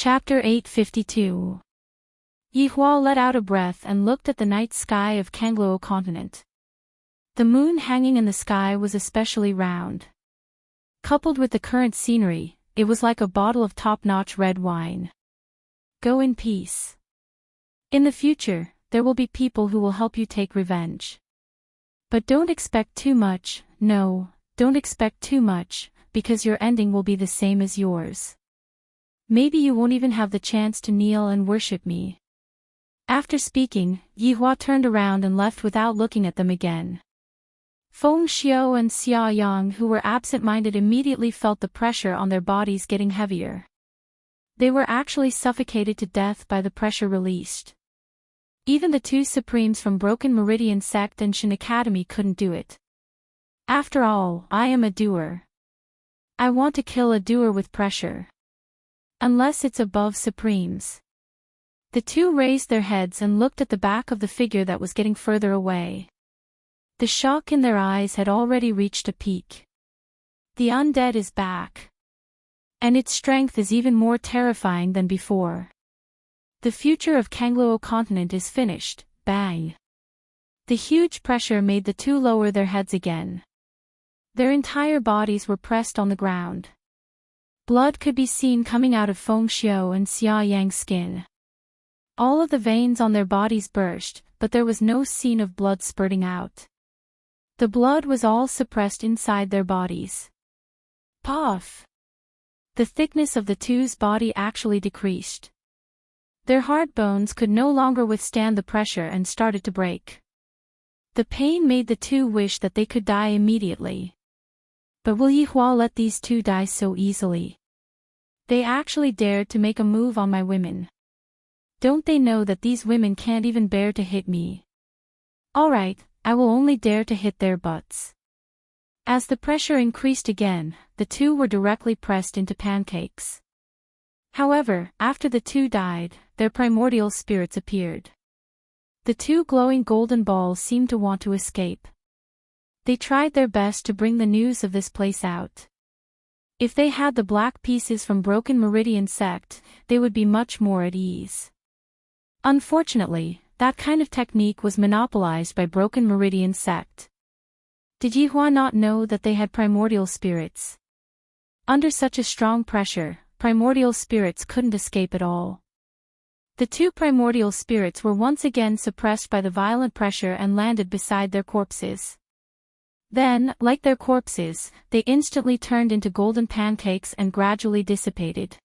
Chapter 852. Yihua let out a breath and looked at the night sky of Kangluo continent. The moon hanging in the sky was especially round. Coupled with the current scenery, it was like a bottle of top-notch red wine. Go in peace. In the future, there will be people who will help you take revenge. But don't expect too much, no, don't expect too much, because your ending will be the same as yours. Maybe you won't even have the chance to kneel and worship me. After speaking, Yihua turned around and left without looking at them again. Feng Xiao and Xia Yang, who were absent-minded, immediately felt the pressure on their bodies getting heavier. They were actually suffocated to death by the pressure released. Even the two Supremes from Broken Meridian Sect and Shin Academy couldn't do it. After all, I am a doer. I want to kill a doer with pressure. Unless it's above Supremes. The two raised their heads and looked at the back of the figure that was getting further away. The shock in their eyes had already reached a peak. The undead is back. And its strength is even more terrifying than before. The future of Kangluo continent is finished, bang. The huge pressure made the two lower their heads again. Their entire bodies were pressed on the ground. Blood could be seen coming out of Feng Xiao and Xia Yang's skin. All of the veins on their bodies burst, but there was no scene of blood spurting out. The blood was all suppressed inside their bodies. Puff! The thickness of the two's body actually decreased. Their hard bones could no longer withstand the pressure and started to break. The pain made the two wish that they could die immediately. But will Yihua let these two die so easily? They actually dared to make a move on my women. Don't they know that these women can't even bear to hit me? Alright, I will only dare to hit their butts. As the pressure increased again, the two were directly pressed into pancakes. However, after the two died, their primordial spirits appeared. The two glowing golden balls seemed to want to escape. They tried their best to bring the news of this place out. If they had the black pieces from Broken Meridian Sect, they would be much more at ease. Unfortunately, that kind of technique was monopolized by Broken Meridian Sect. Did Yihua not know that they had primordial spirits? Under such a strong pressure, primordial spirits couldn't escape at all. The two primordial spirits were once again suppressed by the violent pressure and landed beside their corpses. Then, like their corpses, they instantly turned into golden pancakes and gradually dissipated.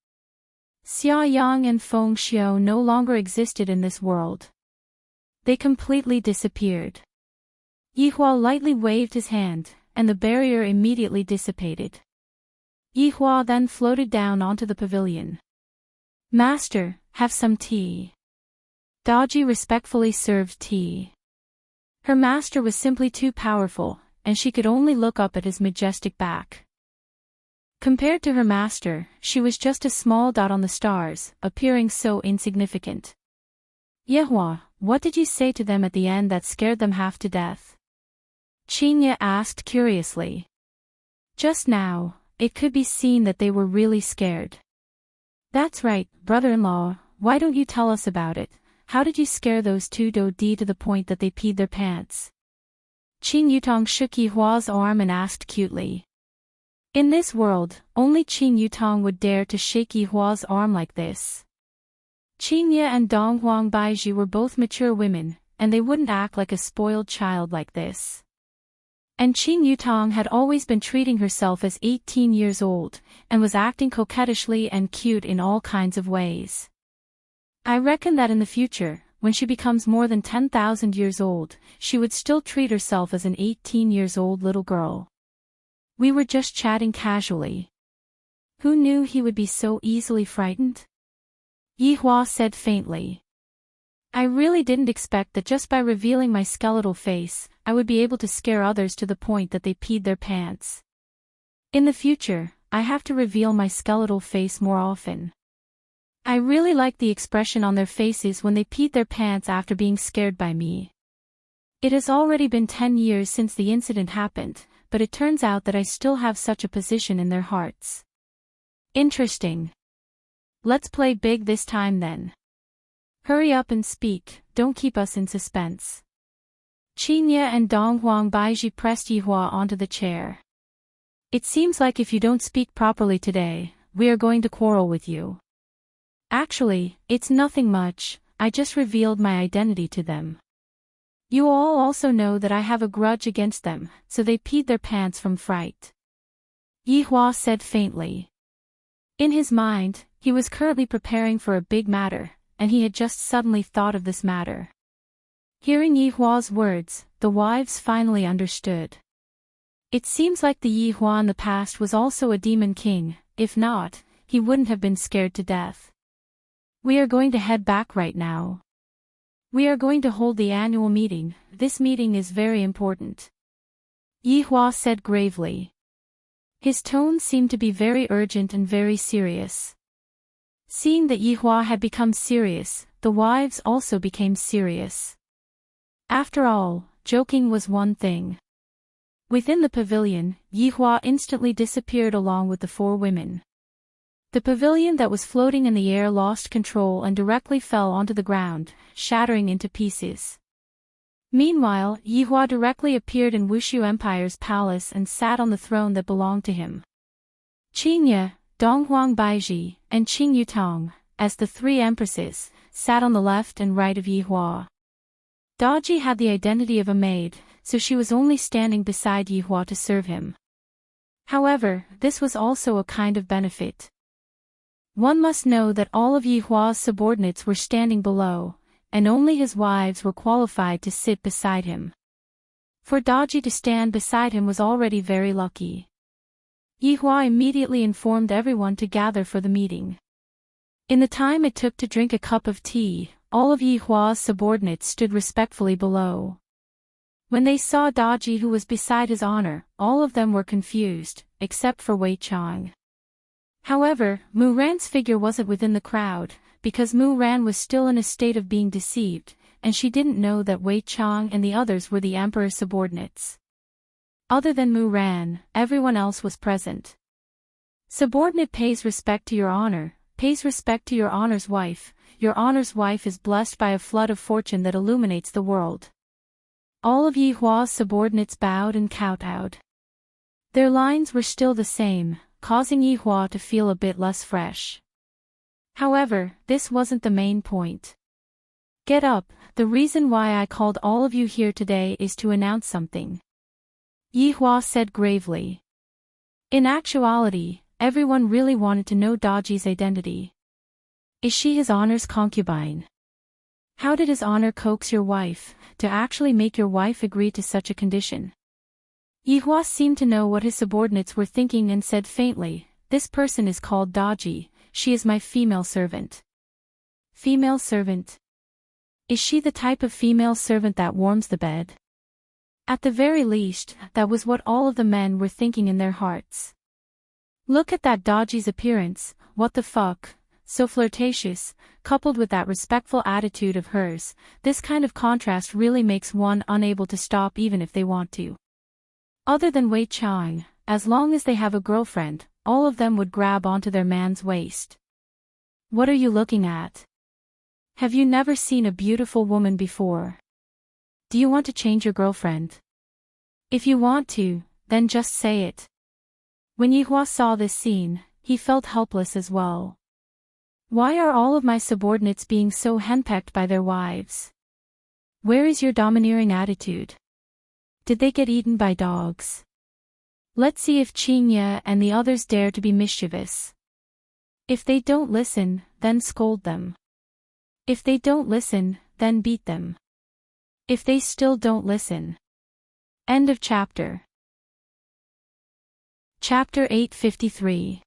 Xia Yang and Feng Xiao no longer existed in this world. They completely disappeared. Yihua lightly waved his hand, and the barrier immediately dissipated. Yihua then floated down onto the pavilion. Master, have some tea. Daji respectfully served tea. Her master was simply too powerful, and she could only look up at his majestic back. Compared to her master, she was just a small dot on the stars, appearing so insignificant. Yihua, what did you say to them at the end that scared them half to death? Qinya asked curiously. Just now, it could be seen that they were really scared. That's right, brother-in-law, why don't you tell us about it? How did you scare those two Dodi to the point that they peed their pants? Qing Yutong shook Yihua's arm and asked cutely. In this world, only Qing Yutong would dare to shake Yihua's arm like this. Qingye and Dong Huang Baiji were both mature women, and they wouldn't act like a spoiled child like this. And Qing Yutong had always been treating herself as 18 years old, and was acting coquettishly and cute in all kinds of ways. I reckon that in the future, when she becomes more than 10,000 years old, she would still treat herself as an 18 years old little girl. We were just chatting casually. Who knew he would be so easily frightened? Yihua said faintly. I really didn't expect that just by revealing my skeletal face, I would be able to scare others to the point that they peed their pants. In the future, I have to reveal my skeletal face more often. I really like the expression on their faces when they peed their pants after being scared by me. It has already been 10 years since the incident happened, but it turns out that I still have such a position in their hearts. Interesting. Let's play big this time then. Hurry up and speak, don't keep us in suspense. Qingye and Dong Huang Baiji pressed Yihua onto the chair. It seems like if you don't speak properly today, we are going to quarrel with you. Actually, it's nothing much, I just revealed my identity to them. You all also know that I have a grudge against them, so they peed their pants from fright. Yihua said faintly. In his mind, he was currently preparing for a big matter, and he had just suddenly thought of this matter. Hearing Yihua's words, the wives finally understood. It seems like the Yihua in the past was also a demon king, if not, he wouldn't have been scared to death. We are going to head back right now. We are going to hold the annual meeting, this meeting is very important. Yihua said gravely. His tone seemed to be very urgent and very serious. Seeing that Yihua had become serious, the wives also became serious. After all, joking was one thing. Within the pavilion, Yihua instantly disappeared along with the 4 women. The pavilion that was floating in the air lost control and directly fell onto the ground, shattering into pieces. Meanwhile, Yihua directly appeared in Wushu Empire's palace and sat on the throne that belonged to him. Qingye, Donghuang Baiji, and Qing Yutong, as the 3 empresses, sat on the left and right of Yihua. Daji had the identity of a maid, so she was only standing beside Yihua to serve him. However, this was also a kind of benefit. One must know that all of Yihua's subordinates were standing below, and only his wives were qualified to sit beside him. For Daji to stand beside him was already very lucky. Yihua immediately informed everyone to gather for the meeting. In the time it took to drink a cup of tea, all of Yihua's subordinates stood respectfully below. When they saw Daji who was beside his honor, all of them were confused, except for Wei Chang. However, Mu Ran's figure wasn't within the crowd, because Mu Ran was still in a state of being deceived, and she didn't know that Wei Chang and the others were the emperor's subordinates. Other than Mu Ran, everyone else was present. Subordinate pays respect to your honor, pays respect to your honor's wife. Your honor's wife is blessed by a flood of fortune that illuminates the world. All of Yihua's subordinates bowed and kowtowed. Their lines were still the same, causing Yihua to feel a bit less fresh. However, this wasn't the main point. Get up, the reason why I called all of you here today is to announce something. Yihua said gravely. In actuality, everyone really wanted to know Daji's identity. Is she his honor's concubine? How did his honor coax your wife, to actually make your wife agree to such a condition? Yihua seemed to know what his subordinates were thinking and said faintly, this person is called Daji, she is my female servant. Female servant? Is she the type of female servant that warms the bed? At the very least, that was what all of the men were thinking in their hearts. Look at that Daji's appearance, what the fuck, so flirtatious, coupled with that respectful attitude of hers, this kind of contrast really makes one unable to stop even if they want to. Other than Wei Chang, as long as they have a girlfriend, all of them would grab onto their man's waist. What are you looking at? Have you never seen a beautiful woman before? Do you want to change your girlfriend? If you want to, then just say it. When Yihua saw this scene, he felt helpless as well. Why are all of my subordinates being so henpecked by their wives? Where is your domineering attitude? Did they get eaten by dogs? Let's see if Qingye and the others dare to be mischievous. If they don't listen, then scold them. If they don't listen, then beat them. If they still don't listen. End of chapter. Chapter 853.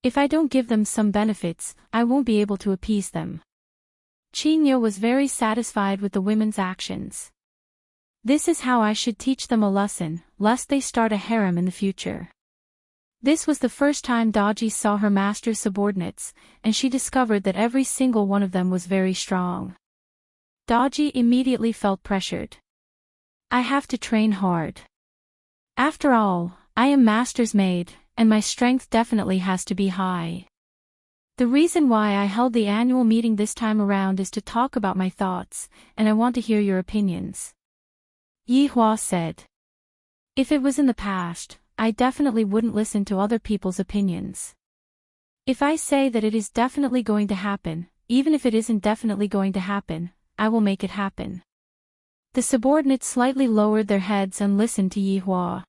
If I don't give them some benefits, I won't be able to appease them. Qingye was very satisfied with the women's actions. This is how I should teach them a lesson, lest they start a harem in the future. This was the first time Daji saw her master's subordinates, and she discovered that every single one of them was very strong. Daji immediately felt pressured. I have to train hard. After all, I am master's maid, and my strength definitely has to be high. The reason why I held the annual meeting this time around is to talk about my thoughts, and I want to hear your opinions. Yi Hua said. If it was in the past, I definitely wouldn't listen to other people's opinions. If I say that it is definitely going to happen, even if it isn't definitely going to happen, I will make it happen. The subordinates slightly lowered their heads and listened to Yi Hua.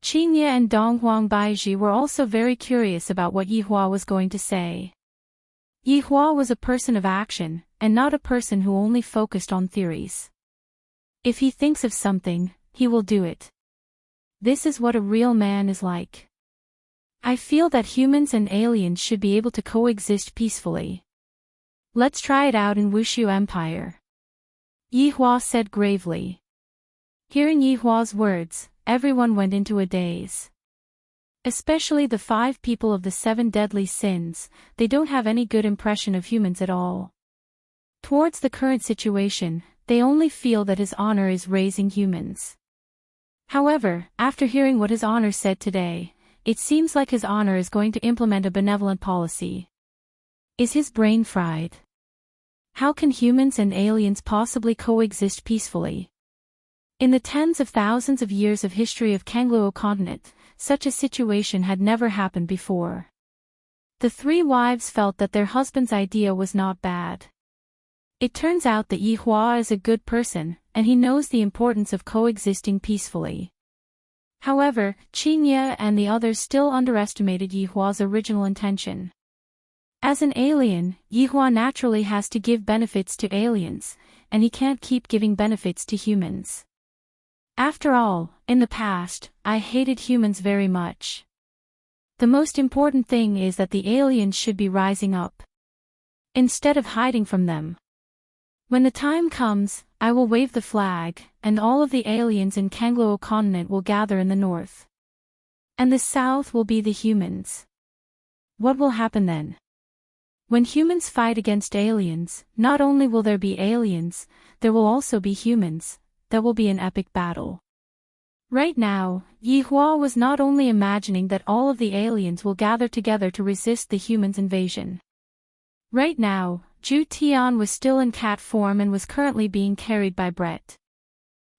Qingye and Donghuang Baizhi were also very curious about what Yi Hua was going to say. Yi Hua was a person of action, and not a person who only focused on theories. If he thinks of something, he will do it. This is what a real man is like. I feel that humans and aliens should be able to coexist peacefully. Let's try it out in Wushu Empire. Yi Hua said gravely. Hearing Yi Hua's words, everyone went into a daze. Especially the 5 people of the 7 deadly sins, they don't have any good impression of humans at all. Towards the current situation, they only feel that His Honor is raising humans. However, after hearing what His Honor said today, it seems like His Honor is going to implement a benevolent policy. Is his brain fried? How can humans and aliens possibly coexist peacefully? In the tens of thousands of years of history of Kangluo continent, such a situation had never happened before. The 3 wives felt that their husband's idea was not bad. It turns out that Yi Hua is a good person, and he knows the importance of coexisting peacefully. However, Qingye and the others still underestimated Yi Hua's original intention. As an alien, Yi Hua naturally has to give benefits to aliens, and he can't keep giving benefits to humans. After all, in the past, I hated humans very much. The most important thing is that the aliens should be rising up, instead of hiding from them. When the time comes, I will wave the flag, and all of the aliens in Kangluo continent will gather in the north. And the south will be the humans. What will happen then? When humans fight against aliens, not only will there be aliens, there will also be humans. That will be an epic battle. Right now, Yi Hua was not only imagining that all of the aliens will gather together to resist the humans' invasion. Right now, Zhu Tian was still in cat form and was currently being carried by Brett.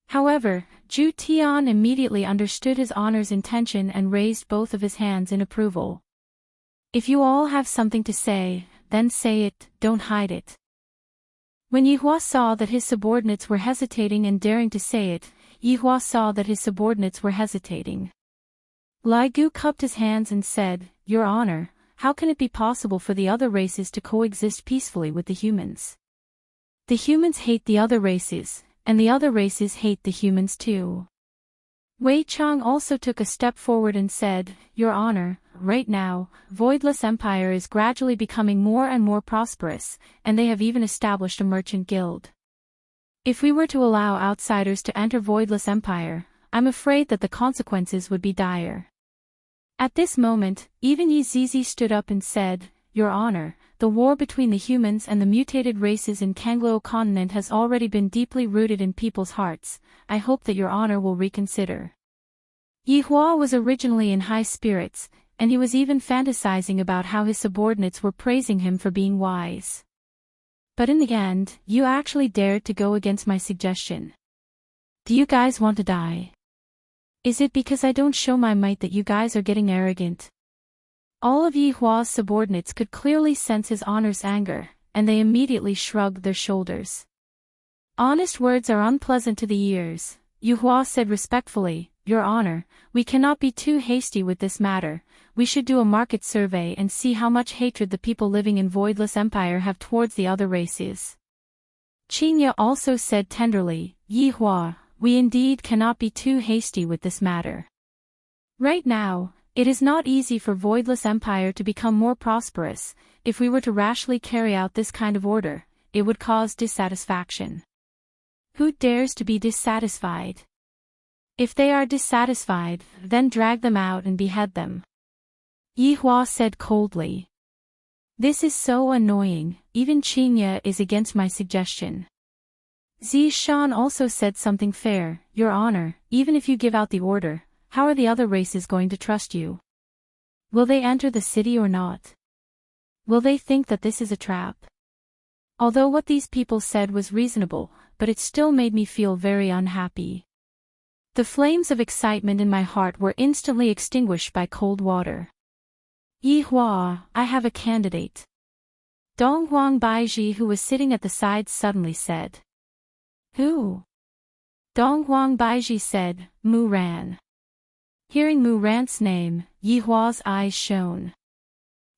However, Zhu Tian immediately understood His Honor's intention and raised both of his hands in approval. If you all have something to say, then say it, don't hide it. When Yi Hua saw that his subordinates were hesitating and daring to say it, Yi Hua saw that his subordinates were hesitating. Lai Gu cupped his hands and said, Your Honor, how can it be possible for the other races to coexist peacefully with the humans? The humans hate the other races, and the other races hate the humans too. Wei Chang also took a step forward and said, Your Honor, right now, Voidless Empire is gradually becoming more and more prosperous, and they have even established a merchant guild. If we were to allow outsiders to enter Voidless Empire, I'm afraid that the consequences would be dire. At this moment, even Yi Zizi stood up and said, Your Honor, the war between the humans and the mutated races in Kangluo continent has already been deeply rooted in people's hearts. I hope that Your Honor will reconsider. Yi Hua was originally in high spirits, and he was even fantasizing about how his subordinates were praising him for being wise. But in the end, you actually dared to go against my suggestion. Do you guys want to die? Is it because I don't show my might that you guys are getting arrogant? All of Yi Hua's subordinates could clearly sense His Honor's anger, and they immediately shrugged their shoulders. Honest words are unpleasant to the ears, Yi Hua said respectfully. Your Honor, we cannot be too hasty with this matter. We should do a market survey and see how much hatred the people living in Voidless Empire have towards the other races. Qingye also said tenderly, Yi Hua, we indeed cannot be too hasty with this matter. Right now, it is not easy for Voidless Empire to become more prosperous. If we were to rashly carry out this kind of order, it would cause dissatisfaction. Who dares to be dissatisfied? If they are dissatisfied, then drag them out and behead them. Yi Hua said coldly. This is so annoying, even Qingye is against my suggestion. Zi Shan also said something fair, Your Honor, even if you give out the order, how are the other races going to trust you? Will they enter the city or not? Will they think that this is a trap? Although what these people said was reasonable, but it still made me feel very unhappy. The flames of excitement in my heart were instantly extinguished by cold water. Yi Hua, I have a candidate. Dong Huang Baiji, who was sitting at the side, suddenly said. Who? Dong Huang Baiji said, Mu Ran. Hearing Mu Ran's name, Yi Hua's eyes shone.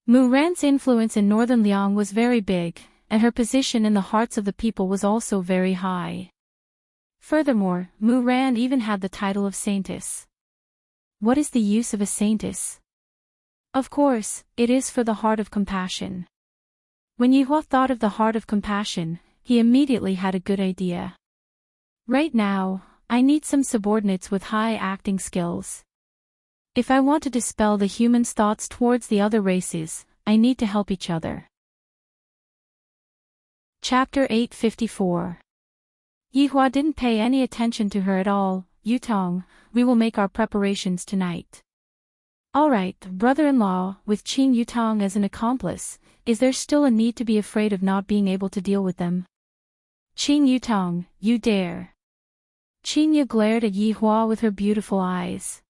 Mu Ran's influence in northern Liang was very big, and her position in the hearts of the people was also very high. Furthermore, Mu Ran even had the title of saintess. What is the use of a saintess? Of course, it is for the heart of compassion. When Yi Hua thought of the heart of compassion, he immediately had a good idea. Right now, I need some subordinates with high acting skills. If I want to dispel the humans' thoughts towards the other races, I need to help each other. Chapter 854. Yi Hua didn't pay any attention to her at all. Yutong, we will make our preparations tonight. Alright, brother-in-law, with Qing Yutong as an accomplice, is there still a need to be afraid of not being able to deal with them? Qing Yutong, you dare. Qing Yu glared at Yi Hua with her beautiful eyes.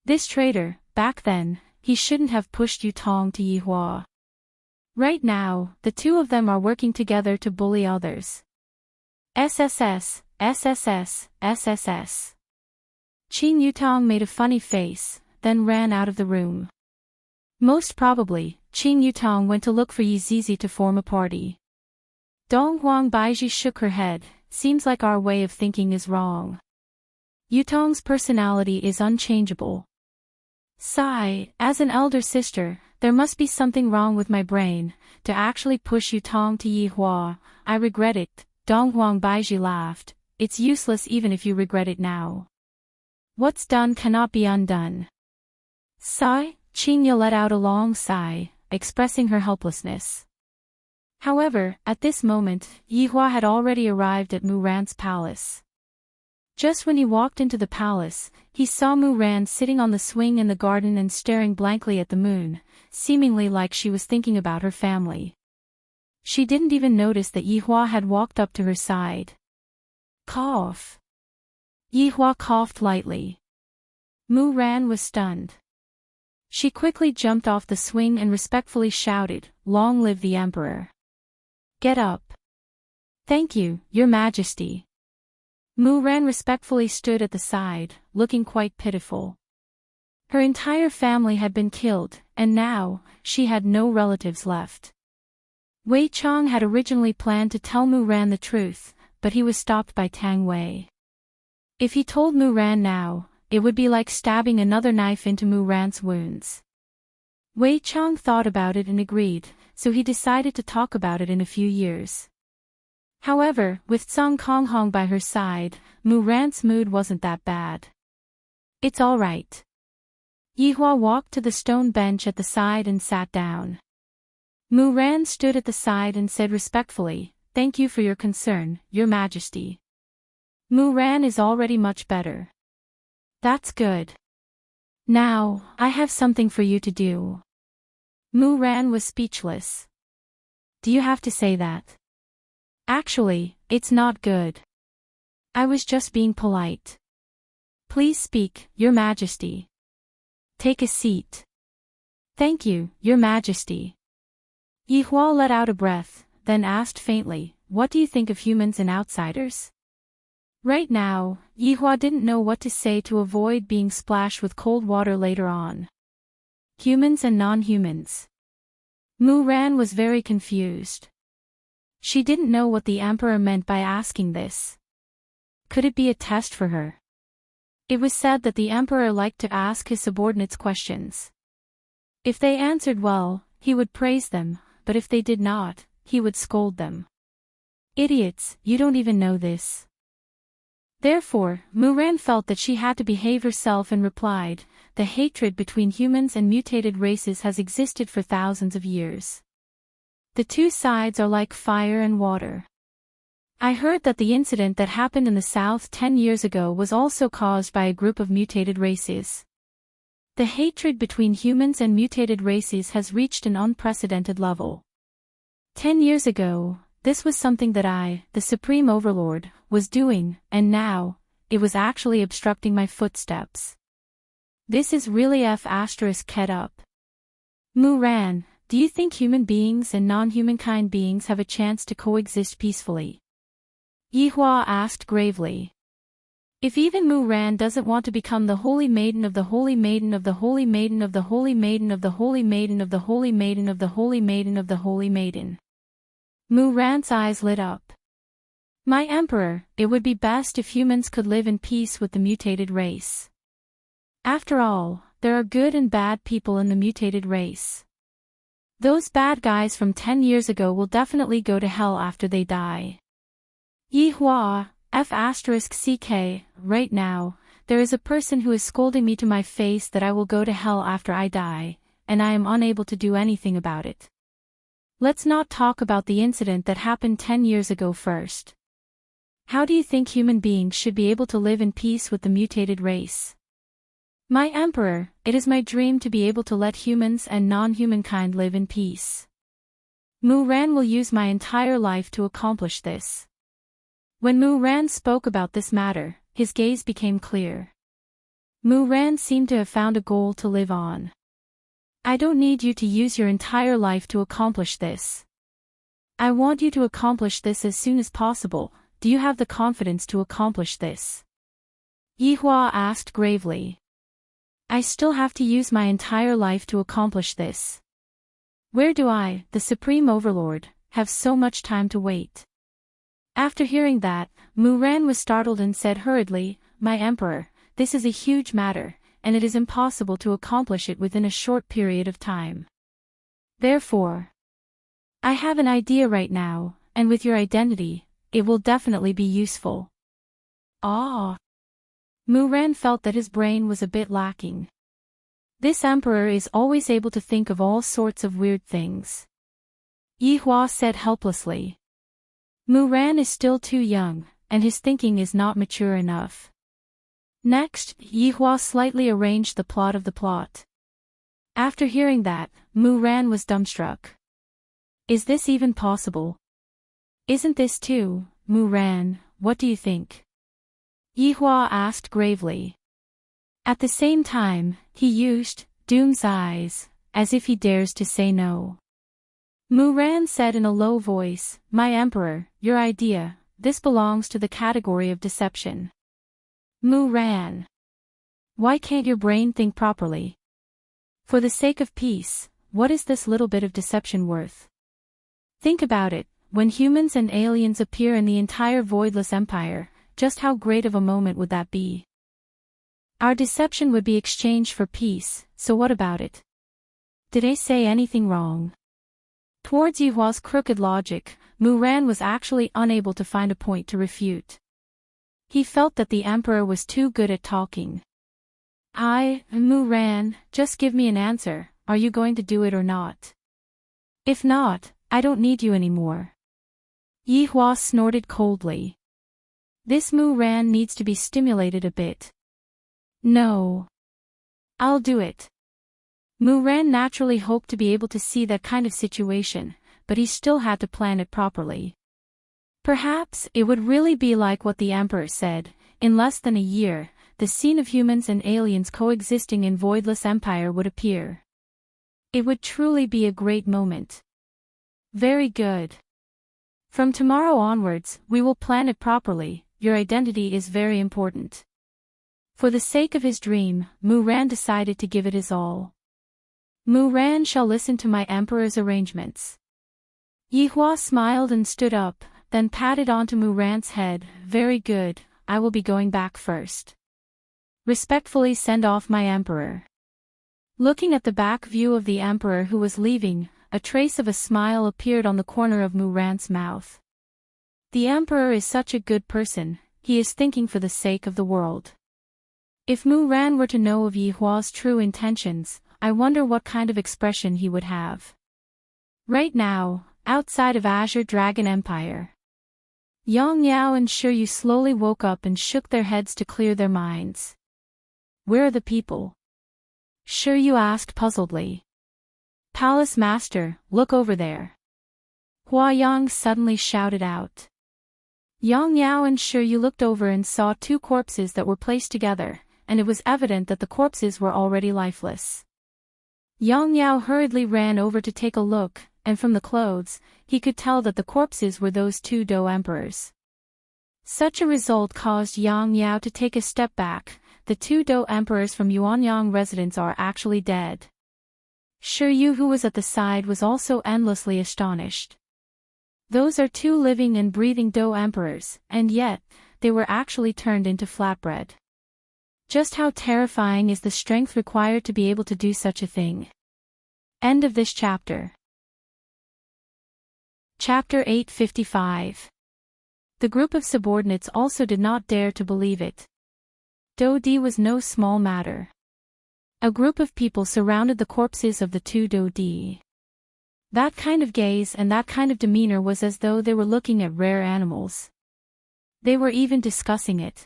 This traitor, back then, he shouldn't have pushed Yutong to Yi Hua. Right now, the two of them are working together to bully others. SSS, SSS, SSS. Qing Yutong made a funny face, then ran out of the room. Most probably, Qing Yutong went to look for Yi Zizi to form a party. Dong Huang Baiji shook her head, seems like our way of thinking is wrong. Yutong's personality is unchangeable. Sigh, as an elder sister, there must be something wrong with my brain, to actually push Yutong to Yi Hua. I regret it, Dong Huang Baiji laughed, it's useless even if you regret it now. What's done cannot be undone. Sigh, Qing Yu let out a long sigh, expressing her helplessness. However, at this moment, Yi Hua had already arrived at Mu Ran's palace. Just when he walked into the palace, he saw Mu Ran sitting on the swing in the garden and staring blankly at the moon, seemingly like she was thinking about her family. She didn't even notice that Yi Hua had walked up to her side. Cough. Yi Hua coughed lightly. Mu Ran was stunned. She quickly jumped off the swing and respectfully shouted, "Long live the Emperor! Get up!" "Thank you, Your Majesty." Mu Ran respectfully stood at the side, looking quite pitiful. Her entire family had been killed, and now, she had no relatives left. Wei Chong had originally planned to tell Mu Ran the truth, but he was stopped by Tang Wei. If he told Mu Ran now, it would be like stabbing another knife into Mu Ran's wounds. Wei Chong thought about it and agreed, so he decided to talk about it in a few years. However, with Song Konghong by her side, Mu Ran's mood wasn't that bad. It's all right. Yi Hua walked to the stone bench at the side and sat down. Mu Ran stood at the side and said respectfully, "Thank you for your concern, Your Majesty. Mu Ran is already much better." "That's good. Now, I have something for you to do." Mu Ran was speechless. "Do you have to say that?" "Actually, it's not good. I was just being polite." "Please speak, Your Majesty." "Take a seat." "Thank you, Your Majesty." Yi Hua let out a breath, then asked faintly, "What do you think of humans and outsiders?" Right now, Yi Hua didn't know what to say to avoid being splashed with cold water later on. Humans and non-humans. Mu Ran was very confused. She didn't know what the Emperor meant by asking this. Could it be a test for her? It was said that the Emperor liked to ask his subordinates questions. If they answered well, he would praise them, but if they did not, he would scold them. "Idiots, you don't even know this." Therefore, Mu Ran felt that she had to behave herself and replied, "The hatred between humans and mutated races has existed for thousands of years. The two sides are like fire and water. I heard that the incident that happened in the south 10 years ago was also caused by a group of mutated races. The hatred between humans and mutated races has reached an unprecedented level. 10 years ago, this was something that I, the Supreme Overlord, was doing, and now, it was actually obstructing my footsteps. This is really f***ed up. Mu-Ran, do you think human beings and non-humankind beings have a chance to coexist peacefully? Yihua asked gravely. If even Mu-Ran doesn't want to become the holy maiden of the holy maiden of the holy maiden of the holy maiden of the holy maiden of the holy maiden of the holy maiden of the holy maiden. Mu-Ran's eyes lit up. My emperor, it would be best if humans could live in peace with the mutated race. After all, there are good and bad people in the mutated race. Those bad guys from 10 years ago will definitely go to hell after they die. Yihua, f***ck, right now, there is a person who is scolding me to my face that I will go to hell after I die, and I am unable to do anything about it. Let's not talk about the incident that happened 10 years ago first. How do you think human beings should be able to live in peace with the mutated race? My emperor, it is my dream to be able to let humans and non-humankind live in peace. Mu-Ran will use my entire life to accomplish this. When Mu-Ran spoke about this matter, his gaze became clear. Mu-Ran seemed to have found a goal to live on. I don't need you to use your entire life to accomplish this. I want you to accomplish this as soon as possible. Do you have the confidence to accomplish this? Yihua asked gravely. I still have to use my entire life to accomplish this. Where do I, the Supreme Overlord, have so much time to wait? After hearing that, Mu-Ran was startled and said hurriedly, My emperor, this is a huge matter, and it is impossible to accomplish it within a short period of time. Therefore, I have an idea right now, and with your identity, it will definitely be useful. Ah! Mu-Ran felt that his brain was a bit lacking. This emperor is always able to think of all sorts of weird things. Yihua said helplessly. Mu-Ran is still too young, and his thinking is not mature enough. Next, Yihua slightly arranged the plot of the plot. After hearing that, Mu-Ran was dumbstruck. Is this even possible? Isn't this too, Mu-Ran, what do you think? Yihua asked gravely. At the same time, he used Doom's eyes, as if he dares to say no. Mu-Ran said in a low voice, My emperor, your idea, this belongs to the category of deception. Mu-Ran. Why can't your brain think properly? For the sake of peace, what is this little bit of deception worth? Think about it, when humans and aliens appear in the entire voidless empire, just how great of a moment would that be? Our deception would be exchanged for peace, so what about it? Did I say anything wrong? Towards Yihua's crooked logic, Mu-Ran was actually unable to find a point to refute. He felt that the emperor was too good at talking. Mu-Ran, just give me an answer, are you going to do it or not? If not, I don't need you anymore. Yihua snorted coldly. This Mu-Ran needs to be stimulated a bit. No. I'll do it. Mu-Ran naturally hoped to be able to see that kind of situation, but he still had to plan it properly. Perhaps it would really be like what the emperor said, in less than a year, the scene of humans and aliens coexisting in voidless empire would appear. It would truly be a great moment. Very good. From tomorrow onwards, we will plan it properly, your identity is very important. For the sake of his dream, Mu-Ran decided to give it his all. Mu-Ran shall listen to my emperor's arrangements. Yihua smiled and stood up, then patted onto Mu-Ran's head, Very good, I will be going back first. Respectfully send off my emperor. Looking at the back view of the emperor who was leaving, a trace of a smile appeared on the corner of Mu-Ran's mouth. The emperor is such a good person, he is thinking for the sake of the world. If Mu-Ran were to know of Yihua's true intentions, I wonder what kind of expression he would have. Right now, outside of Azure Dragon Empire, Yang Yao and Shiryu slowly woke up and shook their heads to clear their minds. Where are the people? Shi Yu asked puzzledly. Palace master, look over there. Hua Yang suddenly shouted out. Yang Yao and Shi Yu looked over and saw two corpses that were placed together, and it was evident that the corpses were already lifeless. Yang Yao hurriedly ran over to take a look, and from the clothes, he could tell that the corpses were those two Dou emperors. Such a result caused Yang Yao to take a step back. The two Dou emperors from Yuanyang residence are actually dead. Shi Yu, who was at the side, was also endlessly astonished. Those are two living and breathing Dou emperors, and yet, they were actually turned into flatbread. Just how terrifying is the strength required to be able to do such a thing? End of this chapter. Chapter 855. The group of subordinates also did not dare to believe it. Dou Di was no small matter. A group of people surrounded the corpses of the two Dou Di. That kind of gaze and that kind of demeanor was as though they were looking at rare animals. They were even discussing it.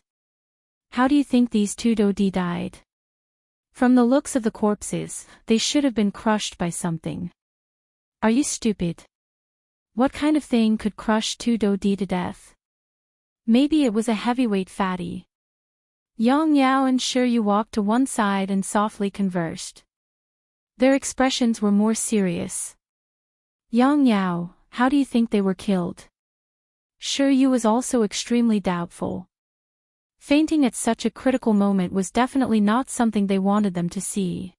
How do you think these two Dou Di died? From the looks of the corpses, they should have been crushed by something. Are you stupid? What kind of thing could crush two Dou Di to death? Maybe it was a heavyweight fatty. Yang Yao and Shi Yu walked to one side and softly conversed. Their expressions were more serious. Yang Yao, how do you think they were killed? Shi Yu was also extremely doubtful. Fainting at such a critical moment was definitely not something they wanted them to see.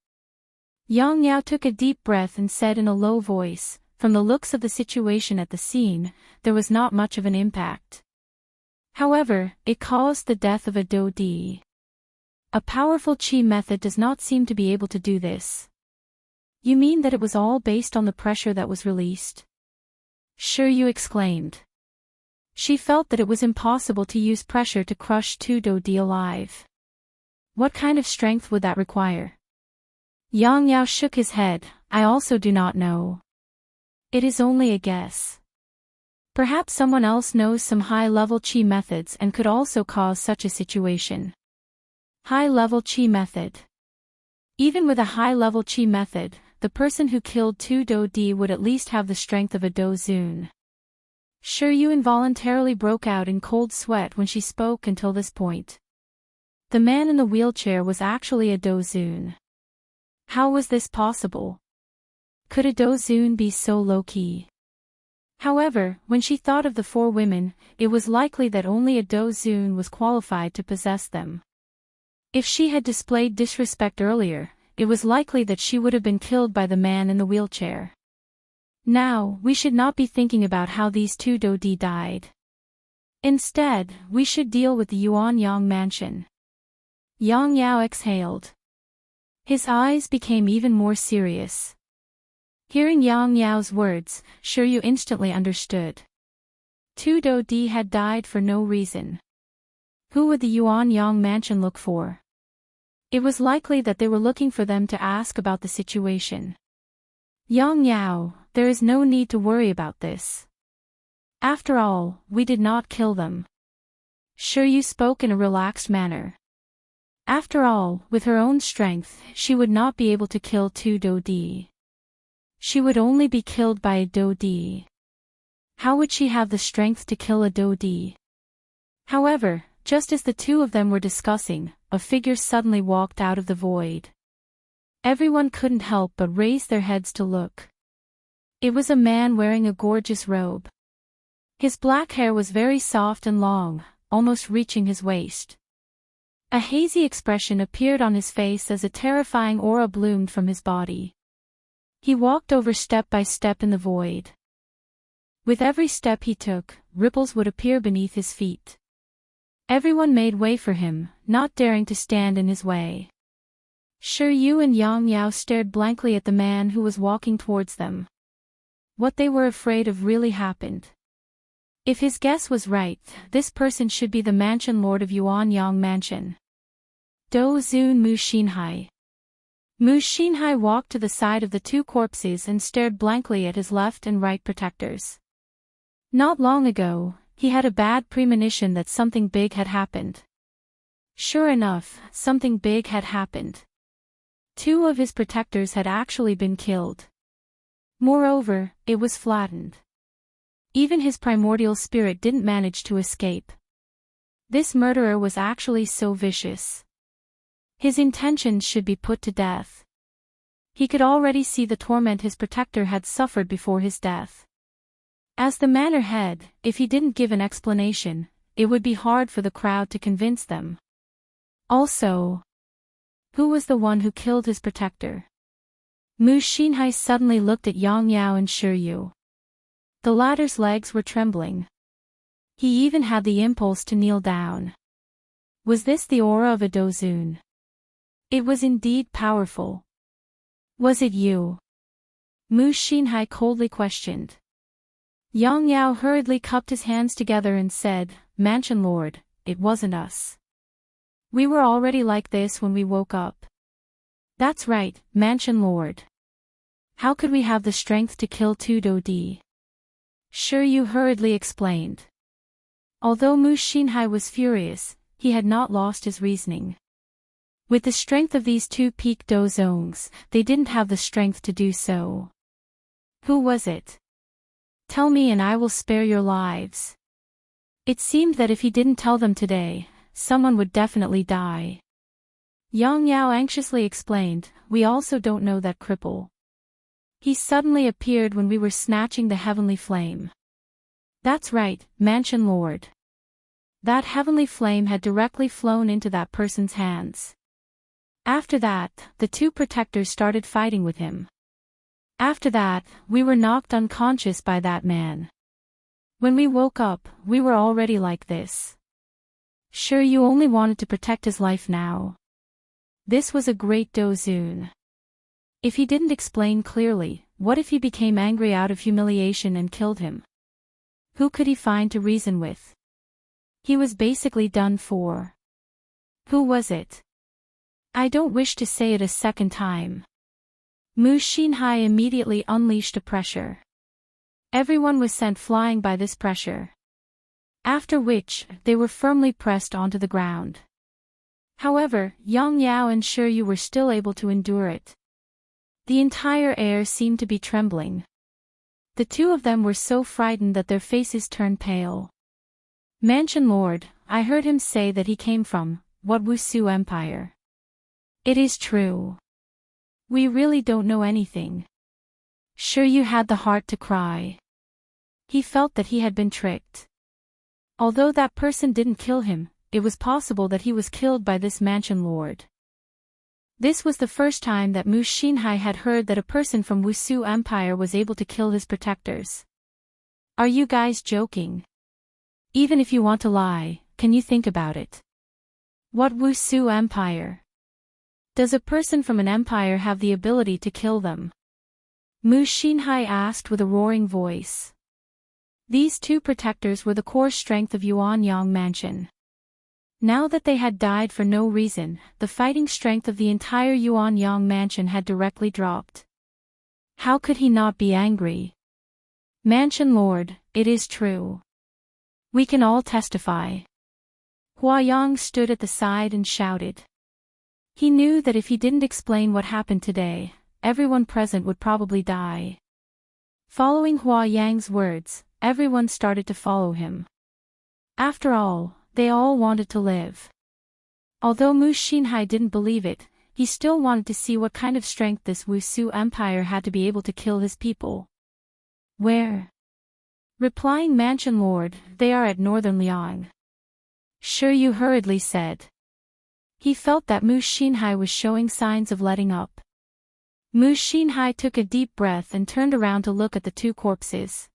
Yang Yao took a deep breath and said in a low voice, from the looks of the situation at the scene, there was not much of an impact. However, it caused the death of a Dou Di. A powerful qi method does not seem to be able to do this. You mean that it was all based on the pressure that was released? Shi Yu exclaimed. She felt that it was impossible to use pressure to crush two Dou Di alive. What kind of strength would that require? Yang Yao shook his head. I also do not know. It is only a guess. Perhaps someone else knows some high-level qi methods and could also cause such a situation. High-level qi method. Even with a high-level qi method, the person who killed two Dou Di would at least have the strength of a Dou Zun. Shi Yu involuntarily broke out in cold sweat when she spoke until this point. The man in the wheelchair was actually a Dou Zun. How was this possible? Could a Dou Zun be so low-key? However, when she thought of the four women, it was likely that only a Dou Zun was qualified to possess them. If she had displayed disrespect earlier, it was likely that she would have been killed by the man in the wheelchair. Now, we should not be thinking about how these two Dou Di died. Instead, we should deal with the Yuanyang mansion. Yang Yao exhaled. His eyes became even more serious. Hearing Yang Yao's words, Shi Yu instantly understood. Two Dou Di had died for no reason. Who would the Yuanyang mansion look for? It was likely that they were looking for them to ask about the situation. Yang Yao, there is no need to worry about this. After all, we did not kill them. Shi Yu spoke in a relaxed manner. After all, with her own strength, she would not be able to kill two Dou Di. She would only be killed by a Dou Di. How would she have the strength to kill a Dou Di? However, just as the two of them were discussing, a figure suddenly walked out of the void. Everyone couldn't help but raise their heads to look. It was a man wearing a gorgeous robe. His black hair was very soft and long, almost reaching his waist. A hazy expression appeared on his face as a terrifying aura bloomed from his body. He walked over step by step in the void. With every step he took, ripples would appear beneath his feet. Everyone made way for him, not daring to stand in his way. Shi Yu and Yang Yao stared blankly at the man who was walking towards them. What they were afraid of really happened. If his guess was right, this person should be the mansion lord of Yuanyang Mansion. Dou Zun Mu Xinhai. Mu Xinhai walked to the side of the two corpses and stared blankly at his left and right protectors. Not long ago, he had a bad premonition that something big had happened. Sure enough, something big had happened. 2 of his protectors had actually been killed. Moreover, it was flattened. Even his primordial spirit didn't manage to escape. This murderer was actually so vicious. His intentions should be put to death. He could already see the torment his protector had suffered before his death. As the manor head, if he didn't give an explanation, it would be hard for the crowd to convince them. Also, who was the one who killed his protector? Mu Xinhai suddenly looked at Yang Yao and Shi Yu. The latter's legs were trembling. He even had the impulse to kneel down. Was this the aura of a Dozun? It was indeed powerful. Was it you? Mu Xinhai coldly questioned. Yang Yao hurriedly cupped his hands together and said, "Mansion Lord, it wasn't us. We were already like this when we woke up." "That's right, Mansion Lord. How could we have the strength to kill 2 Dodi?" Shi Yu hurriedly explained. Although Mu Xinhai was furious, he had not lost his reasoning. With the strength of these 2 peak Dozongs, they didn't have the strength to do so. Who was it? Tell me and I will spare your lives. It seemed that if he didn't tell them today, someone would definitely die. Yang Yao anxiously explained, "We also don't know that cripple. He suddenly appeared when we were snatching the heavenly flame." "That's right, Mansion Lord. That heavenly flame had directly flown into that person's hands. After that, the 2 protectors started fighting with him. After that, we were knocked unconscious by that man. When we woke up, we were already like this." "Sure, you only wanted to protect his life now." This was a great Dozun. If he didn't explain clearly, what if he became angry out of humiliation and killed him? Who could he find to reason with? He was basically done for. Who was it? I don't wish to say it a second time. Mu Xinhai immediately unleashed a pressure. Everyone was sent flying by this pressure. After which, they were firmly pressed onto the ground. However, Yang Yao and Shi Yu were still able to endure it. The entire air seemed to be trembling. The 2 of them were so frightened that their faces turned pale. "Mansion Lord, I heard him say that he came from, what Wusu Empire. It is true. We really don't know anything." Shi Yu had the heart to cry. He felt that he had been tricked. Although that person didn't kill him, it was possible that he was killed by this Mansion Lord. This was the first time that Mu Xinhai had heard that a person from Wusu Empire was able to kill his protectors. Are you guys joking? Even if you want to lie, can you think about it? What Wusu Empire? Does a person from an empire have the ability to kill them? Mu Xinhai asked with a roaring voice. These 2 protectors were the core strength of Yuanyang Mansion. Now that they had died for no reason, the fighting strength of the entire Yuanyang Mansion had directly dropped. How could he not be angry? "Mansion Lord, it is true. We can all testify." Huayang stood at the side and shouted. He knew that if he didn't explain what happened today, everyone present would probably die. Following Huayang's words, everyone started to follow him. After all, they all wanted to live. Although Mu Xinhai didn't believe it, he still wanted to see what kind of strength this Wusu Empire had to be able to kill his people. "Where?" Replying Mansion Lord, "They are at Northern Liang." Shi Yu hurriedly said. He felt that Mu Xinhai was showing signs of letting up. Mu Xinhai took a deep breath and turned around to look at the 2 corpses.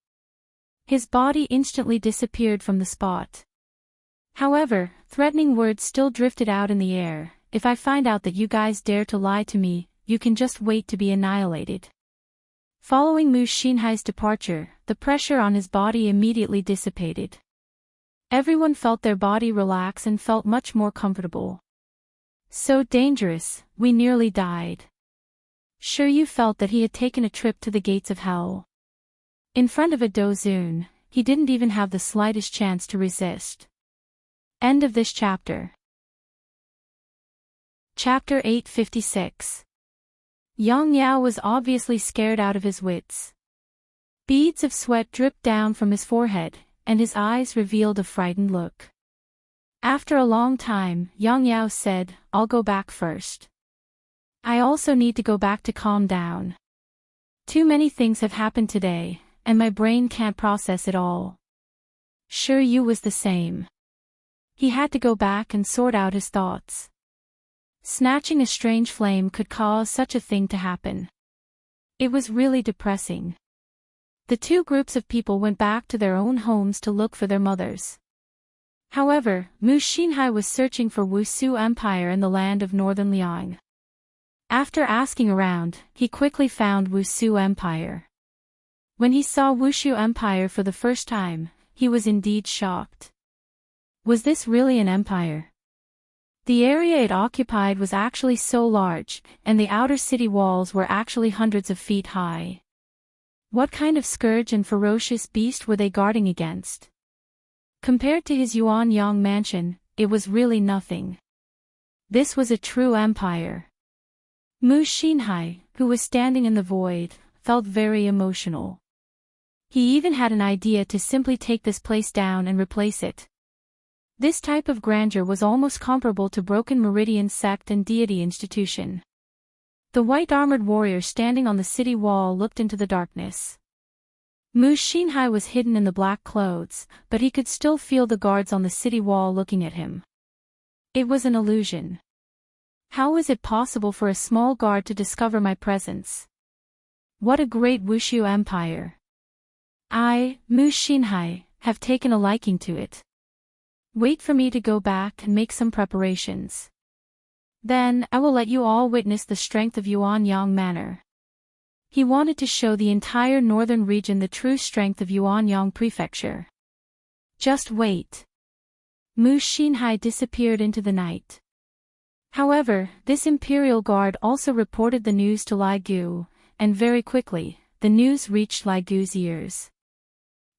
His body instantly disappeared from the spot. However, threatening words still drifted out in the air. "If I find out that you guys dare to lie to me, you can just wait to be annihilated." Following Mu Xinhai's departure, the pressure on his body immediately dissipated. Everyone felt their body relax and felt much more comfortable. So dangerous, we nearly died. Shi Yu felt that he had taken a trip to the gates of hell. In front of a Dozun, he didn't even have the slightest chance to resist. End of this chapter. Chapter 856. Yang Yao was obviously scared out of his wits. Beads of sweat dripped down from his forehead, and his eyes revealed a frightened look. After a long time, Yang Yao said, "I'll go back first. I also need to go back to calm down. Too many things have happened today, and my brain can't process it all." Sure, Yu was the same. He had to go back and sort out his thoughts. Snatching a strange flame could cause such a thing to happen. It was really depressing. The two groups of people went back to their own homes to look for their mothers. However, Mu Xinhai was searching for Wushu Empire in the land of northern Liang. After asking around, he quickly found Wushu Empire. When he saw Wushu Empire for the first time, he was indeed shocked. Was this really an empire? The area it occupied was actually so large, and the outer city walls were actually hundreds of feet high. What kind of scourge and ferocious beast were they guarding against? Compared to his Yuanyang mansion, it was really nothing. This was a true empire. Mu Xinhai, who was standing in the void, felt very emotional. He even had an idea to simply take this place down and replace it. This type of grandeur was almost comparable to Broken Meridian sect and deity institution. The white-armored warrior standing on the city wall looked into the darkness. Mu Xinhai was hidden in the black clothes, but he could still feel the guards on the city wall looking at him. It was an illusion. How was it possible for a small guard to discover my presence? What a great Wushu empire! I, Mu Xinhai, have taken a liking to it. Wait for me to go back and make some preparations. Then, I will let you all witness the strength of Yuanyang Manor. He wanted to show the entire northern region the true strength of Yuanyang Prefecture. Just wait. Mu Xinhai disappeared into the night. However, this imperial guard also reported the news to Lai Gu, and very quickly, the news reached Lai Gu's ears.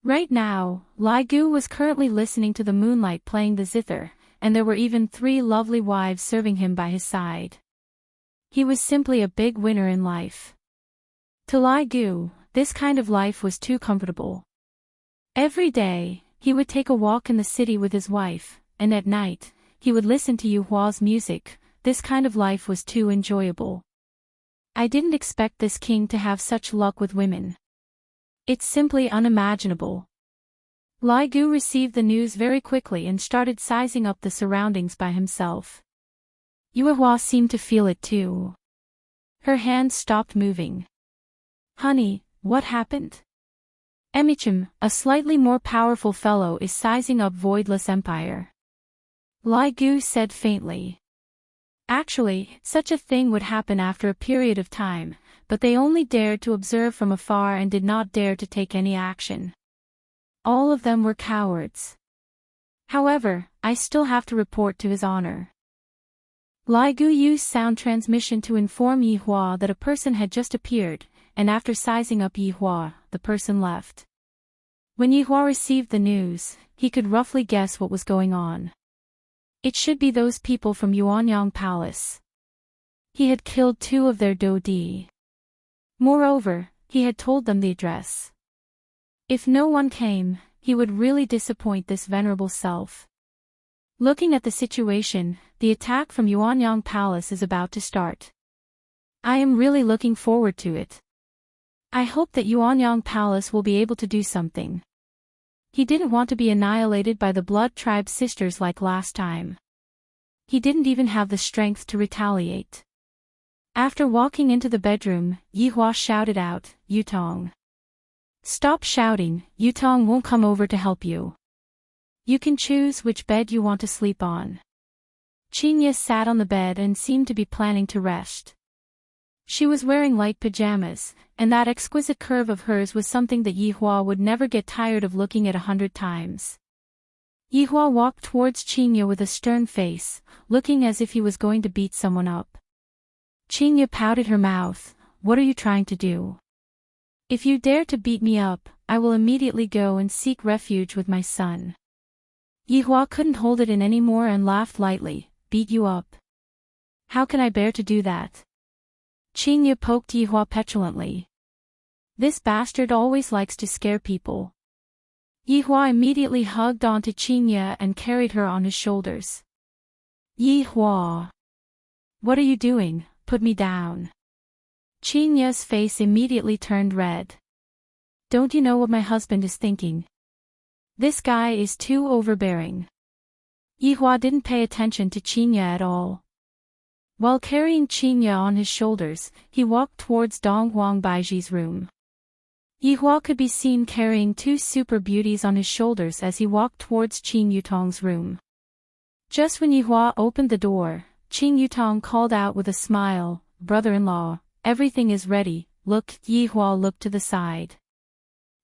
Right now, Lai Gu was currently listening to the moonlight playing the zither, and there were even 3 lovely wives serving him by his side. He was simply a big winner in life. To Lai Gu, this kind of life was too comfortable. Every day, he would take a walk in the city with his wife, and at night, he would listen to Yu Hua's music. This kind of life was too enjoyable. I didn't expect this king to have such luck with women. It's simply unimaginable. Lai Gu received the news very quickly and started sizing up the surroundings by himself. Yu Hua seemed to feel it too. Her hands stopped moving. Honey, what happened? Emichim, a slightly more powerful fellow, is sizing up Voidless Empire. Lai Gu said faintly. Actually, such a thing would happen after a period of time, but they only dared to observe from afar and did not dare to take any action. All of them were cowards. However, I still have to report to his honor. Lai Gu used sound transmission to inform Yi Hua that a person had just appeared, and after sizing up Yi Hua, the person left. When Yi Hua received the news, he could roughly guess what was going on. It should be those people from Yuanyang Palace. He had killed 2 of their Dodi. Moreover, he had told them the address. If no one came, he would really disappoint this venerable self. Looking at the situation, the attack from Yuanyang Palace is about to start. I am really looking forward to it. I hope that Yuanyang Palace will be able to do something. He didn't want to be annihilated by the blood tribe sisters like last time. He didn't even have the strength to retaliate. After walking into the bedroom, Yi Hua shouted out, "Yutong. Stop shouting, Yutong won't come over to help you. You can choose which bed you want to sleep on." Qinya sat on the bed and seemed to be planning to rest. She was wearing light pajamas, and that exquisite curve of hers was something that Yi Hua would never get tired of looking at 100 times. Yi Hua walked towards Qinya with a stern face, looking as if he was going to beat someone up. Qinya pouted her mouth. "What are you trying to do? If you dare to beat me up, I will immediately go and seek refuge with my son." Yi Hua couldn't hold it in anymore and laughed lightly. "Beat you up? How can I bear to do that? Qingya poked Yihua petulantly. This bastard always likes to scare people. Yihua immediately hugged onto Qingya and carried her on his shoulders. Yihua! What are you doing? Put me down. Qingya's face immediately turned red. Don't you know what my husband is thinking? This guy is too overbearing. Yihua didn't pay attention to Qingya at all. While carrying Qingya on his shoulders, he walked towards Dong Huang Baiji's room. Yihua could be seen carrying two super beauties on his shoulders as he walked towards Qing Yutong's room. Just when Yihua opened the door, Qing Yutong called out with a smile, "Brother-in-law, everything is ready." Look, Yihua looked to the side.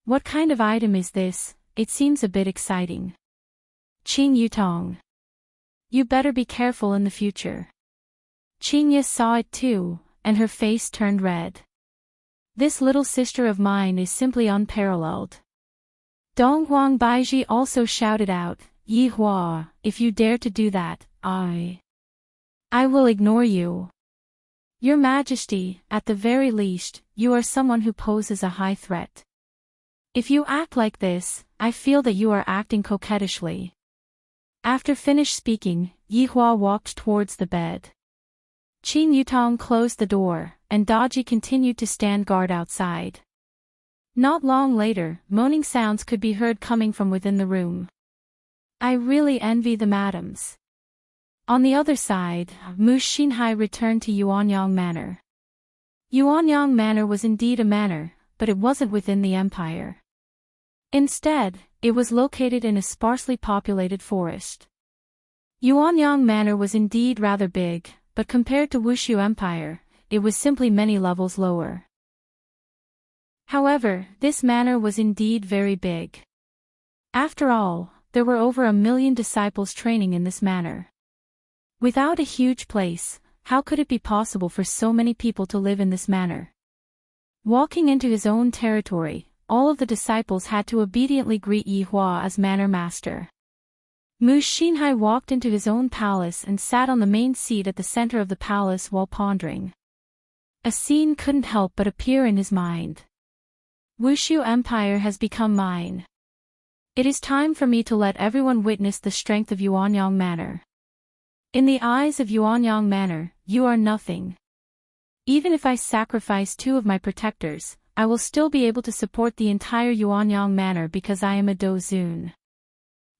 What kind of item is this? It seems a bit exciting. Qing Yutong. You better be careful in the future. Qingya saw it too, and her face turned red. This little sister of mine is simply unparalleled. Dong Huang Baiji also shouted out, Yihua, if you dare to do that, I will ignore you. Your Majesty, at the very least, you are someone who poses a high threat. If you act like this, I feel that you are acting coquettishly. After finished speaking, Yihua walked towards the bed. Qing Yutong closed the door, and Daji continued to stand guard outside. Not long later, moaning sounds could be heard coming from within the room. I really envy the madams. On the other side, Mu Xinhai returned to Yuanyang Manor. Yuanyang Manor was indeed a manor, but it wasn't within the empire. Instead, it was located in a sparsely populated forest. Yuanyang Manor was indeed rather big, but compared to Wushu Empire, it was simply many levels lower. However, this manor was indeed very big. After all, there were over 1 million disciples training in this manor. Without a huge place, how could it be possible for so many people to live in this manor? Walking into his own territory, all of the disciples had to obediently greet Yihua as manor master. Mu Xinhai walked into his own palace and sat on the main seat at the center of the palace while pondering. A scene couldn't help but appear in his mind. Wushu Empire has become mine. It is time for me to let everyone witness the strength of Yuanyang Manor. In the eyes of Yuanyang Manor, you are nothing. Even if I sacrifice 2 of my protectors, I will still be able to support the entire Yuanyang Manor because I am a Dozun.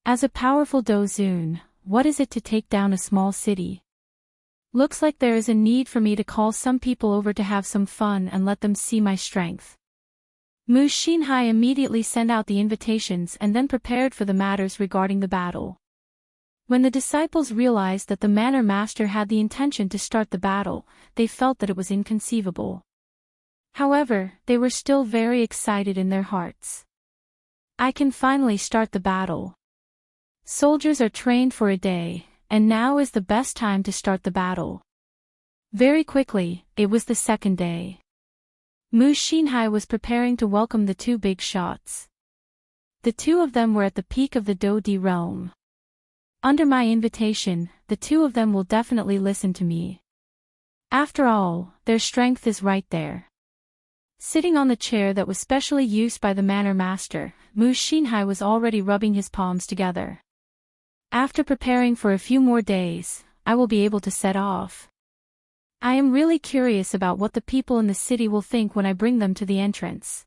As a powerful Dozun, what is it to take down a small city? Looks like there is a need for me to call some people over to have some fun and let them see my strength. Mu Xinhai immediately sent out the invitations and then prepared for the matters regarding the battle. When the disciples realized that the manor master had the intention to start the battle, they felt that it was inconceivable. However, they were still very excited in their hearts. I can finally start the battle. Soldiers are trained for a day, and now is the best time to start the battle. Very quickly, it was the second day. Mu Xinhai was preparing to welcome the 2 big shots. The 2 of them were at the peak of the Dodi realm. Under my invitation, the 2 of them will definitely listen to me. After all, their strength is right there. Sitting on the chair that was specially used by the manor master, Mu Xinhai was already rubbing his palms together. After preparing for a few more days, I will be able to set off. I am really curious about what the people in the city will think when I bring them to the entrance.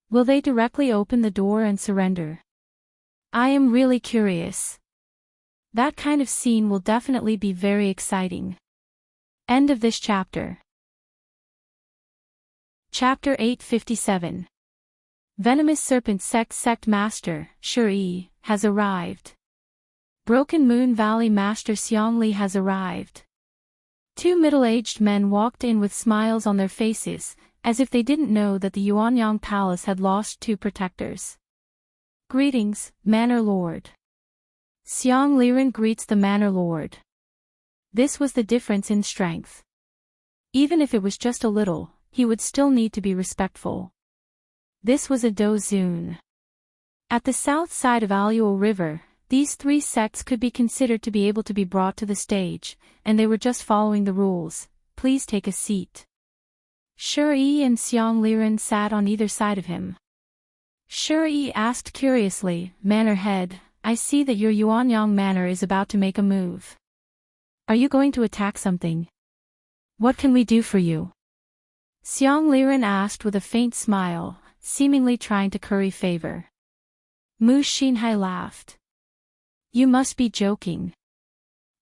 Will they directly open the door and surrender? I am really curious. That kind of scene will definitely be very exciting. End of this chapter. Chapter 857. Venomous Serpent Sect Master, Shuri, has arrived. Broken Moon Valley Master Xiangli has arrived. 2 middle-aged men walked in with smiles on their faces, as if they didn't know that the Yuanyang Palace had lost 2 protectors. Greetings, Manor Lord. Xiang Liren greets the Manor Lord. This was the difference in strength. Even if it was just a little, he would still need to be respectful. This was a Dozun. At the south side of Aluo River, these 3 sects could be considered to be able to be brought to the stage, and they were just following the rules. Please take a seat. Shi and Xiang Liren sat on either side of him. Shi asked curiously, "Manor head, I see that your Yuanyang manor is about to make a move. Are you going to attack something? What can we do for you?" Xiang Liren asked with a faint smile, seemingly trying to curry favor. Mu Xinhai laughed. "You must be joking.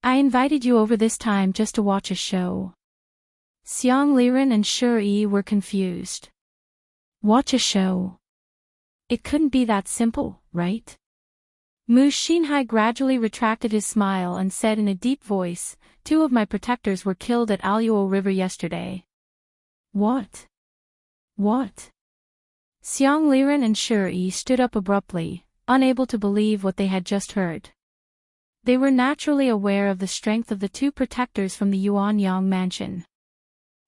I invited you over this time just to watch a show." Xiang Liren and Shi were confused. Watch a show? It couldn't be that simple, right? Mu Xinhai gradually retracted his smile and said in a deep voice, "Two of my protectors were killed at Aluo River yesterday." What? What? Xiang Liren and Shi stood up abruptly, unable to believe what they had just heard. They were naturally aware of the strength of the two protectors from the Yuanyang mansion.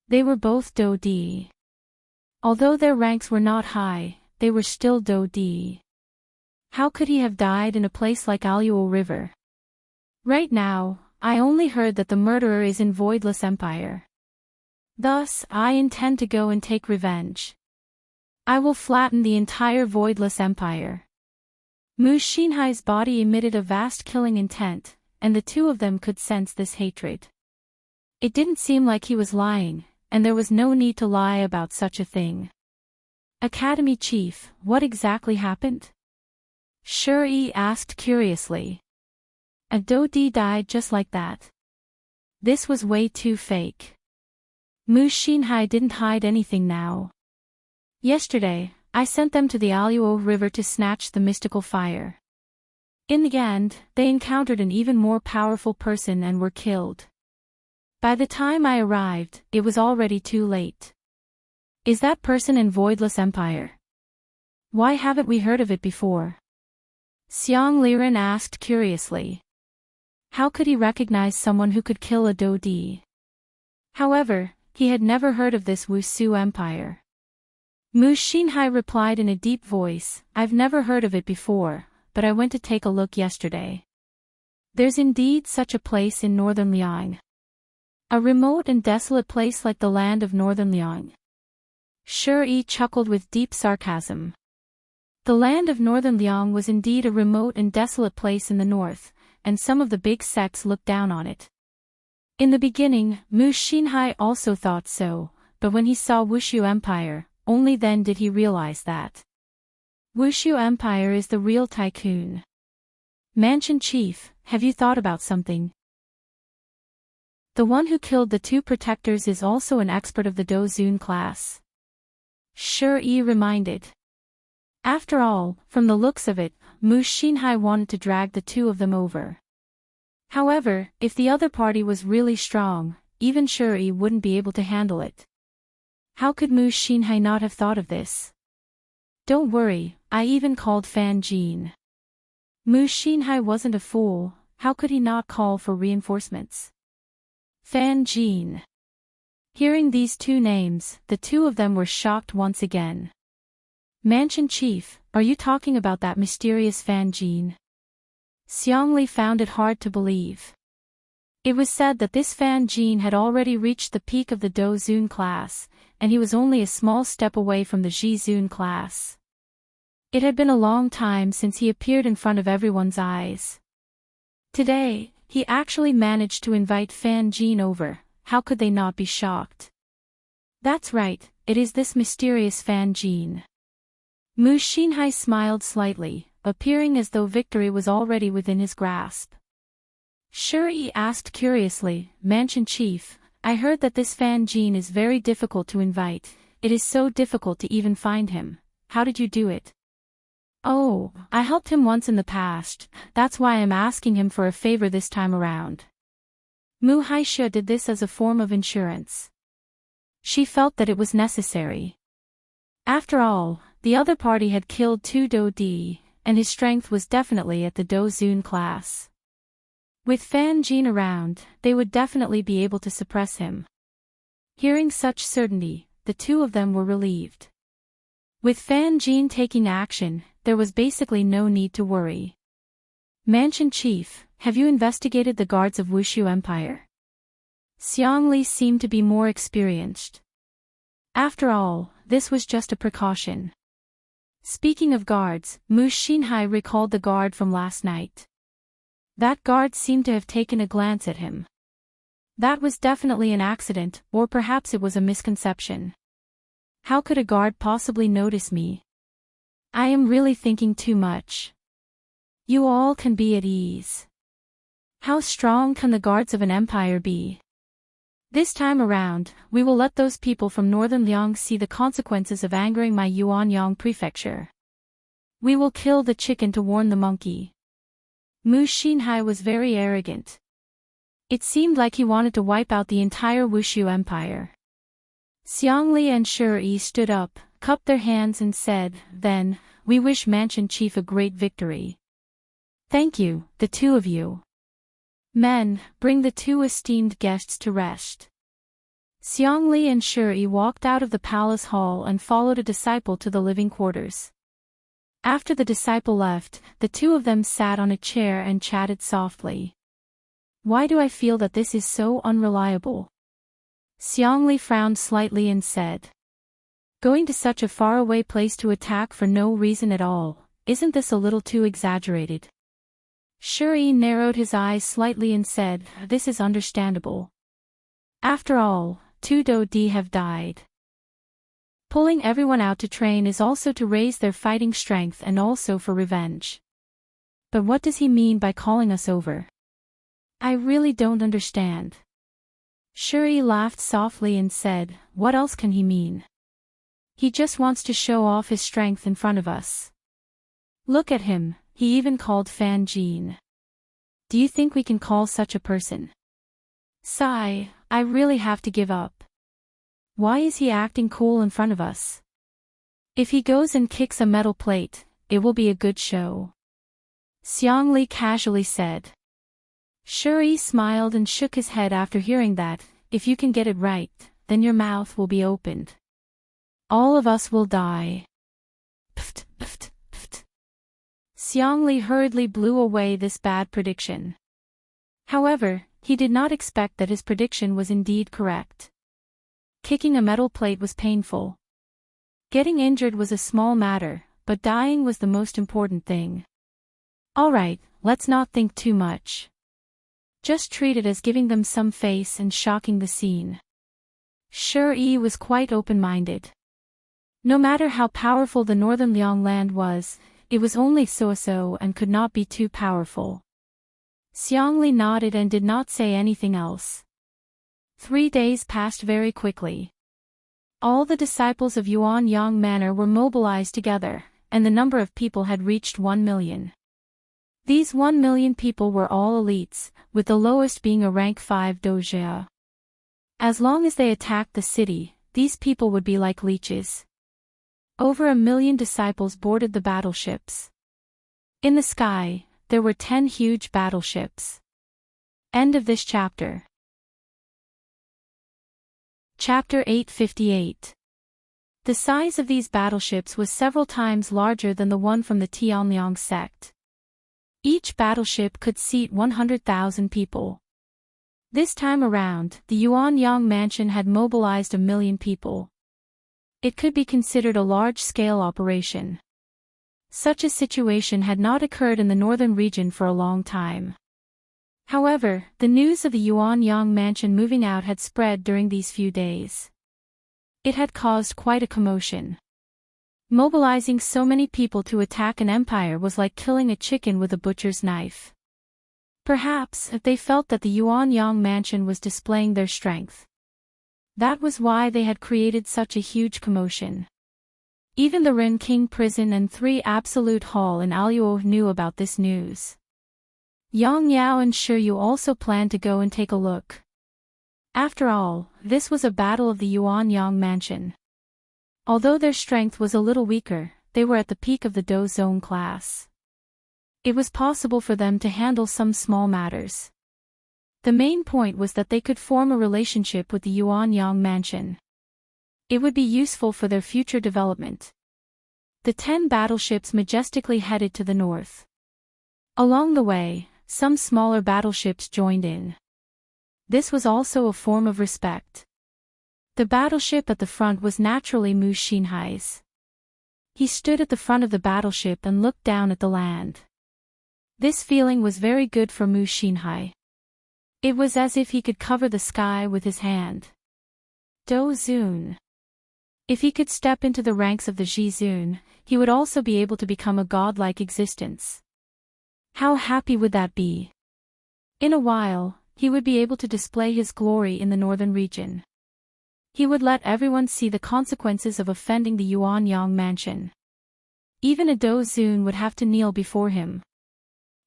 They were both Do Di. Although their ranks were not high, they were still Do Di. How could he have died in a place like Aluo River? Right now, I only heard that the murderer is in Voidless Empire. Thus, I intend to go and take revenge. I will flatten the entire Voidless Empire. Mu Xinhai's body emitted a vast killing intent, and the two of them could sense this hatred. It didn't seem like he was lying, and there was no need to lie about such a thing. "Academy Chief, what exactly happened?" Shi asked curiously. "A Do Di died just like that. This was way too fake." Mu Xinhai didn't hide anything now. "Yesterday, I sent them to the Aluo River to snatch the mystical fire. In the end, they encountered an even more powerful person and were killed. By the time I arrived, it was already too late." "Is that person in Voidless Empire? Why haven't we heard of it before?" Xiang Liren asked curiously. How could he recognize someone who could kill a Do Di? However, he had never heard of this Wusu Empire. Mu Xinhai replied in a deep voice, "I've never heard of it before, but I went to take a look yesterday. There's indeed such a place in northern Liang. A remote and desolate place like the land of northern Liang." Shi chuckled with deep sarcasm. The land of northern Liang was indeed a remote and desolate place in the north, and some of the big sects looked down on it. In the beginning, Mu Xinhai also thought so, but when he saw Wushu Empire, only then did he realize that Wushu Empire is the real tycoon. "Mansion Chief, have you thought about something? The one who killed the two protectors is also an expert of the Dozun class," Shi reminded. After all, from the looks of it, Mu Xinhai wanted to drag the two of them over. However, if the other party was really strong, even Shi wouldn't be able to handle it. How could Mu Xinhai not have thought of this? "Don't worry, I even called Fan Jin." Mu Xinhai wasn't a fool, how could he not call for reinforcements? Fan Jin. Hearing these two names, the two of them were shocked once again. "Mansion Chief, are you talking about that mysterious Fan Jin?" Xiangli found it hard to believe. It was said that this Fan Jin had already reached the peak of the Dozun class, and he was only a small step away from the Jizun class. It had been a long time since he appeared in front of everyone's eyes. Today, he actually managed to invite Fan Jin over. How could they not be shocked? "That's right, it is this mysterious Fan Jin." Mu Xinhai smiled slightly, appearing as though victory was already within his grasp. Shi asked curiously, "Mansion Chief, I heard that this Fan Jin is very difficult to invite. It is so difficult to even find him. How did you do it?" "Oh, I helped him once in the past, that's why I'm asking him for a favor this time around." Mu Haixia did this as a form of insurance. She felt that it was necessary. After all, the other party had killed two Do Di, and his strength was definitely at the Dozun class. With Fan Jin around, they would definitely be able to suppress him. Hearing such certainty, the two of them were relieved. With Fan Jin taking action, there was basically no need to worry. "Mansion Chief, have you investigated the guards of Wushu Empire?" Xiangli seemed to be more experienced. After all, this was just a precaution. Speaking of guards, Mu Xinhai recalled the guard from last night. That guard seemed to have taken a glance at him. That was definitely an accident, or perhaps it was a misconception. How could a guard possibly notice me? I am really thinking too much. You all can be at ease. How strong can the guards of an empire be? This time around, we will let those people from northern Liang see the consequences of angering my Yuanyang prefecture. We will kill the chicken to warn the monkey. Mu Xinhai was very arrogant. It seemed like he wanted to wipe out the entire Wushu Empire. Xiangli and Shi stood up, cupped their hands and said, "Then, we wish Mansion Chief a great victory." "Thank you, the two of you. Men, bring the two esteemed guests to rest." Xiangli and Shi walked out of the palace hall and followed a disciple to the living quarters. After the disciple left, the two of them sat on a chair and chatted softly. "Why do I feel that this is so unreliable?" Xiangli frowned slightly and said, "Going to such a faraway place to attack for no reason at all, isn't this a little too exaggerated?" Shi narrowed his eyes slightly and said, "This is understandable. After all, 2 Di have died. Pulling everyone out to train is also to raise their fighting strength and also for revenge. But what does he mean by calling us over? I really don't understand." Shi laughed softly and said, "What else can he mean? He just wants to show off his strength in front of us. Look at him, he even called Fan Jin. Do you think we can call such a person? Sigh, I really have to give up. Why is he acting cool in front of us? If he goes and kicks a metal plate, it will be a good show." Xiangli casually said. Shi smiled and shook his head after hearing that. "If you can get it right, then your mouth will be opened. All of us will die." Pft, pft, pft. Xiangli hurriedly blew away this bad prediction. However, he did not expect that his prediction was indeed correct. Kicking a metal plate was painful. Getting injured was a small matter, but dying was the most important thing. Alright, let's not think too much. Just treat it as giving them some face and shocking the scene. Shi was quite open-minded. No matter how powerful the northern Liang land was, it was only so and could not be too powerful. Xiangli nodded and did not say anything else. 3 days passed very quickly. All the disciples of Yuanyang Manor were mobilized together, and the number of people had reached 1 million. These 1 million people were all elites, with the lowest being a rank 5 dojia. As long as they attacked the city, these people would be like leeches. Over 1 million disciples boarded the battleships. In the sky, there were 10 huge battleships. End of this chapter. Chapter 858. The size of these battleships was several times larger than the one from the Tianliang sect. Each battleship could seat 100,000 people. This time around, the Yuanyang mansion had mobilized 1 million people. It could be considered a large-scale operation. Such a situation had not occurred in the northern region for a long time. However, the news of the Yuanyang mansion moving out had spread during these few days. It had caused quite a commotion. Mobilizing so many people to attack an empire was like killing a chicken with a butcher's knife. Perhaps they felt that the Yuanyang mansion was displaying their strength. That was why they had created such a huge commotion. Even the Ren King prison and 3 Absolute Hall in Aluo knew about this news. Yang Yao and Shiyu also planned to go and take a look. After all, this was a battle of the Yuanyang mansion. Although their strength was a little weaker, they were at the peak of the Do Zone class. It was possible for them to handle some small matters. The main point was that they could form a relationship with the Yuanyang mansion. It would be useful for their future development. The 10 battleships majestically headed to the north. Along the way, some smaller battleships joined in. This was also a form of respect. The battleship at the front was naturally Mu Xinhai's. He stood at the front of the battleship and looked down at the land. This feeling was very good for Mu Xinhai. It was as if he could cover the sky with his hand. Do Zun. If he could step into the ranks of the Zhizun, he would also be able to become a godlike existence. How happy would that be? In a while, he would be able to display his glory in the northern region. He would let everyone see the consequences of offending the Yuanyang mansion. Even a Do Zun would have to kneel before him.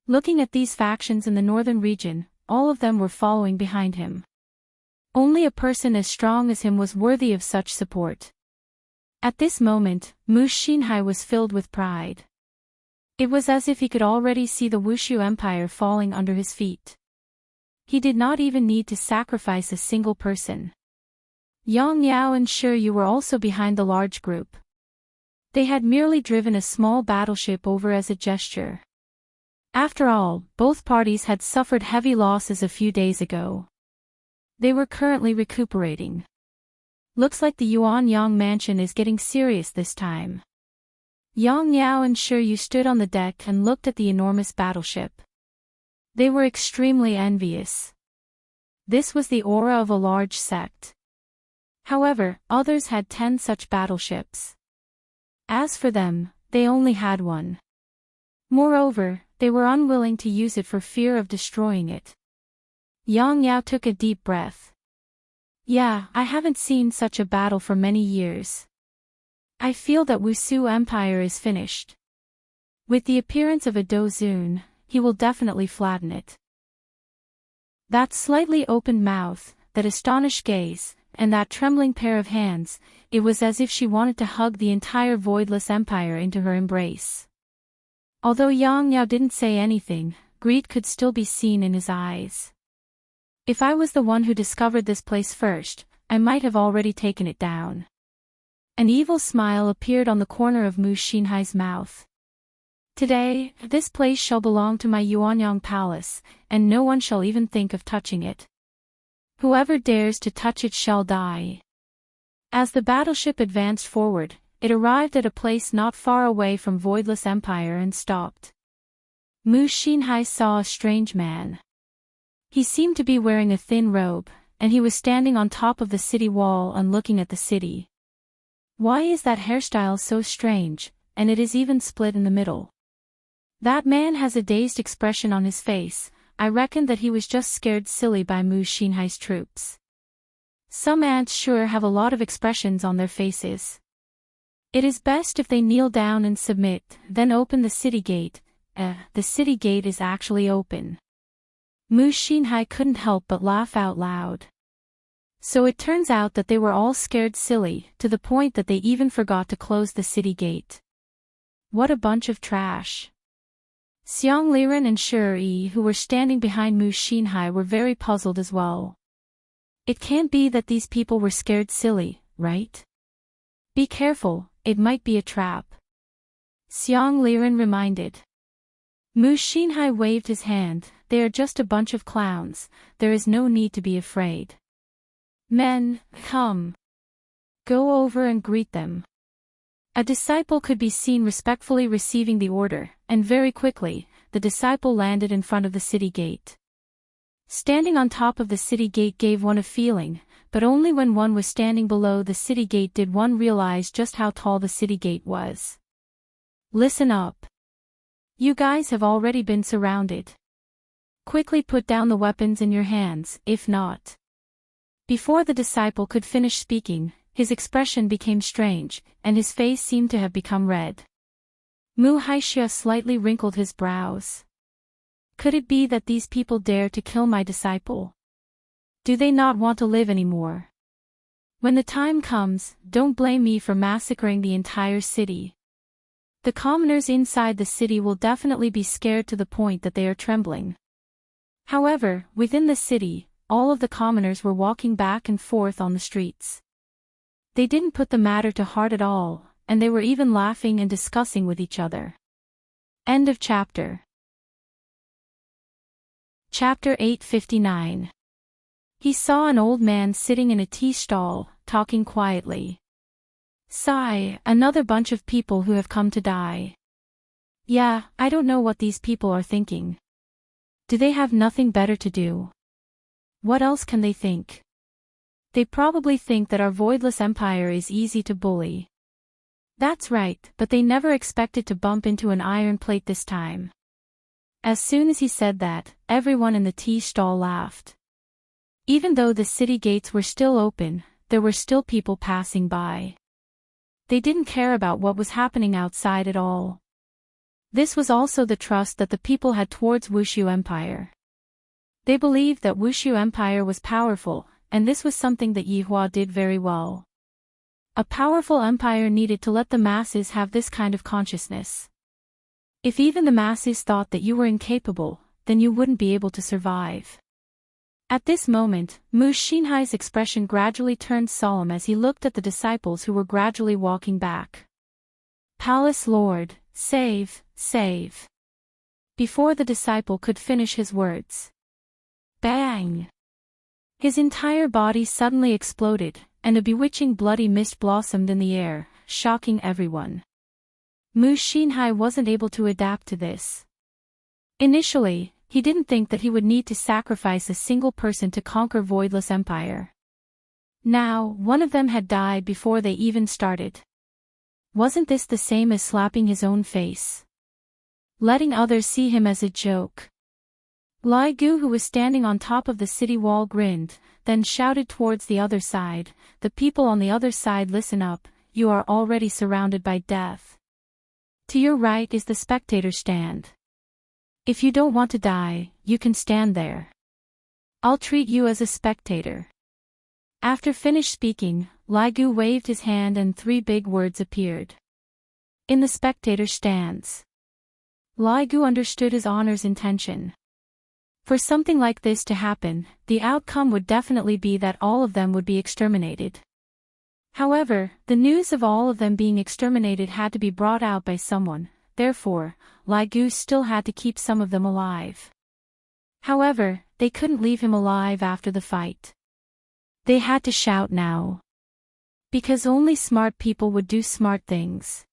Looking at these factions in the northern region, all of them were following behind him. Only a person as strong as him was worthy of such support. At this moment, Mu Xinhai was filled with pride. It was as if he could already see the Wushu Empire falling under his feet. He did not even need to sacrifice a single person. Yang Yao and Shi Yu were also behind the large group. They had merely driven a small battleship over as a gesture. After all, both parties had suffered heavy losses a few days ago. They were currently recuperating. Looks like the Yuanyang mansion is getting serious this time. Yang Yao and Shi Yu stood on the deck and looked at the enormous battleship. They were extremely envious. This was the aura of a large sect. However, others had 10 such battleships. As for them, they only had one. Moreover, they were unwilling to use it for fear of destroying it. Yang Yao took a deep breath. Yeah, I haven't seen such a battle for many years. I feel that Wusu Empire is finished. With the appearance of a Do Zun, he will definitely flatten it. That slightly opened mouth, that astonished gaze, and that trembling pair of hands, it was as if she wanted to hug the entire voidless empire into her embrace. Although Yang Yao didn't say anything, greed could still be seen in his eyes. If I was the one who discovered this place first, I might have already taken it down. An evil smile appeared on the corner of Mu Xinhai's mouth. Today, this place shall belong to my Yuanyang palace, and no one shall even think of touching it. Whoever dares to touch it shall die. As the battleship advanced forward, it arrived at a place not far away from Voidless Empire and stopped. Mu Xinhai saw a strange man. He seemed to be wearing a thin robe, and he was standing on top of the city wall and looking at the city. Why is that hairstyle so strange, and it is even split in the middle? That man has a dazed expression on his face. I reckon that he was just scared silly by Mu Xinhai's troops. Some ants sure have a lot of expressions on their faces. It is best if they kneel down and submit, then open the city gate. The city gate is actually open. Mu Xinhai couldn't help but laugh out loud. So it turns out that they were all scared silly, to the point that they even forgot to close the city gate. What a bunch of trash. Xiang Liren and Shi Yi, who were standing behind Mu Xinhai, were very puzzled as well. It can't be that these people were scared silly, right? Be careful, it might be a trap. Xiang Liren reminded. Mu Xinhai waved his hand. They are just a bunch of clowns, there is no need to be afraid. Men, come. Go over and greet them. A disciple could be seen respectfully receiving the order, and very quickly, the disciple landed in front of the city gate. Standing on top of the city gate gave one a feeling, but only when one was standing below the city gate did one realize just how tall the city gate was. Listen up. You guys have already been surrounded. Quickly put down the weapons in your hands, if not. Before the disciple could finish speaking, his expression became strange, and his face seemed to have become red. Mu Haixia slightly wrinkled his brows. Could it be that these people dare to kill my disciple? Do they not want to live anymore? When the time comes, don't blame me for massacring the entire city. The commoners inside the city will definitely be scared to the point that they are trembling. However, within the city, all of the commoners were walking back and forth on the streets. They didn't put the matter to heart at all, and they were even laughing and discussing with each other. End of chapter. Chapter 859. He saw an old man sitting in a tea stall, talking quietly. Sigh, another bunch of people who have come to die. Yeah, I don't know what these people are thinking. Do they have nothing better to do? What else can they think? They probably think that our voidless empire is easy to bully. That's right, but they never expected to bump into an iron plate this time. As soon as he said that, everyone in the tea stall laughed. Even though the city gates were still open, there were still people passing by. They didn't care about what was happening outside at all. This was also the trust that the people had towards Wushu Empire. They believed that Wushu Empire was powerful, and this was something that Yihua did very well. A powerful empire needed to let the masses have this kind of consciousness. If even the masses thought that you were incapable, then you wouldn't be able to survive. At this moment, Mu Xinhai's expression gradually turned solemn as he looked at the disciples who were gradually walking back. Palace Lord, save, save. Before the disciple could finish his words. Bang! His entire body suddenly exploded, and a bewitching bloody mist blossomed in the air, shocking everyone. Mu Xinhai wasn't able to adapt to this. Initially, he didn't think that he would need to sacrifice a single person to conquer Voidless Empire. Now, one of them had died before they even started. Wasn't this the same as slapping his own face? Letting others see him as a joke. Lai Gu, who was standing on top of the city wall, grinned, then shouted towards the other side, "The people on the other side, listen up, you are already surrounded by death. To your right is the spectator stand. If you don't want to die, you can stand there. I'll treat you as a spectator." After finished speaking, Lai Gu waved his hand and 3 big words appeared. In the spectator stands. Lai Gu understood his honor's intention. For something like this to happen, the outcome would definitely be that all of them would be exterminated. However, the news of all of them being exterminated had to be brought out by someone, therefore, Lai Gu still had to keep some of them alive. However, they couldn't leave him alive after the fight. They had to shout now. Because only smart people would do smart things.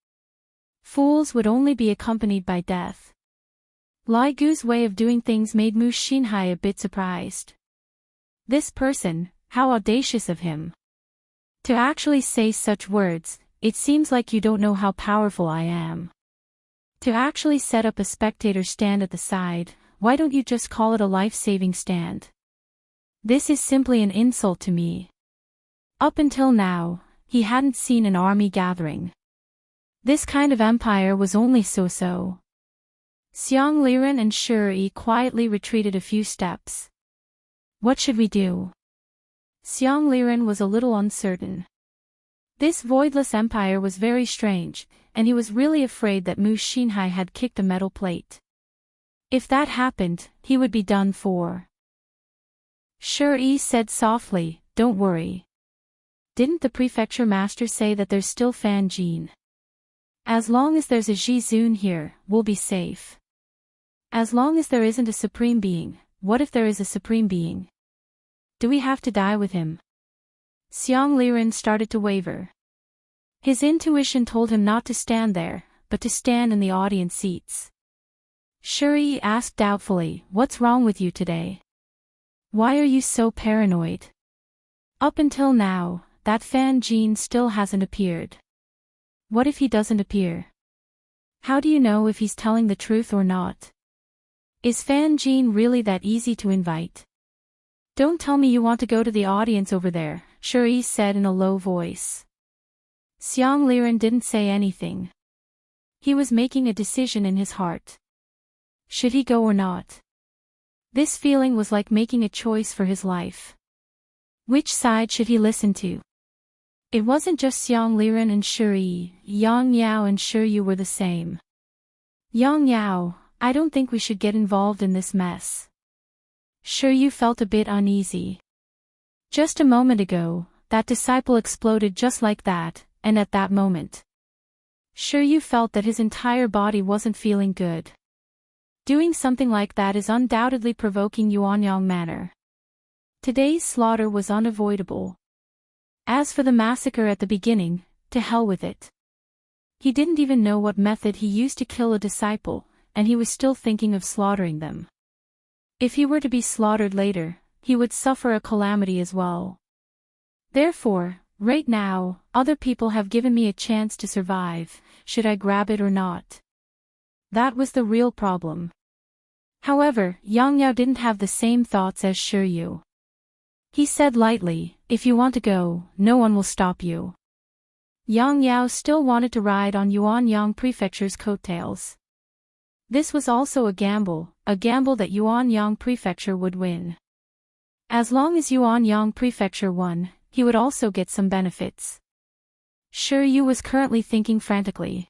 Fools would only be accompanied by death. Lai Gu's way of doing things made Mu Xinhai a bit surprised. This person, how audacious of him. To actually say such words, "It seems like you don't know how powerful I am." To actually set up a spectator stand at the side, why don't you just call it a life-saving stand? This is simply an insult to me. Up until now, he hadn't seen an army gathering. This kind of empire was only so-so. Xiang Liren and Shi quietly retreated a few steps. What should we do? Xiang Liren was a little uncertain. This voidless empire was very strange, and he was really afraid that Mu Xinhai had kicked a metal plate. If that happened, he would be done for. Shi said softly, "Don't worry. Didn't the prefecture master say that there's still Fan Jin? As long as there's a Jizun here, we'll be safe. As long as there isn't a supreme being, what if there is a supreme being? Do we have to die with him?" Xiang Liren started to waver. His intuition told him not to stand there, but to stand in the audience seats. Shi asked doubtfully, "What's wrong with you today? Why are you so paranoid? Up until now, that Fan Jin still hasn't appeared. What if he doesn't appear? How do you know if he's telling the truth or not? Is Fan Jin really that easy to invite? Don't tell me you want to go to the audience over there," Shi said in a low voice. Xiang Liren didn't say anything. He was making a decision in his heart. Should he go or not? This feeling was like making a choice for his life. Which side should he listen to? It wasn't just Xiang Liren and Shi, Yang Yao and Shi Yu were the same. Yang Yao, I don't think we should get involved in this mess. Shi Yu felt a bit uneasy. Just a moment ago, that disciple exploded just like that, and at that moment. Shi Yu felt that his entire body wasn't feeling good. Doing something like that is undoubtedly provoking Yuanyang manner. Today's slaughter was unavoidable. As for the massacre at the beginning, to hell with it. He didn't even know what method he used to kill a disciple, and he was still thinking of slaughtering them. If he were to be slaughtered later, he would suffer a calamity as well. Therefore, right now, other people have given me a chance to survive, should I grab it or not? That was the real problem. However, Yang Yao didn't have the same thoughts as Shiryu. He said lightly, if you want to go, no one will stop you. Yang Yao still wanted to ride on Yuanyang Prefecture's coattails. This was also a gamble that Yuanyang Prefecture would win. As long as Yuanyang Prefecture won, he would also get some benefits. Shiryu was currently thinking frantically.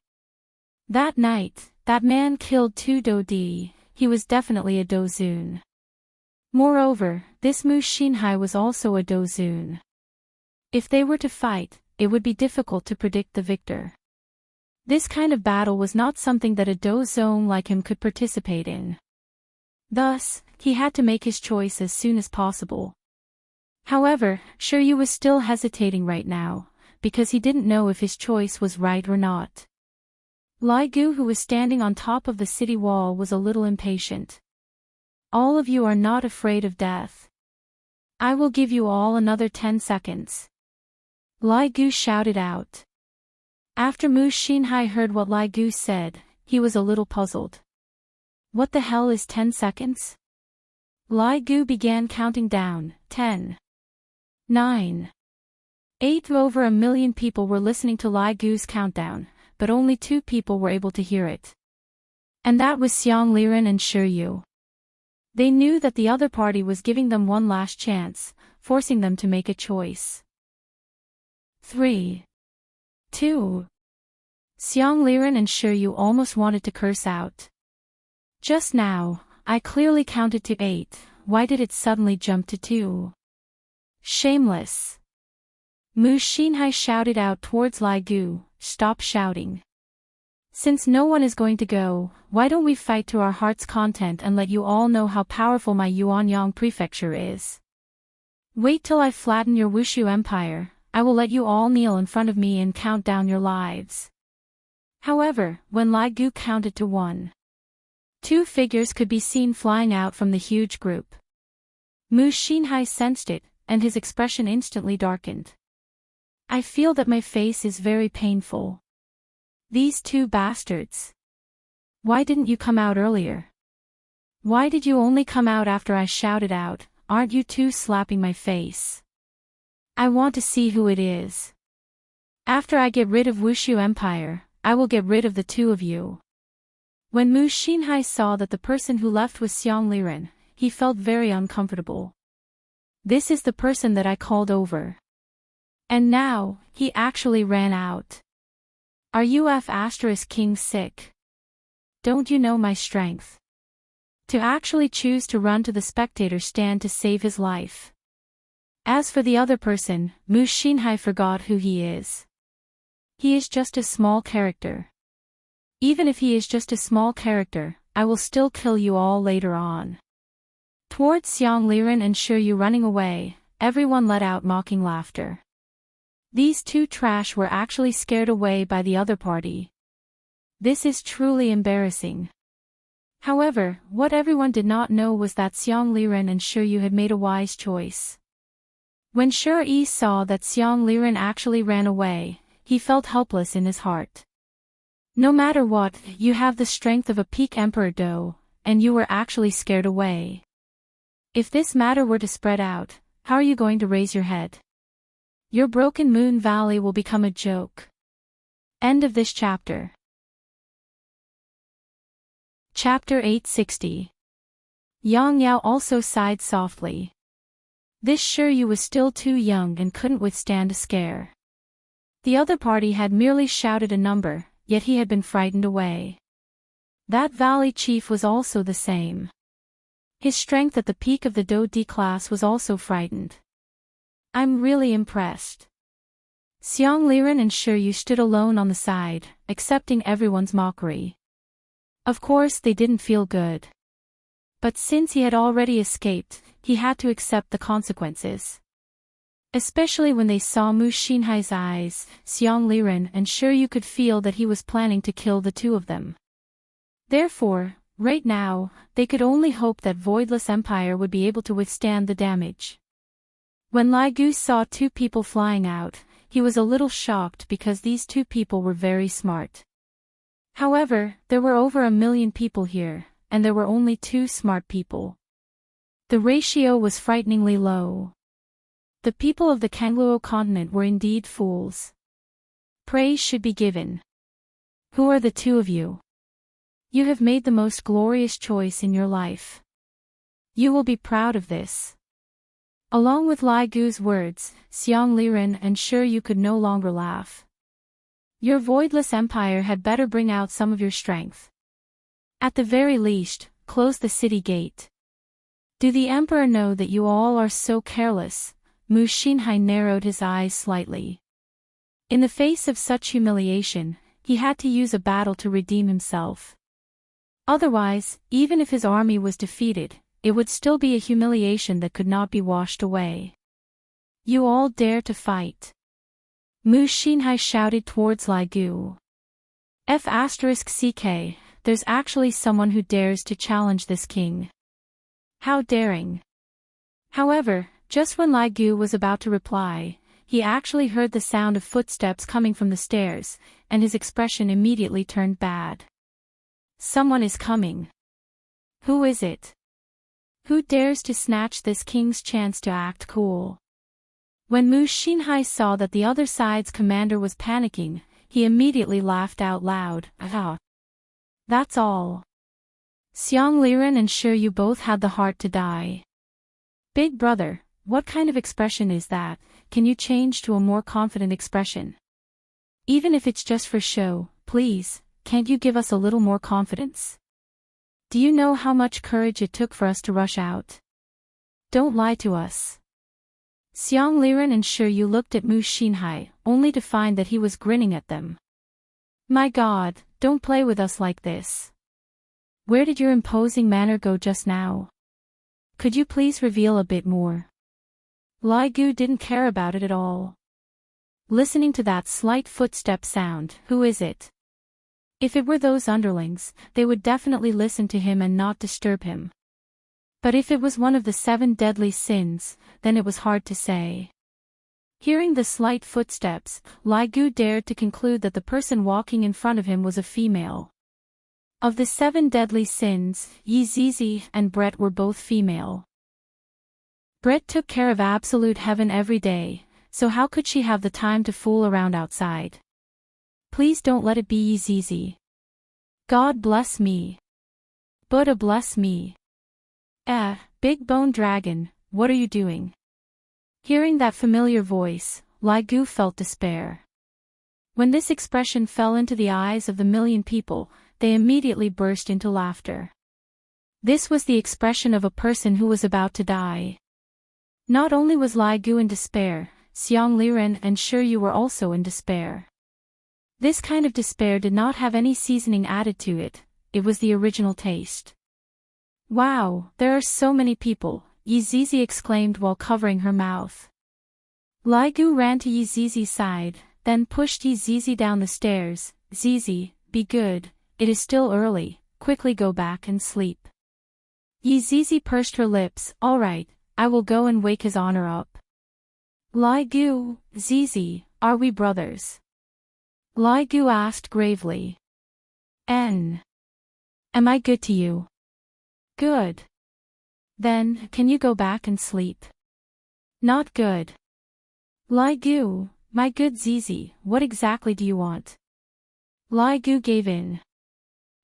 That night, that man killed 2 Dodi, he was definitely a Dozun. Moreover, this Mu Xinhai was also a Dozun. If they were to fight, it would be difficult to predict the victor. This kind of battle was not something that a Dozon like him could participate in. Thus, he had to make his choice as soon as possible. However, Shiryu was still hesitating right now, because he didn't know if his choice was right or not. Lai Gu, who was standing on top of the city wall, was a little impatient. All of you are not afraid of death. I will give you all another 10 seconds. Lai Gu shouted out. After Mu Xinhai heard what Lai Gu said, he was a little puzzled. What the hell is 10 seconds? Lai Gu began counting down, 10. 9. 8. Over 1 million people were listening to Lai Gu's countdown, but only 2 people were able to hear it. And that was Xiang Liren and Shiryu. They knew that the other party was giving them one last chance, forcing them to make a choice. 3. 2. Xiang Liren and Shiryu almost wanted to curse out. Just now, I clearly counted to 8, why did it suddenly jump to 2? Shameless. Mu Xinhai shouted out towards Lai Gu, stop shouting. Since no one is going to go, why don't we fight to our heart's content and let you all know how powerful my Yuanyang Prefecture is? Wait till I flatten your Wushu Empire, I will let you all kneel in front of me and count down your lives. However, when Lai Gu counted to 1, 2 figures could be seen flying out from the huge group. Mu Xinhai sensed it, and his expression instantly darkened. I feel that my face is very painful. These 2 bastards. Why didn't you come out earlier? Why did you only come out after I shouted out, aren't you 2 slapping my face? I want to see who it is. After I get rid of Wushu Empire, I will get rid of the 2 of you. When Mu Xinhai saw that the person who left was Xiang Liren, he felt very uncomfortable. This is the person that I called over. And now, he actually ran out. Are you King sick? Don't you know my strength? To actually choose to run to the spectator stand to save his life. As for the other person, Mu Xinhai forgot who he is. He is just a small character. Even if he is just a small character, I will still kill you all later on. Towards Xiang Liren and Shiryu running away, everyone let out mocking laughter. These 2 trash were actually scared away by the other party. This is truly embarrassing. However, what everyone did not know was that Xiang Liren and Shiryu had made a wise choice. When Shiryu saw that Xiang Liren actually ran away, he felt helpless in his heart. No matter what, you have the strength of a peak Emperor Do, and you were actually scared away. If this matter were to spread out, how are you going to raise your head? Your broken Moon Valley will become a joke. End of this chapter. Chapter 860. Yang Yao also sighed softly. This Shiryu was still too young and couldn't withstand a scare. The other party had merely shouted a number, yet he had been frightened away. That valley chief was also the same. His strength at the peak of the Do D class was also frightened. I'm really impressed. Xiang Liren and Shiryu stood alone on the side, accepting everyone's mockery. Of course they didn't feel good. But since he had already escaped, he had to accept the consequences. Especially when they saw Mu Xinhai's eyes, Xiang Liren and Shiryu could feel that he was planning to kill the two of them. Therefore, right now, they could only hope that Voidless Empire would be able to withstand the damage. When Lai Gu saw two people flying out, he was a little shocked because these two people were very smart. However, there were over 1 million people here, and there were only 2 smart people. The ratio was frighteningly low. The people of the Kangluo continent were indeed fools. Praise should be given. Who are the two of you? You have made the most glorious choice in your life. You will be proud of this. Along with Lai Gu's words, Xiang Liren and Shiryu could no longer laugh. Your voidless empire had better bring out some of your strength. At the very least, close the city gate. Do the emperor know that you all are so careless? Mu Xinhai narrowed his eyes slightly. In the face of such humiliation, he had to use a battle to redeem himself. Otherwise, even if his army was defeated, it would still be a humiliation that could not be washed away. You all dare to fight. Mu Xinhai shouted towards Lai Gu. F***ck, there's actually someone who dares to challenge this king. How daring. However, just when Lai Gu was about to reply, he actually heard the sound of footsteps coming from the stairs, and his expression immediately turned bad. Someone is coming. Who is it? Who dares to snatch this king's chance to act cool? When Mu Xinhai saw that the other side's commander was panicking, he immediately laughed out loud. Ah. That's all. Xiang Liren and Shiryu both had the heart to die. Big brother, what kind of expression is that? Can you change to a more confident expression? Even if it's just for show, please, can't you give us a little more confidence? Do you know how much courage it took for us to rush out? Don't lie to us. Xiang Liren and Shiryu looked at Mu Xinhai, only to find that he was grinning at them. My God, don't play with us like this. Where did your imposing manner go just now? Could you please reveal a bit more? Lai Gu didn't care about it at all. Listening to that slight footstep sound, who is it? If it were those underlings, they would definitely listen to him and not disturb him. But if it was one of the 7 deadly sins, then it was hard to say. Hearing the slight footsteps, Lai Gu dared to conclude that the person walking in front of him was a female. Of the 7 deadly sins, Yi Zizi and Brett were both female. Brett took care of absolute heaven every day, so how could she have the time to fool around outside? Please don't let it be Yi Zizi. God bless me. Buddha bless me. Big Bone Dragon, what are you doing? Hearing that familiar voice, Lai Gu felt despair. When this expression fell into the eyes of the 1 million people, they immediately burst into laughter. This was the expression of a person who was about to die. Not only was Lai Gu in despair, Xiang Liren and Shiryu were also in despair. This kind of despair did not have any seasoning added to it, it was the original taste. Wow, there are so many people, Yi Zizi exclaimed while covering her mouth. Lai Gu ran to Yi Zizi's side, then pushed Yi Zizi down the stairs. Zizi, be good, it is still early, quickly go back and sleep. Yi Zizi pursed her lips, alright, I will go and wake his honor up. Lai Gu, Zizi, are we brothers? Lai Gu asked gravely. Am I good to you? Good. Then, can you go back and sleep? Not good. Lai Gu, my good Zizi, what exactly do you want? Lai Gu gave in.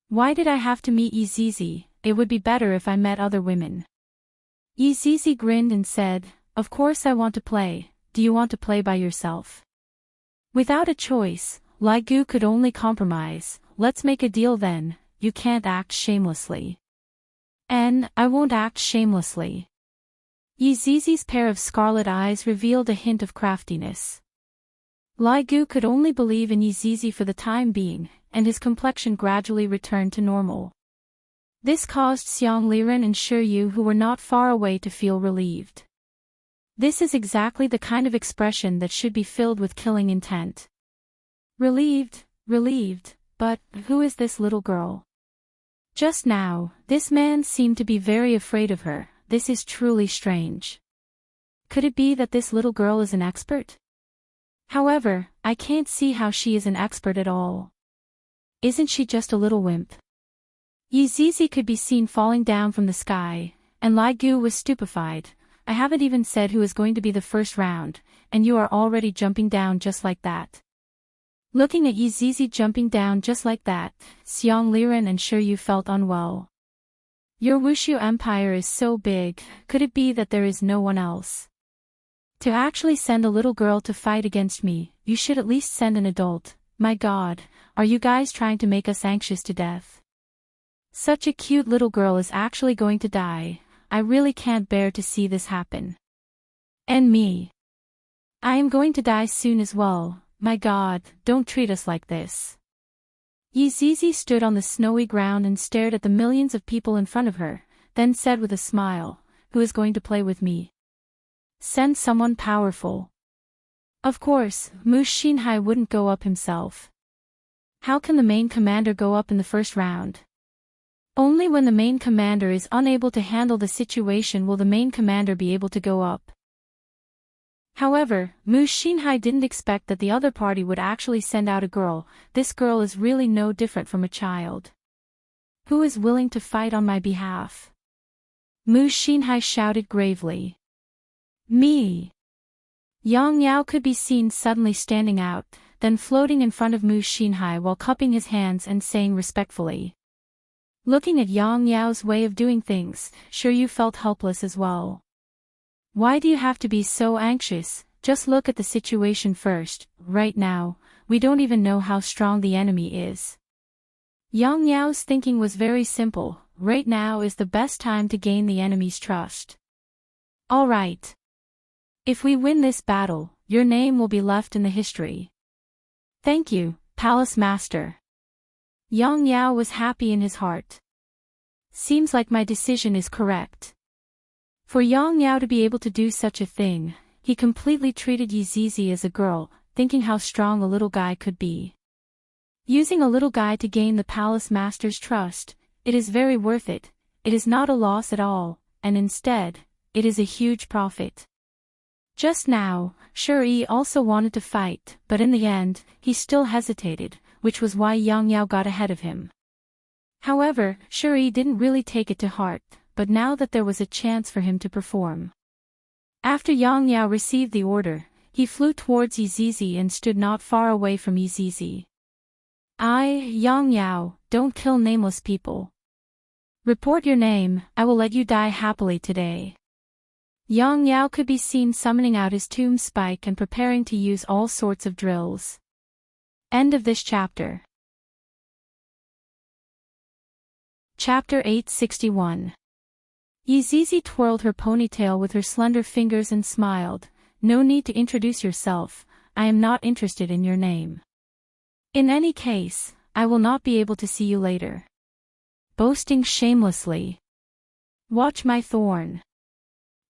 Why did I have to meet Yi Zizi? It would be better if I met other women. Yi Zizi grinned and said, of course I want to play, do you want to play by yourself? Without a choice, Lai Gu could only compromise, let's make a deal then, you can't act shamelessly. I won't act shamelessly. Yi Zizi's pair of scarlet eyes revealed a hint of craftiness. Lai Gu could only believe in Yi Zizi for the time being, and his complexion gradually returned to normal. This caused Xiang Liren and Shiryu who were not far away to feel relieved. This is exactly the kind of expression that should be filled with killing intent. Relieved, relieved, but who is this little girl? Just now, this man seemed to be very afraid of her. This is truly strange. Could it be that this little girl is an expert? However, I can't see how she is an expert at all. Isn't she just a little wimp? Yizizi could be seen falling down from the sky, and Lai Gu was stupefied. I haven't even said who is going to be the first round, and you are already jumping down just like that. Looking at Yizizi jumping down just like that, Xiang Liren and Shiyu felt unwell. Your Wushu empire is so big, could it be that there is no one else? To actually send a little girl to fight against me, you should at least send an adult. My God, are you guys trying to make us anxious to death? Such a cute little girl is actually going to die. I really can't bear to see this happen. And me. I am going to die soon as well. My God, don't treat us like this. Yizizi stood on the snowy ground and stared at the millions of people in front of her, then said with a smile, who is going to play with me? Send someone powerful. Of course, Mu Xinhai wouldn't go up himself. How can the main commander go up in the first round? Only when the main commander is unable to handle the situation will the main commander be able to go up. However, Mu Xinhai didn't expect that the other party would actually send out a girl. This girl is really no different from a child. Who is willing to fight on my behalf? Mu Xinhai shouted gravely. Me. Yang Yao could be seen suddenly standing out, then floating in front of Mu Xinhai while cupping his hands and saying respectfully. Looking at Yang Yao's way of doing things, Shiyu felt helpless as well. Why do you have to be so anxious? Just look at the situation first. Right now, we don't even know how strong the enemy is. Yang Yao's thinking was very simple. Right now is the best time to gain the enemy's trust. All right. If we win this battle, your name will be left in the history. Thank you, Palace Master. Yang Yao was happy in his heart. Seems like my decision is correct. For Yang Yao to be able to do such a thing, he completely treated Yizizi as a girl, thinking how strong a little guy could be. Using a little guy to gain the Palace Master's trust, it is very worth it. It is not a loss at all, and instead, it is a huge profit. Just now, Shiyu also wanted to fight, but in the end, he still hesitated, which was why Yang Yao got ahead of him. However, Shiyu didn't really take it to heart, but now that there was a chance for him to perform. After Yang Yao received the order, he flew towards Yizizi and stood not far away from Yizizi. Yang Yao, don't kill nameless people. Report your name, I will let you die happily today. Yang Yao could be seen summoning out his tomb spike and preparing to use all sorts of drills. End of this chapter. Chapter 861. Yizizi twirled her ponytail with her slender fingers and smiled. No need to introduce yourself, I am not interested in your name. In any case, I will not be able to see you later. Boasting shamelessly. Watch my thorn.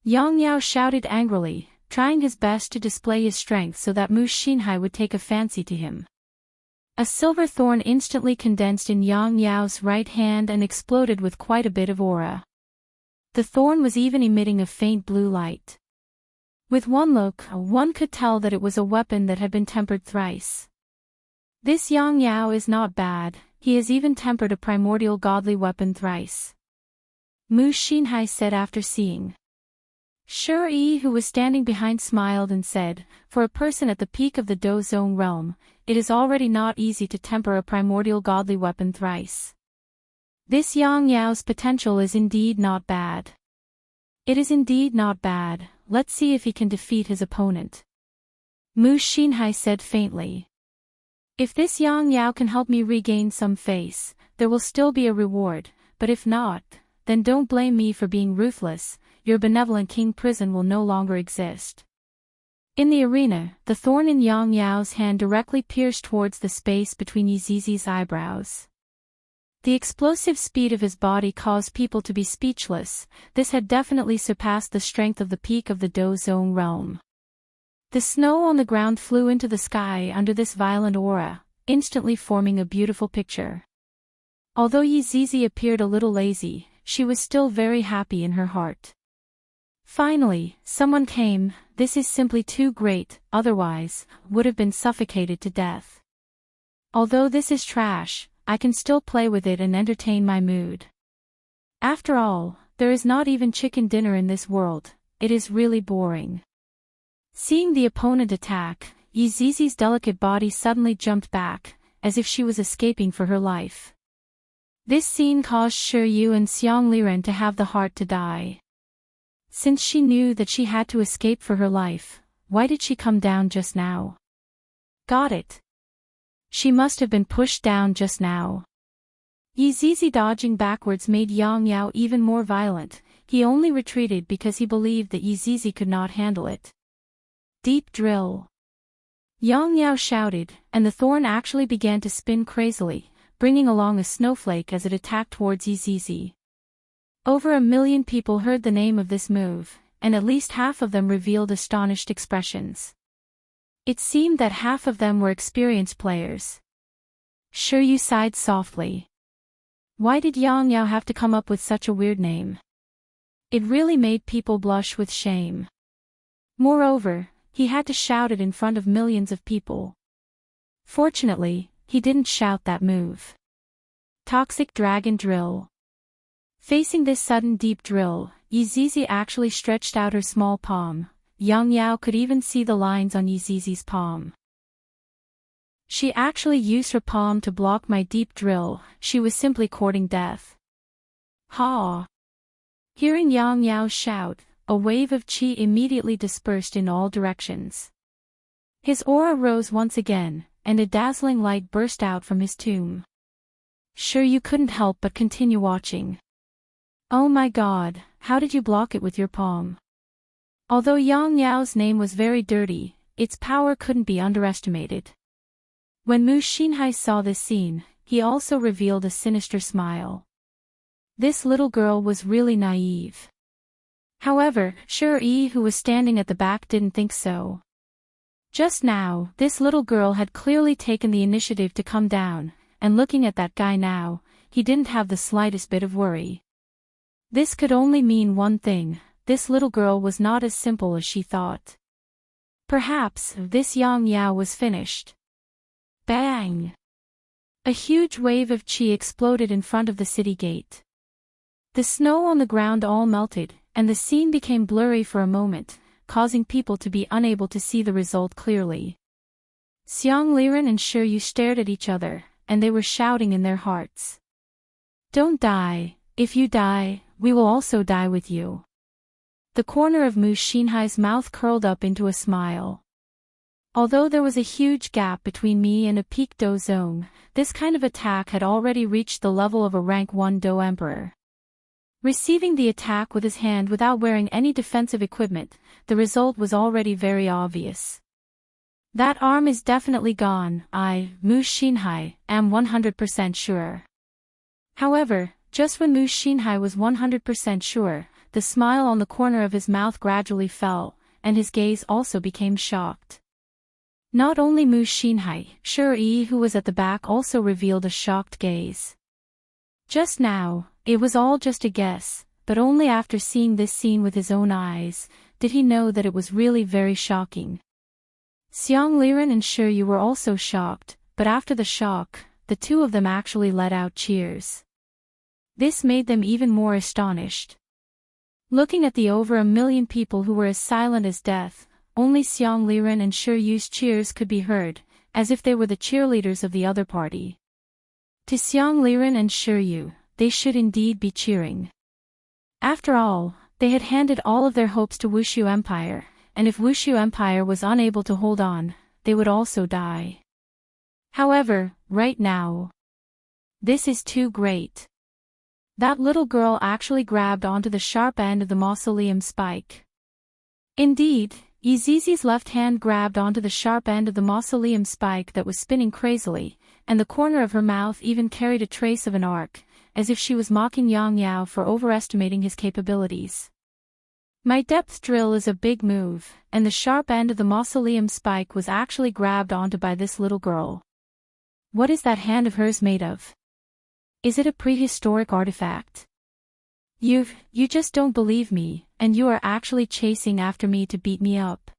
Yang Yao shouted angrily, trying his best to display his strength so that Mu Xinhai would take a fancy to him. A silver thorn instantly condensed in Yang Yao's right hand and exploded with quite a bit of aura. The thorn was even emitting a faint blue light. With one look, one could tell that it was a weapon that had been tempered thrice. This Yang Yao is not bad, he has even tempered a primordial godly weapon thrice. Mu Xinhai said after seeing. Shiyu, who was standing behind, smiled and said, for a person at the peak of the Do Zone realm, it is already not easy to temper a primordial godly weapon thrice. This Yang Yao's potential is indeed not bad. It is indeed not bad, let's see if he can defeat his opponent. Mu Xinhai said faintly. If this Yang Yao can help me regain some face, there will still be a reward, but if not, then don't blame me for being ruthless. Your benevolent king prison will no longer exist. In the arena, the thorn in Yang Yao's hand directly pierced towards the space between Yizizi's eyebrows. The explosive speed of his body caused people to be speechless. This had definitely surpassed the strength of the peak of the Do-zone realm. The snow on the ground flew into the sky under this violent aura, instantly forming a beautiful picture. Although Yizizi appeared a little lazy, she was still very happy in her heart. Finally, someone came. This is simply too great, otherwise, would have been suffocated to death. Although this is trash, I can still play with it and entertain my mood. After all, there is not even chicken dinner in this world. It is really boring. Seeing the opponent attack, Yizizi's delicate body suddenly jumped back, as if she was escaping for her life. This scene caused Shiryu and Xiang Liren to have the heart to die. Since she knew that she had to escape for her life, why did she come down just now? Got it. She must have been pushed down just now. Yizizi dodging backwards made Yang Yao even more violent. He only retreated because he believed that Yizizi could not handle it. Deep drill. Yang Yao shouted, and the thorn actually began to spin crazily, bringing along a snowflake as it attacked towards Yizizi. Over 1 million people heard the name of this move, and at least half of them revealed astonished expressions. It seemed that half of them were experienced players. Shiryu sighed softly. Why did Yang Yao have to come up with such a weird name? It really made people blush with shame. Moreover, he had to shout it in front of millions of people. Fortunately, he didn't shout that move. Toxic Dragon Drill. Facing this sudden deep drill, Yizizi actually stretched out her small palm. Yang Yao could even see the lines on Yizizi's palm. She actually used her palm to block my deep drill. She was simply courting death. Ha! Hearing Yang Yao shout, a wave of qi immediately dispersed in all directions. His aura rose once again, and a dazzling light burst out from his tomb. Shiryu couldn't help but continue watching. Oh my god, how did you block it with your palm? Although Yang Yao's name was very dirty, its power couldn't be underestimated. When Mu Xinhai saw this scene, he also revealed a sinister smile. This little girl was really naive. However, Shiryu, who was standing at the back, didn't think so. Just now, this little girl had clearly taken the initiative to come down, and looking at that guy now, he didn't have the slightest bit of worry. This could only mean one thing. This little girl was not as simple as she thought. Perhaps this Yang Yao was finished. Bang! A huge wave of qi exploded in front of the city gate. The snow on the ground all melted, and the scene became blurry for a moment, causing people to be unable to see the result clearly. Xiang Liren and Shiryu stared at each other, and they were shouting in their hearts. Don't die. If you die, we will also die with you. The corner of Mu Xinhai's mouth curled up into a smile. Although there was a huge gap between me and a peak Do zone, this kind of attack had already reached the level of a rank 1 Do Emperor. Receiving the attack with his hand without wearing any defensive equipment, the result was already very obvious. That arm is definitely gone. I, Mu Xinhai, am 100% sure. However, just when Mu Xinhai was 100% sure, the smile on the corner of his mouth gradually fell, and his gaze also became shocked. Not only Mu Xinhai, Shiryu, who was at the back, also revealed a shocked gaze. Just now, it was all just a guess, but only after seeing this scene with his own eyes, did he know that it was really very shocking. Xiang Liren and Shiryu were also shocked, but after the shock, the two of them actually let out cheers. This made them even more astonished. Looking at the over 1 million people who were as silent as death, only Xiang Liren and Shiryu's cheers could be heard, as if they were the cheerleaders of the other party. To Xiang Liren and Shiryu, they should indeed be cheering. After all, they had handed all of their hopes to Wushu Empire, and if Wushu Empire was unable to hold on, they would also die. However, right now, this is too great. That little girl actually grabbed onto the sharp end of the mausoleum spike. Indeed, Yizizi's left hand grabbed onto the sharp end of the mausoleum spike that was spinning crazily, and the corner of her mouth even carried a trace of an arc, as if she was mocking Yang Yao for overestimating his capabilities. My depth drill is a big move, and the sharp end of the mausoleum spike was actually grabbed onto by this little girl. What is that hand of hers made of? Is it a prehistoric artifact? You just don't believe me, and you are actually chasing after me to beat me up.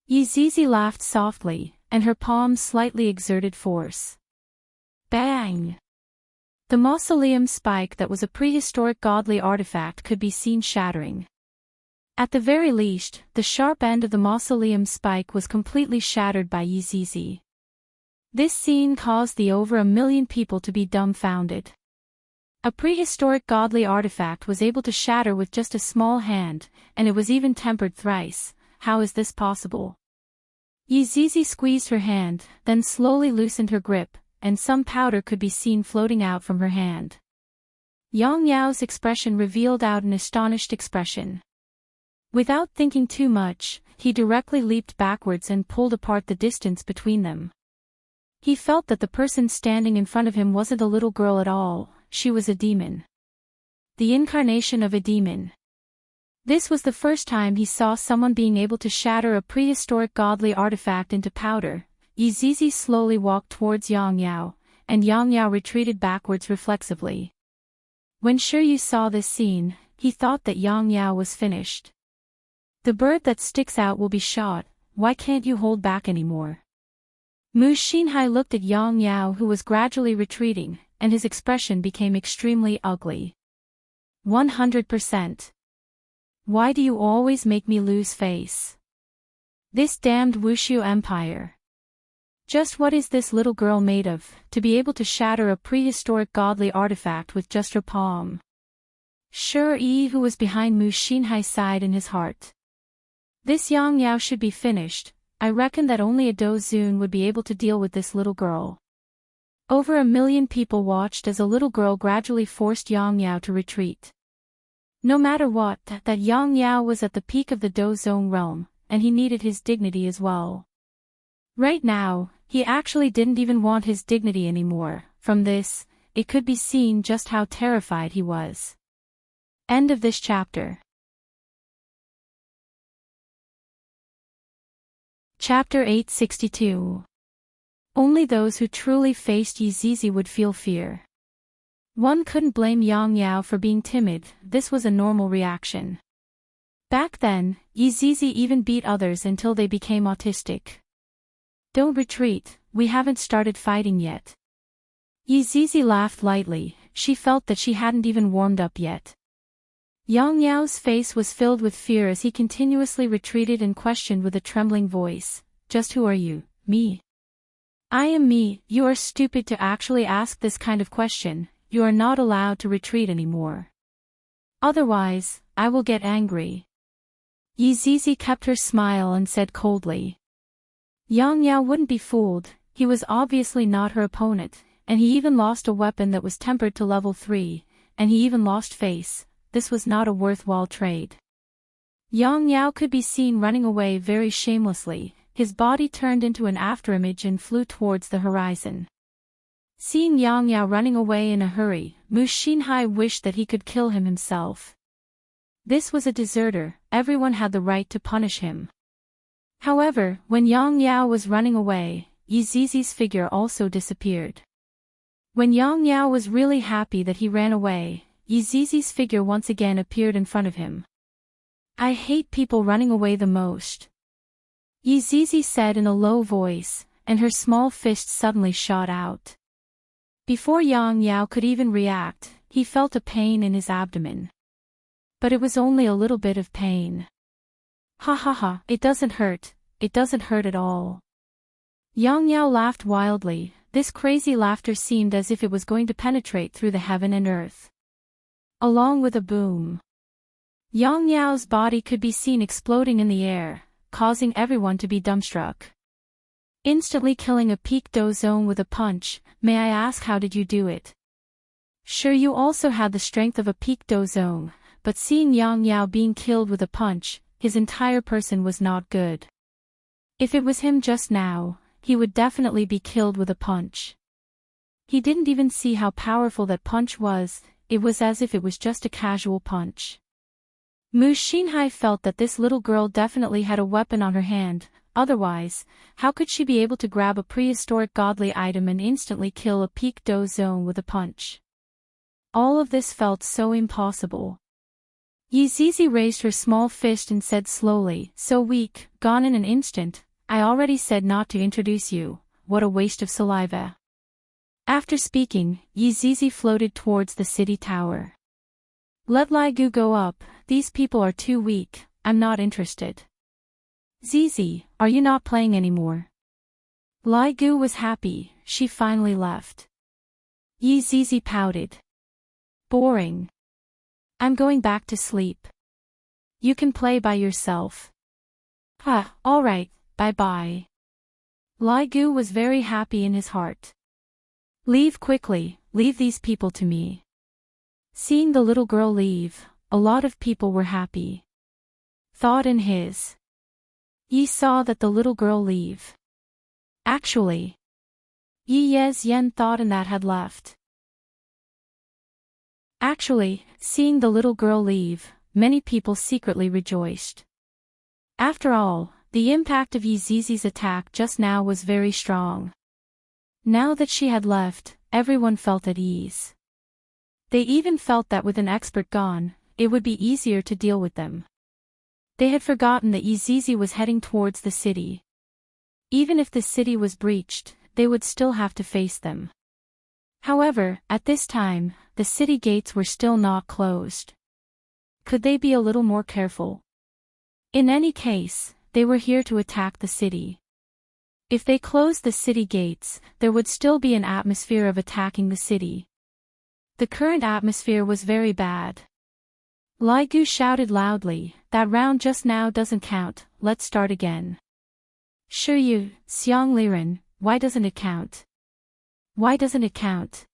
Yizizi laughed softly, and her palms slightly exerted force. Bang! The mausoleum spike that was a prehistoric godly artifact could be seen shattering. At the very least, the sharp end of the mausoleum spike was completely shattered by Yizizi. This scene caused the over 1 million people to be dumbfounded. A prehistoric godly artifact was able to shatter with just a small hand, and it was even tempered thrice. How is this possible? Yizizi squeezed her hand, then slowly loosened her grip, and some powder could be seen floating out from her hand. Yang Yao's expression revealed out an astonished expression. Without thinking too much, he directly leaped backwards and pulled apart the distance between them. He felt that the person standing in front of him wasn't a little girl at all, she was a demon. The incarnation of a demon. This was the first time he saw someone being able to shatter a prehistoric godly artifact into powder. Yizizi slowly walked towards Yang Yao, and Yang Yao retreated backwards reflexively. When Shiryu saw this scene, he thought that Yang Yao was finished. The bird that sticks out will be shot, why can't you hold back anymore? Mu Xinhai looked at Yang Yao, who was gradually retreating, and his expression became extremely ugly. 100%. Why do you always make me lose face? This damned Wushu Empire. Just what is this little girl made of, to be able to shatter a prehistoric godly artifact with just her palm? Shiryu, who was behind Mu Xinhai, sighed in his heart. This Yang Yao should be finished. I reckon that only a Dozun would be able to deal with this little girl. Over 1 million people watched as a little girl gradually forced Yang Yao to retreat. No matter what, that Yang Yao was at the peak of the Dozong realm, and he needed his dignity as well. Right now, he actually didn't even want his dignity anymore. From this, it could be seen just how terrified he was. End of this chapter. Chapter 862. Only those who truly faced Yizizi would feel fear. One couldn't blame Yang Yao for being timid, this was a normal reaction. Back then, Yizizi even beat others until they became autistic. Don't retreat, we haven't started fighting yet. Yizizi laughed lightly, she felt that she hadn't even warmed up yet. Yang Yao's face was filled with fear as he continuously retreated and questioned with a trembling voice, just who are you? Me? I am me. You are stupid to actually ask this kind of question, you are not allowed to retreat anymore. Otherwise, I will get angry. Yizizi kept her smile and said coldly. Yang Yao wouldn't be fooled, he was obviously not her opponent, and he even lost a weapon that was tempered to level 3, and he even lost face, this was not a worthwhile trade. Yang Yao could be seen running away very shamelessly, his body turned into an afterimage and flew towards the horizon. Seeing Yang Yao running away in a hurry, Mu Xinhai wished that he could kill him himself. This was a deserter, everyone had the right to punish him. However, when Yang Yao was running away, Yizizi's figure also disappeared. When Yang Yao was really happy that he ran away, Yizizi's figure once again appeared in front of him. I hate people running away the most. Yizizi said in a low voice, and her small fist suddenly shot out. Before Yang Yao could even react, he felt a pain in his abdomen. But it was only a little bit of pain. Ha ha ha, it doesn't hurt at all. Yang Yao laughed wildly, this crazy laughter seemed as if it was going to penetrate through the heaven and earth. Along with a boom. Yang Yao's body could be seen exploding in the air, causing everyone to be dumbstruck. Instantly killing a peak Dozong with a punch, may I ask how did you do it? Sure, you also had the strength of a peak Dozong, but seeing Yang Yao being killed with a punch, his entire person was not good. If it was him just now, he would definitely be killed with a punch. He didn't even see how powerful that punch was, it was as if it was just a casual punch. Mu Xinhai felt that this little girl definitely had a weapon on her hand, otherwise, how could she be able to grab a prehistoric godly item and instantly kill a peak do zone with a punch? All of this felt so impossible. Yi Zizi raised her small fist and said slowly, "So weak, gone in an instant, I already said not to introduce you, what a waste of saliva." After speaking, Yi Zizi floated towards the city tower. "Let Lai Gu go up, these people are too weak, I'm not interested." "Zizi, are you not playing anymore?" Lai Gu was happy, she finally left. Yi Zizi pouted. "Boring. I'm going back to sleep. You can play by yourself." Alright, bye-bye." Lai Gu was very happy in his heart. "Leave quickly, leave these people to me." Seeing the little girl leave, a lot of people were happy. Thought in his. Yi saw that the little girl leave. Actually, Yi Yes Yen thought and that had left. Actually, seeing the little girl leave, many people secretly rejoiced. After all, the impact of Yi Zizi's attack just now was very strong. Now that she had left, everyone felt at ease. They even felt that with an expert gone, it would be easier to deal with them. They had forgotten that Yi Zizi was heading towards the city. Even if the city was breached, they would still have to face them. However, at this time, the city gates were still not closed. Could they be a little more careful? In any case, they were here to attack the city. If they closed the city gates, there would still be an atmosphere of attacking the city. The current atmosphere was very bad. Lai Gu shouted loudly, "That round just now doesn't count, let's start again." "Shiyu, Xiang Liren, why doesn't it count?" "Why doesn't it count?"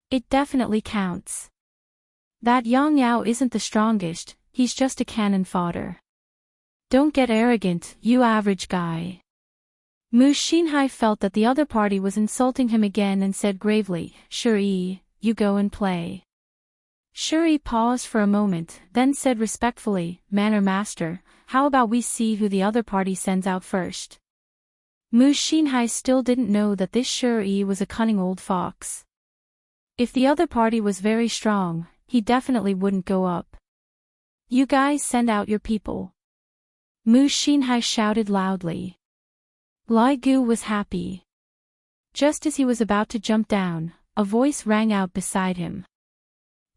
"It definitely counts. That Yang Yao isn't the strongest, he's just a cannon fodder." "Don't get arrogant, you average guy." Mu Xinhai felt that the other party was insulting him again and said gravely, "Shuri, you go and play." Shuri paused for a moment, then said respectfully, "Manner Master, how about we see who the other party sends out first?" Mu Xinhai still didn't know that this Shuri was a cunning old fox. If the other party was very strong, he definitely wouldn't go up. "You guys send out your people." Mu Xinhai shouted loudly. Lai Gu was happy. Just as he was about to jump down, a voice rang out beside him.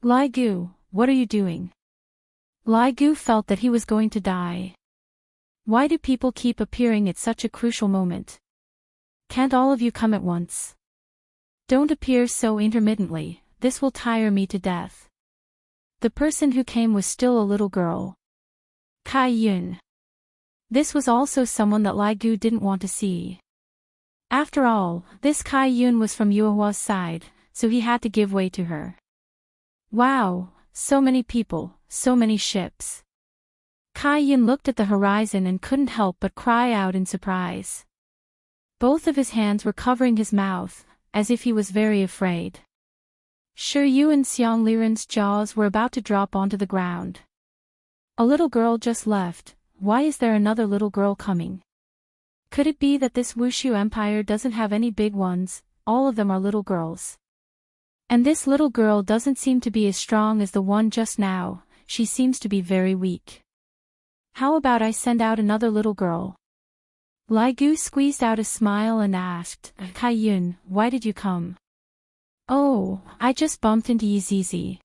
"Lai Gu, what are you doing?" Lai Gu felt that he was going to die. Why do people keep appearing at such a crucial moment? Can't all of you come at once? Don't appear so intermittently, this will tire me to death. The person who came was still a little girl. Kai Yun. This was also someone that Lai Gu didn't want to see. After all, this Kai Yun was from Yuehua's side, so he had to give way to her. Wow, so many people, so many ships. Kai Yun looked at the horizon and couldn't help but cry out in surprise. Both of his hands were covering his mouth, as if he was very afraid. Shiryu and Xiang Liren's jaws were about to drop onto the ground. A little girl just left, why is there another little girl coming? Could it be that this Wushu Empire doesn't have any big ones, all of them are little girls? And this little girl doesn't seem to be as strong as the one just now, she seems to be very weak. How about I send out another little girl? Lai Gu squeezed out a smile and asked, "Kai Yun, why did you come?" "Oh, I just bumped into Yi Zizi.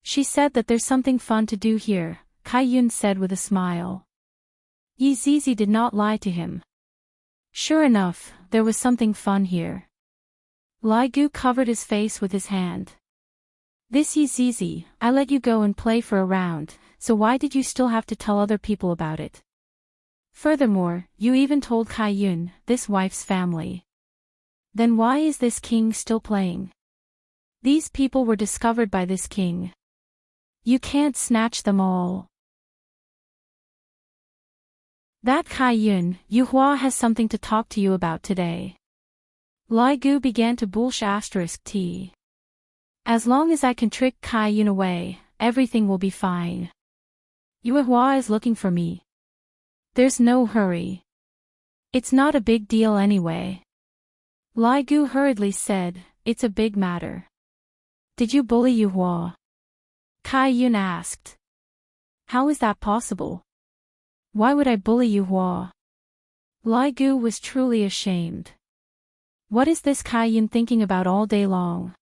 She said that there's something fun to do here," Kai Yun said with a smile. Yi Zizi did not lie to him. Sure enough, there was something fun here. Lai Gu covered his face with his hand. "This Yi Zizi, I let you go and play for a round, so why did you still have to tell other people about it? Furthermore, you even told Kai Yun, this wife's family. Then why is this king still playing? These people were discovered by this king. You can't snatch them all." That Kai Yun, Yuhua has something to talk to you about today. Lai Gu began to bullsh *t. As long as I can trick Kai Yun away, everything will be fine. Yuhua is looking for me. There's no hurry. It's not a big deal anyway. Lai Gu hurriedly said, it's a big matter. Did you bully Yuhua? Kai Yun asked. How is that possible? Why would I bully Yuhua? Lai Gu was truly ashamed. What is this Kai Yun thinking about all day long?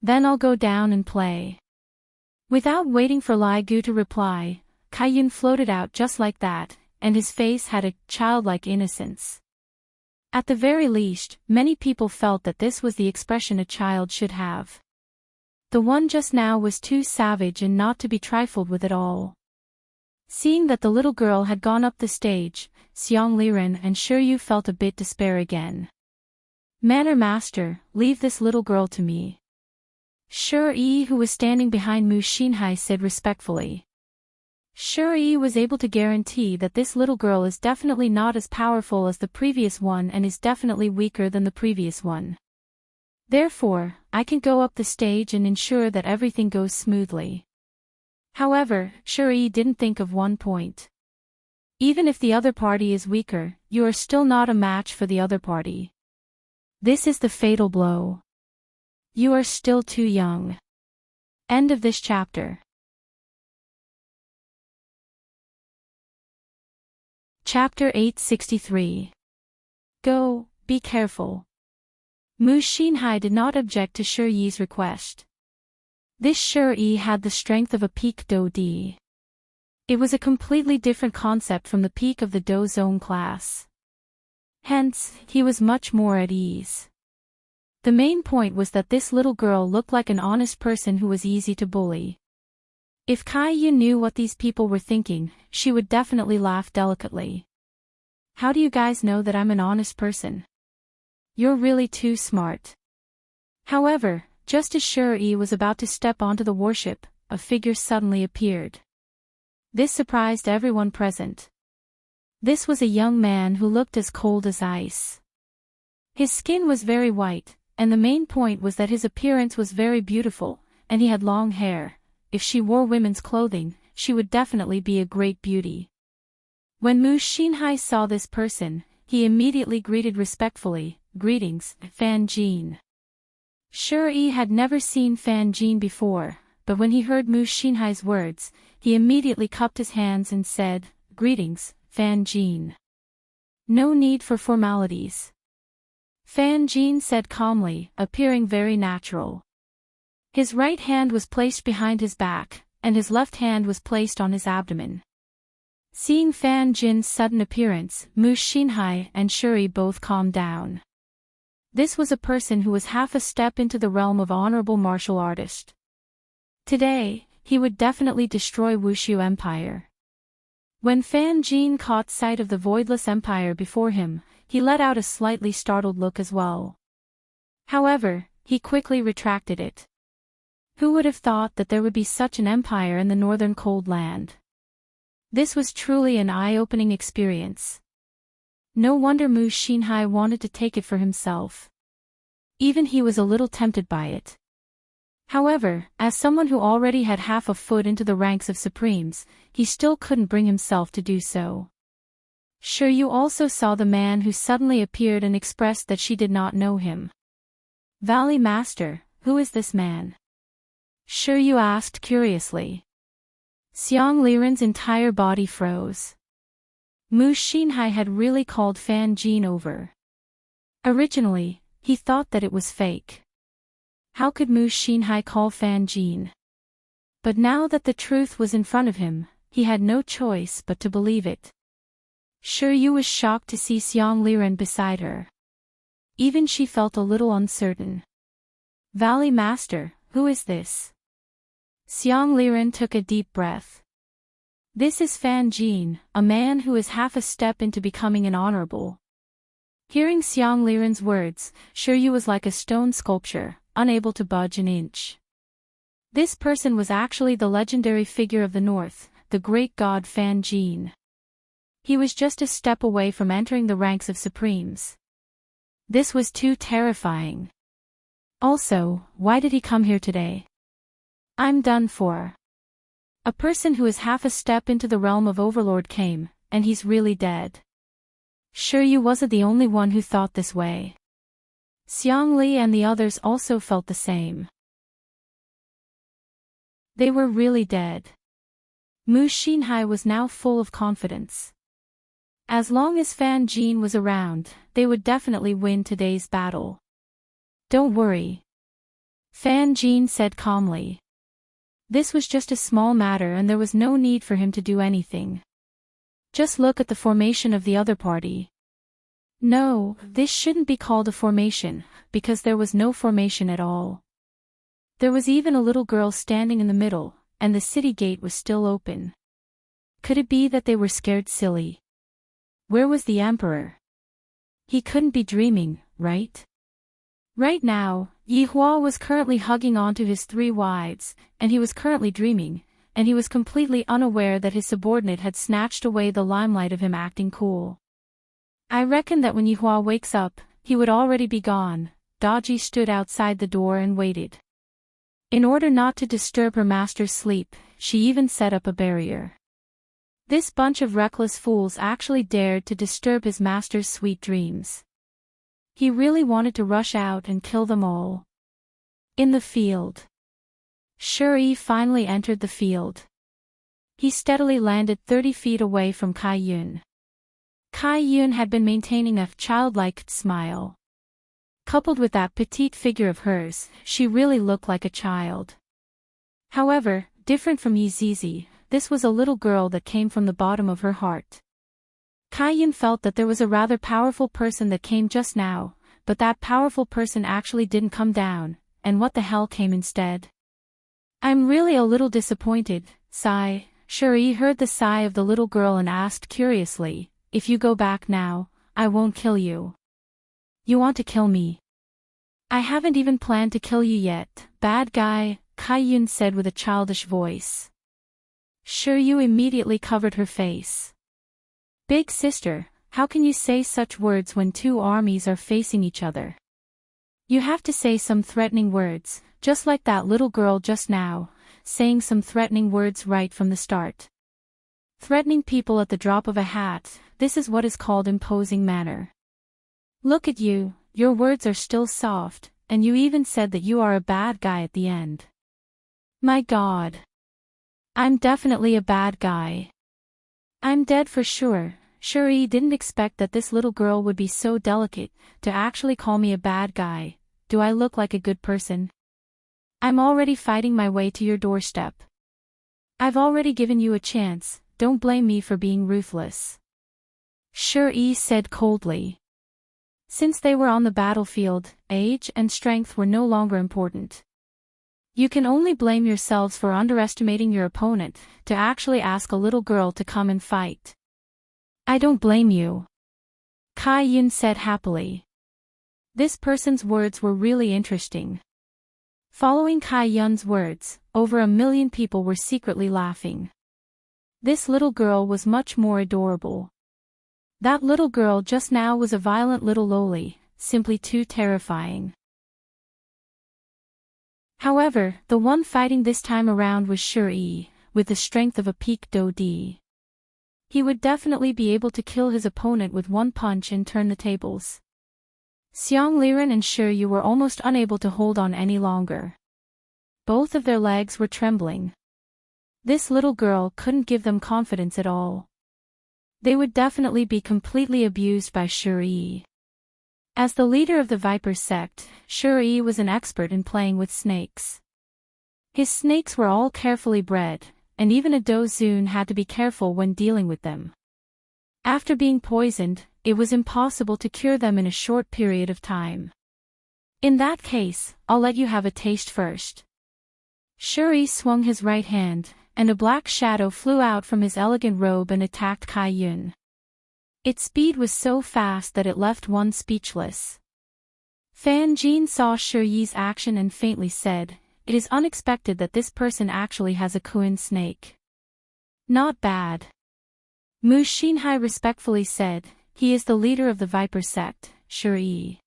Then I'll go down and play. Without waiting for Lai Gu to reply, Kai Yun floated out just like that, and his face had a childlike innocence. At the very least, many people felt that this was the expression a child should have. The one just now was too savage and not to be trifled with at all. Seeing that the little girl had gone up the stage, Xiang Liren and Shiryu felt a bit despair again. Manner master, leave this little girl to me. Shiryu, who was standing behind Mu Xinhai, said respectfully. Shiryu was able to guarantee that this little girl is definitely not as powerful as the previous one and is definitely weaker than the previous one. Therefore, I can go up the stage and ensure that everything goes smoothly. However, Shiryu didn't think of one point. Even if the other party is weaker, you are still not a match for the other party. This is the fatal blow. You are still too young. End of this chapter. Chapter 863. Go, be careful. Mu Xinhai did not object to Shiryu's request. This Shiryu had the strength of a peak Do Di. It was a completely different concept from the peak of the Do Zone class. Hence, he was much more at ease. The main point was that this little girl looked like an honest person who was easy to bully. If Kai Yun knew what these people were thinking, she would definitely laugh delicately. How do you guys know that I'm an honest person? You're really too smart. However, just as Shiryu was about to step onto the warship, a figure suddenly appeared. This surprised everyone present. This was a young man who looked as cold as ice. His skin was very white, and the main point was that his appearance was very beautiful, and he had long hair. If she wore women's clothing, she would definitely be a great beauty. When Mu Xinhai saw this person, he immediately greeted respectfully, "Greetings, Fan Jin." Shiryu had never seen Fan Jin before, but when he heard Mu Xinhai's words, he immediately cupped his hands and said, "Greetings, Fan Jin." No need for formalities. Fan Jin said calmly, appearing very natural. His right hand was placed behind his back, and his left hand was placed on his abdomen. Seeing Fan Jin's sudden appearance, Mu Xinhai and Shiryu both calmed down. This was a person who was half a step into the realm of honorable martial artist. Today, he would definitely destroy Wushu Empire. When Fan Jin caught sight of the voidless empire before him, he let out a slightly startled look as well. However, he quickly retracted it. Who would have thought that there would be such an empire in the northern cold land? This was truly an eye-opening experience. No wonder Mu Xinhai wanted to take it for himself. Even he was a little tempted by it. However, as someone who already had half a foot into the ranks of Supremes, he still couldn't bring himself to do so. Shiryu also saw the man who suddenly appeared and expressed that she did not know him. "Valley Master, who is this man?" Shiryu asked curiously. Xiang Liren's entire body froze. Mu Xinhai had really called Fan Jin over. Originally, he thought that it was fake. How could Mu Xinhai call Fan Jin? But now that the truth was in front of him, he had no choice but to believe it. Shiryu was shocked to see Xiang Liren beside her. Even she felt a little uncertain. "Valley Master, who is this?" Xiang Liren took a deep breath. "This is Fan Jin, a man who is half a step into becoming an honorable." Hearing Xiang Liren's words, Shiryu was like a stone sculpture, unable to budge an inch. This person was actually the legendary figure of the north, the great god Fan Jin. He was just a step away from entering the ranks of Supremes. This was too terrifying. Also, why did he come here today? I'm done for. A person who is half a step into the realm of Overlord came, and he's really dead. Sure, you wasn't the only one who thought this way. Xiang Li and the others also felt the same. They were really dead. Mu Xinhai was now full of confidence. As long as Fan Jin was around, they would definitely win today's battle. Don't worry. Fan Jin said calmly. This was just a small matter and there was no need for him to do anything. Just look at the formation of the other party. No, this shouldn't be called a formation, because there was no formation at all. There was even a little girl standing in the middle, and the city gate was still open. Could it be that they were scared silly? Where was the emperor? He couldn't be dreaming, right? Right now, Yi Hua was currently hugging onto his three wives, and he was currently dreaming, and he was completely unaware that his subordinate had snatched away the limelight of him acting cool. I reckon that when Yi Hua wakes up, he would already be gone. Daji stood outside the door and waited. In order not to disturb her master's sleep, she even set up a barrier. This bunch of reckless fools actually dared to disturb his master's sweet dreams. He really wanted to rush out and kill them all. In the field. Shi finally entered the field. He steadily landed 30 feet away from Kai Yun. Kai Yun had been maintaining a childlike smile. Coupled with that petite figure of hers, she really looked like a child. However, different from Yi Zizi, this was a little girl that came from the bottom of her heart. Kai Yun felt that there was a rather powerful person that came just now, but that powerful person actually didn't come down, and what the hell came instead? I'm really a little disappointed, sigh. Shi heard the sigh of the little girl and asked curiously, if you go back now, I won't kill you. You want to kill me? I haven't even planned to kill you yet, bad guy, Kai Yun said with a childish voice. Shi immediately covered her face. Big sister, how can you say such words when two armies are facing each other? You have to say some threatening words, just like that little girl just now, saying some threatening words right from the start. Threatening people at the drop of a hat, this is what is called imposing manner. Look at you, your words are still soft, and you even said that you are a bad guy at the end. My God. I'm definitely a bad guy. I'm dead for sure. Shi didn't expect that this little girl would be so delicate, to actually call me a bad guy. Do I look like a good person? I'm already fighting my way to your doorstep. I've already given you a chance, don't blame me for being ruthless. Shi said coldly. Since they were on the battlefield, age and strength were no longer important. You can only blame yourselves for underestimating your opponent, to actually ask a little girl to come and fight. I don't blame you. Kai Yun said happily. This person's words were really interesting. Following Kai Yun's words, over 1 million people were secretly laughing. This little girl was much more adorable. That little girl just now was a violent little loli, simply too terrifying. However, the one fighting this time around was Shi, with the strength of a peak Dodi. He would definitely be able to kill his opponent with one punch and turn the tables. Xiang Liren and Shi were almost unable to hold on any longer. Both of their legs were trembling. This little girl couldn't give them confidence at all. They would definitely be completely abused by Shi. As the leader of the Viper sect, Shi was an expert in playing with snakes. His snakes were all carefully bred, and even a Dozun had to be careful when dealing with them. After being poisoned, it was impossible to cure them in a short period of time. In that case, I'll let you have a taste first. Shi swung his right hand, and a black shadow flew out from his elegant robe and attacked Kai Yun. Its speed was so fast that it left one speechless. Fan Jin saw Shi's action and faintly said, "It is unexpected that this person actually has a Kuin snake. Not bad. Mu Xinhai respectfully said, he is the leader of the Viper sect, Shi.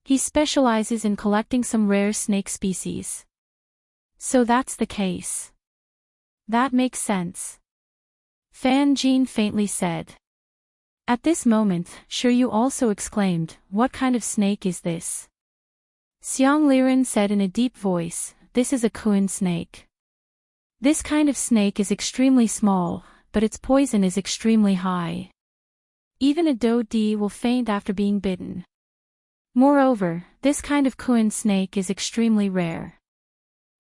He specializes in collecting some rare snake species. So that's the case. That makes sense. Fan Jin faintly said. At this moment, Shiryu also exclaimed, what kind of snake is this? Xiang Liren said in a deep voice, this is a Kuan snake. This kind of snake is extremely small, but its poison is extremely high. Even a Do Di will faint after being bitten. Moreover, this kind of Kuan snake is extremely rare.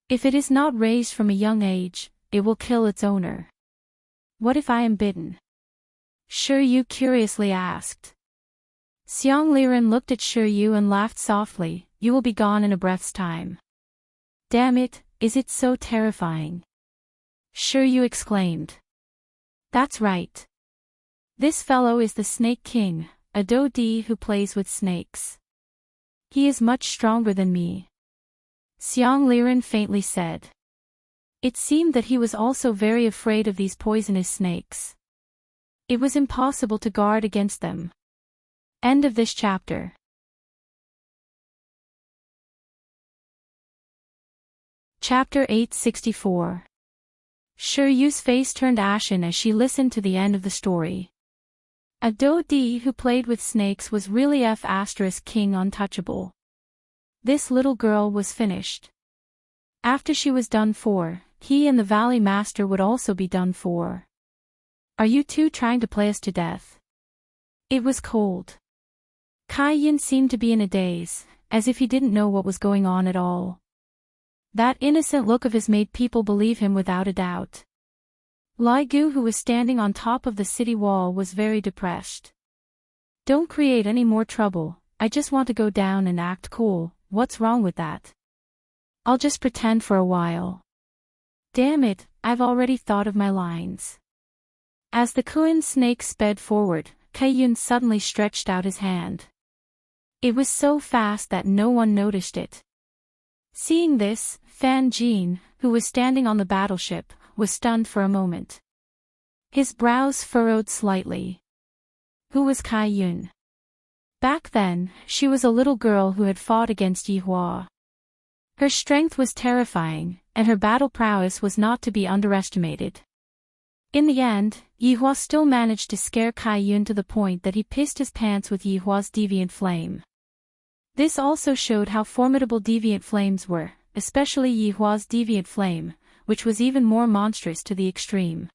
If it is not raised from a young age, it will kill its owner. What if I am bitten? Shiryu curiously asked. Xiang Liren looked at Shiryu and laughed softly, you will be gone in a breath's time. Damn it, is it so terrifying? Shiryu exclaimed. That's right. This fellow is the Snake King, a Do Di who plays with snakes. He is much stronger than me. Xiang Liren faintly said. It seemed that he was also very afraid of these poisonous snakes. It was impossible to guard against them. End of this chapter. Chapter 864. Shiryu's face turned ashen as she listened to the end of the story. A Do Di who played with snakes was really King untouchable. This little girl was finished. After she was done for, he and the Valley Master would also be done for. Are you two trying to play us to death? It was cold. Kai Yin seemed to be in a daze, as if he didn't know what was going on at all. That innocent look of his made people believe him without a doubt. Lai Gu, who was standing on top of the city wall, was very depressed. Don't create any more trouble, I just want to go down and act cool, what's wrong with that? I'll just pretend for a while. Damn it, I've already thought of my lines. As the Kuan snake sped forward, Kai-yun suddenly stretched out his hand. It was so fast that no one noticed it. Seeing this, Fan Jin, who was standing on the battleship, was stunned for a moment. His brows furrowed slightly. Who was Kai-yun? Back then, she was a little girl who had fought against Yi Hua. Her strength was terrifying, and her battle prowess was not to be underestimated. In the end, Yi Hua still managed to scare Kai-yun to the point that he pissed his pants with Yi Hua's deviant flame. This also showed how formidable deviant flames were, especially Yi Hua's deviant flame, which was even more monstrous to the extreme.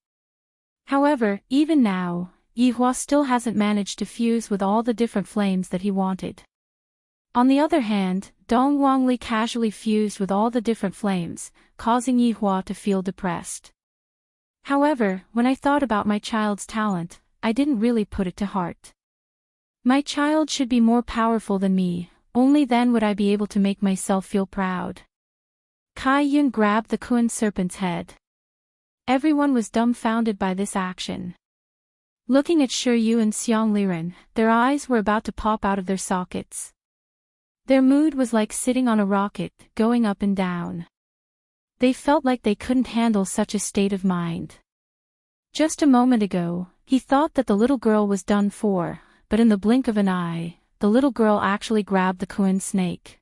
However, even now, Yi Hua still hasn't managed to fuse with all the different flames that he wanted. On the other hand, Dong Wangli casually fused with all the different flames, causing Yi Hua to feel depressed. However, when I thought about my child's talent, I didn't really put it to heart. My child should be more powerful than me, only then would I be able to make myself feel proud. Kai-yun grabbed the Kuan serpent's head. Everyone was dumbfounded by this action. Looking at Shiryu and Xiang Liren, their eyes were about to pop out of their sockets. Their mood was like sitting on a rocket, going up and down. They felt like they couldn't handle such a state of mind. Just a moment ago, he thought that the little girl was done for, but in the blink of an eye, the little girl actually grabbed the Kuan snake.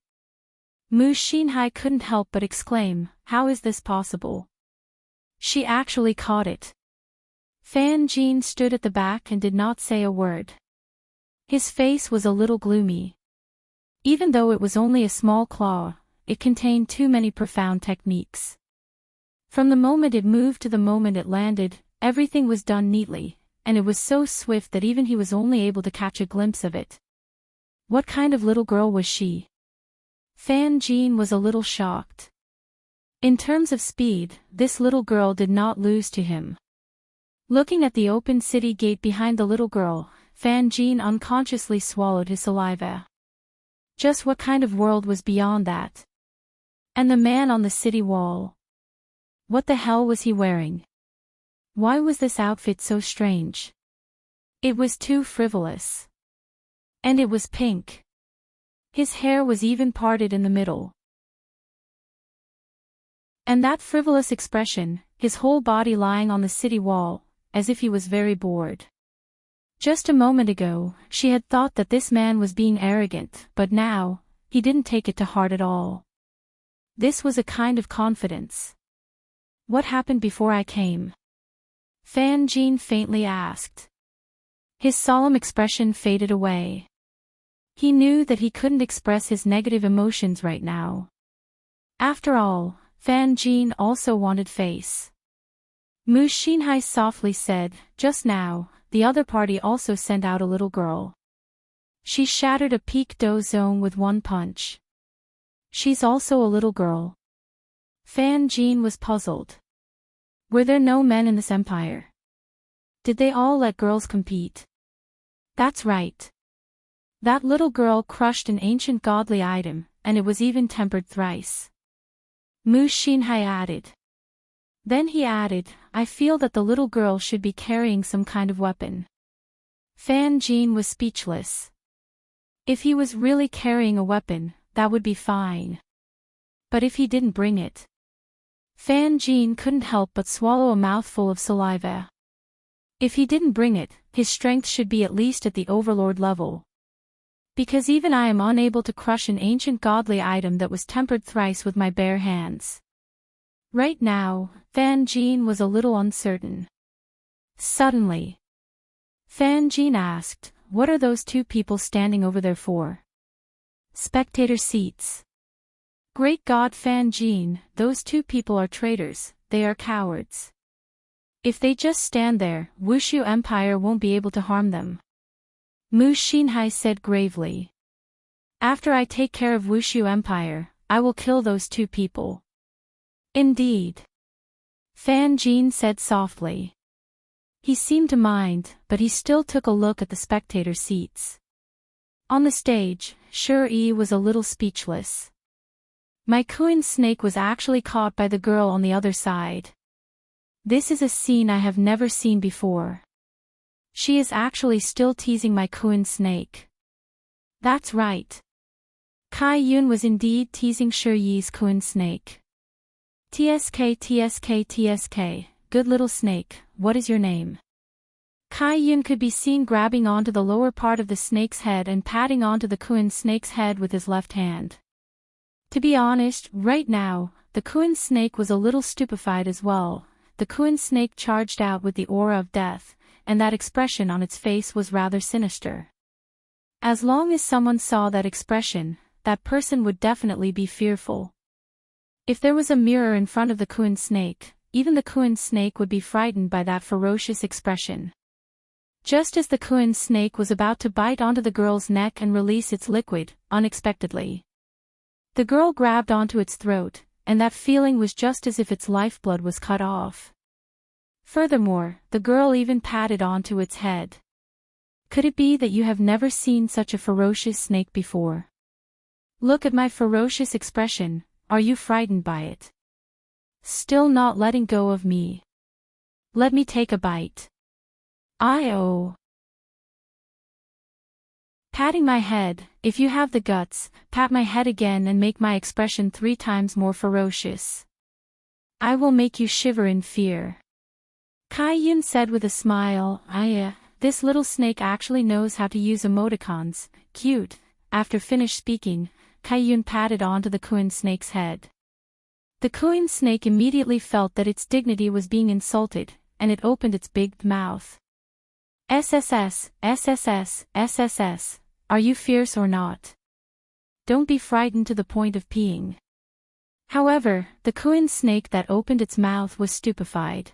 Mu Xinhai couldn't help but exclaim, how is this possible? She actually caught it. Fan Jin stood at the back and did not say a word. His face was a little gloomy. Even though it was only a small claw, it contained too many profound techniques. From the moment it moved to the moment it landed, everything was done neatly, and it was so swift that even he was only able to catch a glimpse of it. What kind of little girl was she? Fan Jin was a little shocked. In terms of speed, this little girl did not lose to him. Looking at the open city gate behind the little girl, Fan Jin unconsciously swallowed his saliva. Just what kind of world was beyond that? And the man on the city wall? What the hell was he wearing? Why was this outfit so strange? It was too frivolous. And it was pink. His hair was even parted in the middle. And that frivolous expression, his whole body lying on the city wall, as if he was very bored. Just a moment ago, she had thought that this man was being arrogant, but now, he didn't take it to heart at all. This was a kind of confidence. "What happened before I came?" Fan Jin faintly asked. His solemn expression faded away. He knew that he couldn't express his negative emotions right now. After all, Fan Jin also wanted face. Mu Xinhai softly said, "Just now, the other party also sent out a little girl. She shattered a peak do zone with one punch. She's also a little girl." Fan Jin was puzzled. Were there no men in this empire? Did they all let girls compete? That's right. That little girl crushed an ancient godly item, and it was even tempered thrice. Mu Xinhai added. Then he added, "I feel that the little girl should be carrying some kind of weapon." Fan Jin was speechless. If he was really carrying a weapon, that would be fine. But if he didn't bring it? Fan Jin couldn't help but swallow a mouthful of saliva. If he didn't bring it, his strength should be at least at the overlord level. Because even I am unable to crush an ancient godly item that was tempered thrice with my bare hands. Right now, Fan Jin was a little uncertain. Suddenly, Fan Jin asked, "What are those two people standing over there for?" "Spectator seats." "Great God, Fan Jin, those two people are traitors, they are cowards. If they just stand there, Wushu Empire won't be able to harm them." Mu Xinhai said gravely. "After I take care of Wushu Empire, I will kill those two people." "Indeed," Fan Jin said softly. He seemed to mind, but he still took a look at the spectator seats. On the stage, Shi was a little speechless. My Kuin snake was actually caught by the girl on the other side. This is a scene I have never seen before. She is actually still teasing my Kuin snake. That's right. Kai Yun was indeed teasing Shi Yi's Kuin snake. "TSK TSK TSK, good little snake, what is your name?" Kai Yun could be seen grabbing onto the lower part of the snake's head and patting onto the Kuin snake's head with his left hand. To be honest, right now, the Kuin snake was a little stupefied as well. The Kuin snake charged out with the aura of death, and that expression on its face was rather sinister. As long as someone saw that expression, that person would definitely be fearful. If there was a mirror in front of the Kuin snake, even the Kuin snake would be frightened by that ferocious expression. Just as the Kuin snake was about to bite onto the girl's neck and release its liquid, unexpectedly, the girl grabbed onto its throat, and that feeling was just as if its lifeblood was cut off. Furthermore, the girl even patted onto its head. Could it be that you have never seen such a ferocious snake before? Look at my ferocious expression, are you frightened by it? Still not letting go of me? Let me take a bite. Oh. Patting my head, if you have the guts, pat my head again and make my expression 3 times more ferocious. I will make you shiver in fear. Kai Yun said with a smile, this little snake actually knows how to use emoticons, cute. After finished speaking, Kai Yun patted onto the Kuin snake's head. The Kuin snake immediately felt that its dignity was being insulted, and it opened its big mouth. SSS, SSS, SSS, are you fierce or not? Don't be frightened to the point of peeing. However, the Kuin snake that opened its mouth was stupefied.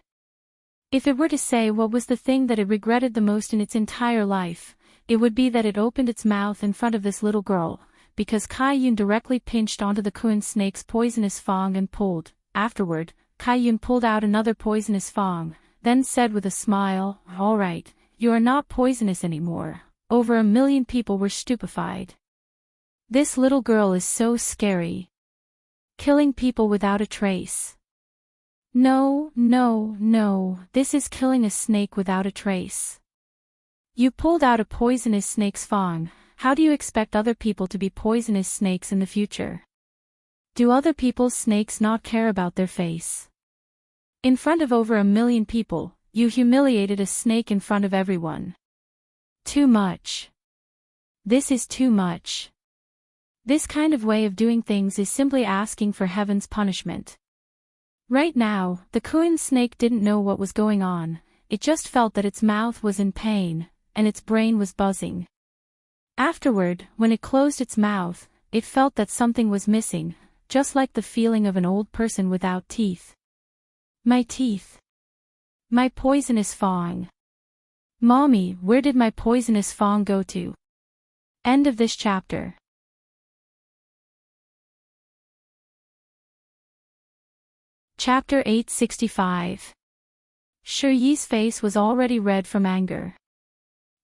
If it were to say what was the thing that it regretted the most in its entire life, it would be that it opened its mouth in front of this little girl, because Kai Yun directly pinched onto the Kuin snake's poisonous fang and pulled. Afterward, Kai Yun pulled out another poisonous fang, then said with a smile, "All right, you are not poisonous anymore." Over 1 million people were stupefied. This little girl is so scary. Killing people without a trace. No, no, no, this is killing a snake without a trace. You pulled out a poisonous snake's fang, how do you expect other people to be poisonous snakes in the future? Do other people's snakes not care about their face? In front of over 1 million people, You humiliated a snake in front of everyone. Too much. This is too much. This kind of way of doing things is simply asking for heaven's punishment. Right now, the Kuan snake didn't know what was going on, it just felt that its mouth was in pain, and its brain was buzzing. Afterward, when it closed its mouth, it felt that something was missing, just like the feeling of an old person without teeth. My teeth. My poisonous fang. Mommy, where did my poisonous fang go to? End of this chapter. Chapter 865. Shi Yi's face was already red from anger.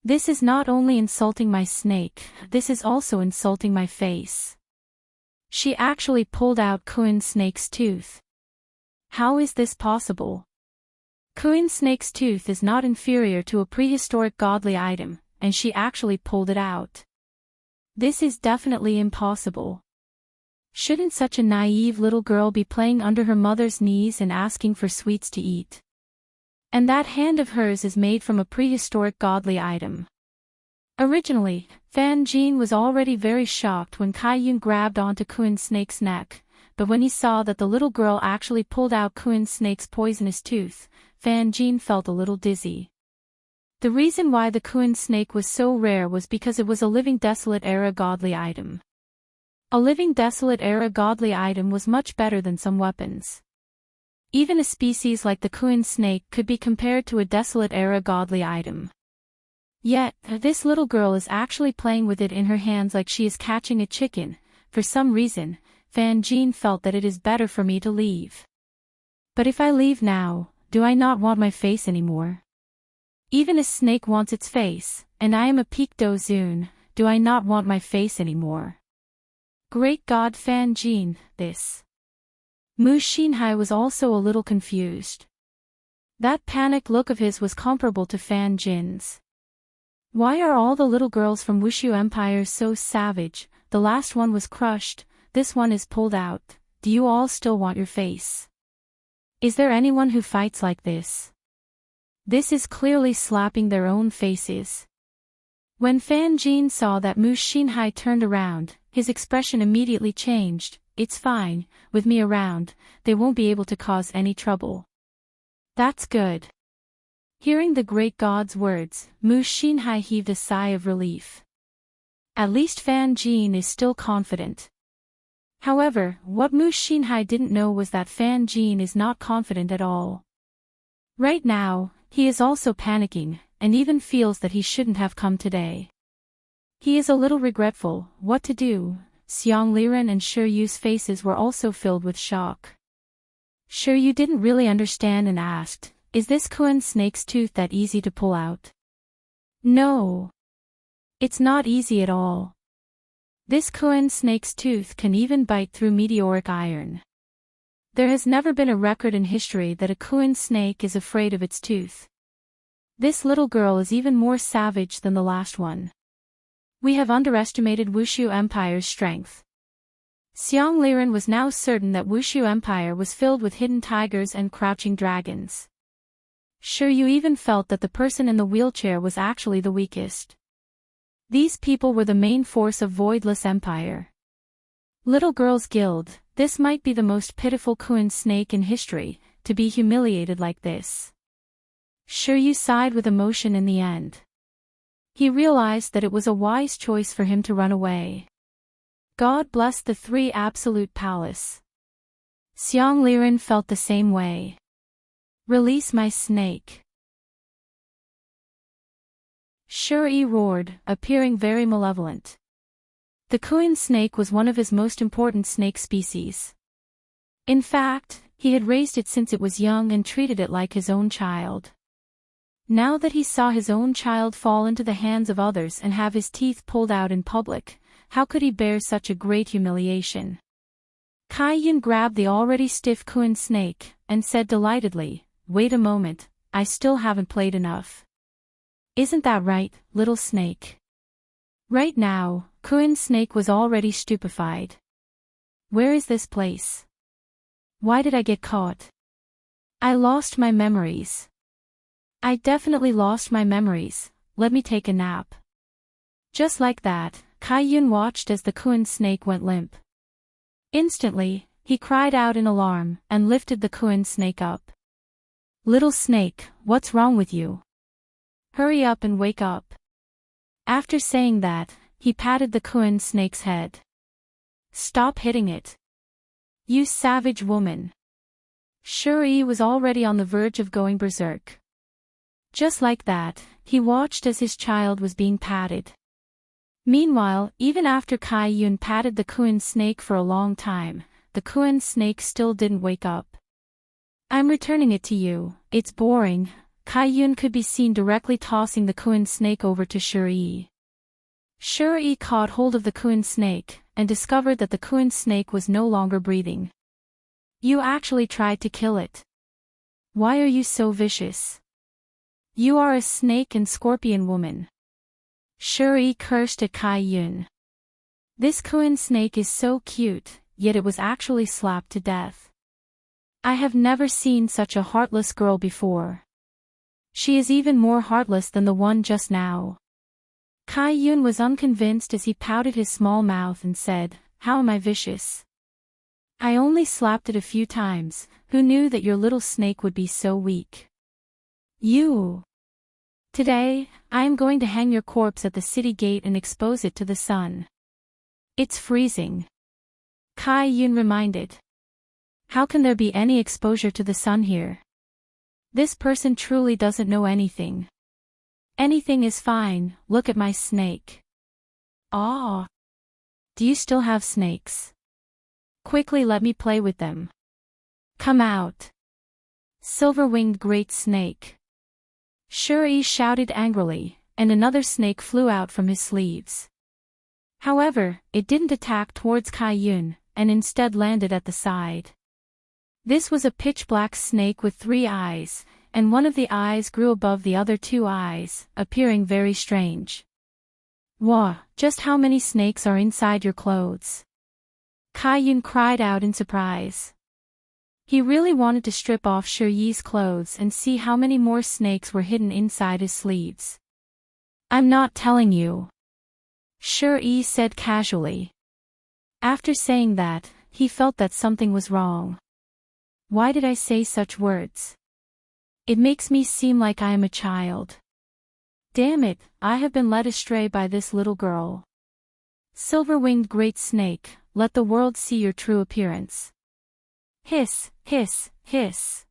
This is not only insulting my snake, this is also insulting my face. She actually pulled out Kuan snake's tooth. How is this possible? Kuan snake's tooth is not inferior to a prehistoric godly item, and she actually pulled it out. This is definitely impossible. Shouldn't such a naive little girl be playing under her mother's knees and asking for sweets to eat? And that hand of hers is made from a prehistoric godly item. Originally, Fan Jin was already very shocked when Kai-yun grabbed onto Kuan snake's neck, but when he saw that the little girl actually pulled out Kuan snake's poisonous tooth, Fan Jin felt a little dizzy. The reason why the Kuan snake was so rare was because it was a living desolate era godly item. A living desolate era godly item was much better than some weapons. Even a species like the Kuan snake could be compared to a desolate era godly item. Yet, this little girl is actually playing with it in her hands like she is catching a chicken. For some reason, Fan Jin felt that it is better for me to leave. But if I leave now, do I not want my face anymore? Even a snake wants its face, and I am a Peak Dozun, do I not want my face anymore? Great God, Fan Jin, this. Mu Xinhai was also a little confused. That panicked look of his was comparable to Fan Jin's. Why are all the little girls from Wushu Empire so savage? The last one was crushed, this one is pulled out. Do you all still want your face? Is there anyone who fights like this? This is clearly slapping their own faces. When Fan Jin saw that Mu Xinhai turned around, his expression immediately changed. It's fine, with me around, they won't be able to cause any trouble. That's good. Hearing the great god's words, Mu Xinhai heaved a sigh of relief. At least Fan Jin is still confident. However, what Mu Xinhai didn't know was that Fan Jin is not confident at all. Right now, he is also panicking, and even feels that he shouldn't have come today. He is a little regretful. What to do? Xiang Liren and Shi Yu's faces were also filled with shock. Shi Yu didn't really understand and asked, is this Kuan snake's tooth that easy to pull out? No. It's not easy at all. This Kuan snake's tooth can even bite through meteoric iron. There has never been a record in history that a Kuan snake is afraid of its tooth. This little girl is even more savage than the last one. We have underestimated Wushu Empire's strength. Xiang Liren was now certain that Wushu Empire was filled with hidden tigers and crouching dragons. Shi Yu even felt that the person in the wheelchair was actually the weakest. These people were the main force of Voidless Empire. Little Girls Guild, this might be the most pitiful Kuan snake in history, to be humiliated like this. Shi Yu sighed with emotion in the end. He realized that it was a wise choice for him to run away. God bless the three Absolute Palace. Xiang Liren felt the same way. Release my snake. Shi Yi roared, appearing very malevolent. The Kuan snake was one of his most important snake species. In fact, he had raised it since it was young and treated it like his own child. Now that he saw his own child fall into the hands of others and have his teeth pulled out in public, how could he bear such a great humiliation? Kai-yun grabbed the already stiff Kuan snake, and said delightedly, wait a moment, I still haven't played enough. Isn't that right, little snake? Right now, Kuan snake was already stupefied. Where is this place? Why did I get caught? I lost my memories. I definitely lost my memories, let me take a nap. Just like that, Kai-yun watched as the Kuan snake went limp. Instantly, he cried out in alarm and lifted the Kuan snake up. Little snake, what's wrong with you? Hurry up and wake up. After saying that, he patted the Kuan snake's head. Stop hitting it. You savage woman. Shuri was already on the verge of going berserk. Just like that, he watched as his child was being patted. Meanwhile, even after Kai-yun patted the Kuan snake for a long time, the Kuan snake still didn't wake up. I'm returning it to you, it's boring. Kai-yun could be seen directly tossing the Kuan snake over to Shuri. Shuri caught hold of the Kuan snake, and discovered that the Kuan snake was no longer breathing. You actually tried to kill it. Why are you so vicious? You are a snake and scorpion woman. Shuri cursed at Kai-yun. This Kuan snake is so cute, yet it was actually slapped to death. I have never seen such a heartless girl before. She is even more heartless than the one just now. Kai-yun was unconvinced as he pouted his small mouth and said, How am I vicious? I only slapped it a few times, who knew that your little snake would be so weak? You! Today, I am going to hang your corpse at the city gate and expose it to the sun. It's freezing. Kai-yun reminded. How can there be any exposure to the sun here? This person truly doesn't know anything. Anything is fine, look at my snake. Ah! Do you still have snakes? Quickly let me play with them. Come out. Silver-winged great snake. Shuri shouted angrily, and another snake flew out from his sleeves. However, it didn't attack towards Kai-yun, and instead landed at the side. This was a pitch-black snake with 3 eyes, and one of the eyes grew above the other 2 eyes, appearing very strange. Wah, just how many snakes are inside your clothes? Kai-yun cried out in surprise. He really wanted to strip off Shuri's clothes and see how many more snakes were hidden inside his sleeves. I'm not telling you. Shuri said casually. After saying that, he felt that something was wrong. Why did I say such words? It makes me seem like I am a child. Damn it, I have been led astray by this little girl. Silver-winged great snake, let the world see your true appearance. Hiss, hiss, hiss.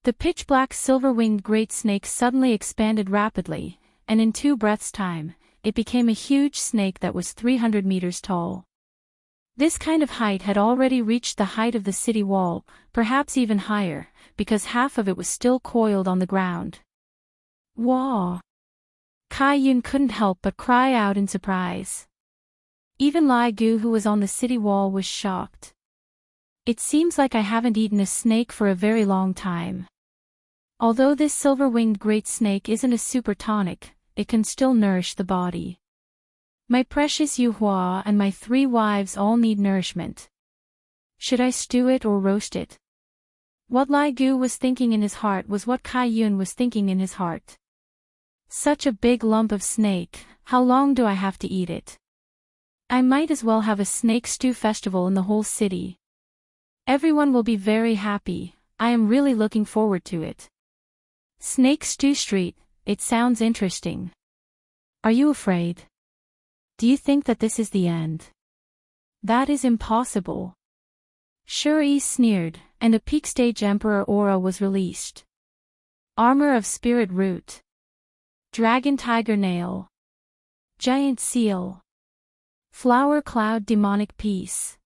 The pitch-black silver-winged great snake suddenly expanded rapidly, and in 2 breaths' time, it became a huge snake that was 300 meters tall. This kind of height had already reached the height of the city wall, perhaps even higher, because half of it was still coiled on the ground. Wah! Kai-yun couldn't help but cry out in surprise. Even Lai Gu, who was on the city wall, was shocked. It seems like I haven't eaten a snake for a very long time. Although this silver-winged great snake isn't a super tonic, it can still nourish the body. My precious Yu Hua and my 3 wives all need nourishment. Should I stew it or roast it? What Lai Gu was thinking in his heart was what Kai-yun was thinking in his heart. Such a big lump of snake, how long do I have to eat it? I might as well have a snake stew festival in the whole city. Everyone will be very happy, I am really looking forward to it. Snake Stew Street, it sounds interesting. Are you afraid? Do you think that this is the end? That is impossible. Shuri sneered, and a peak stage Emperor aura was released. Armor of Spirit Root. Dragon Tiger Nail. Giant Seal. Flower Cloud Demonic Peace.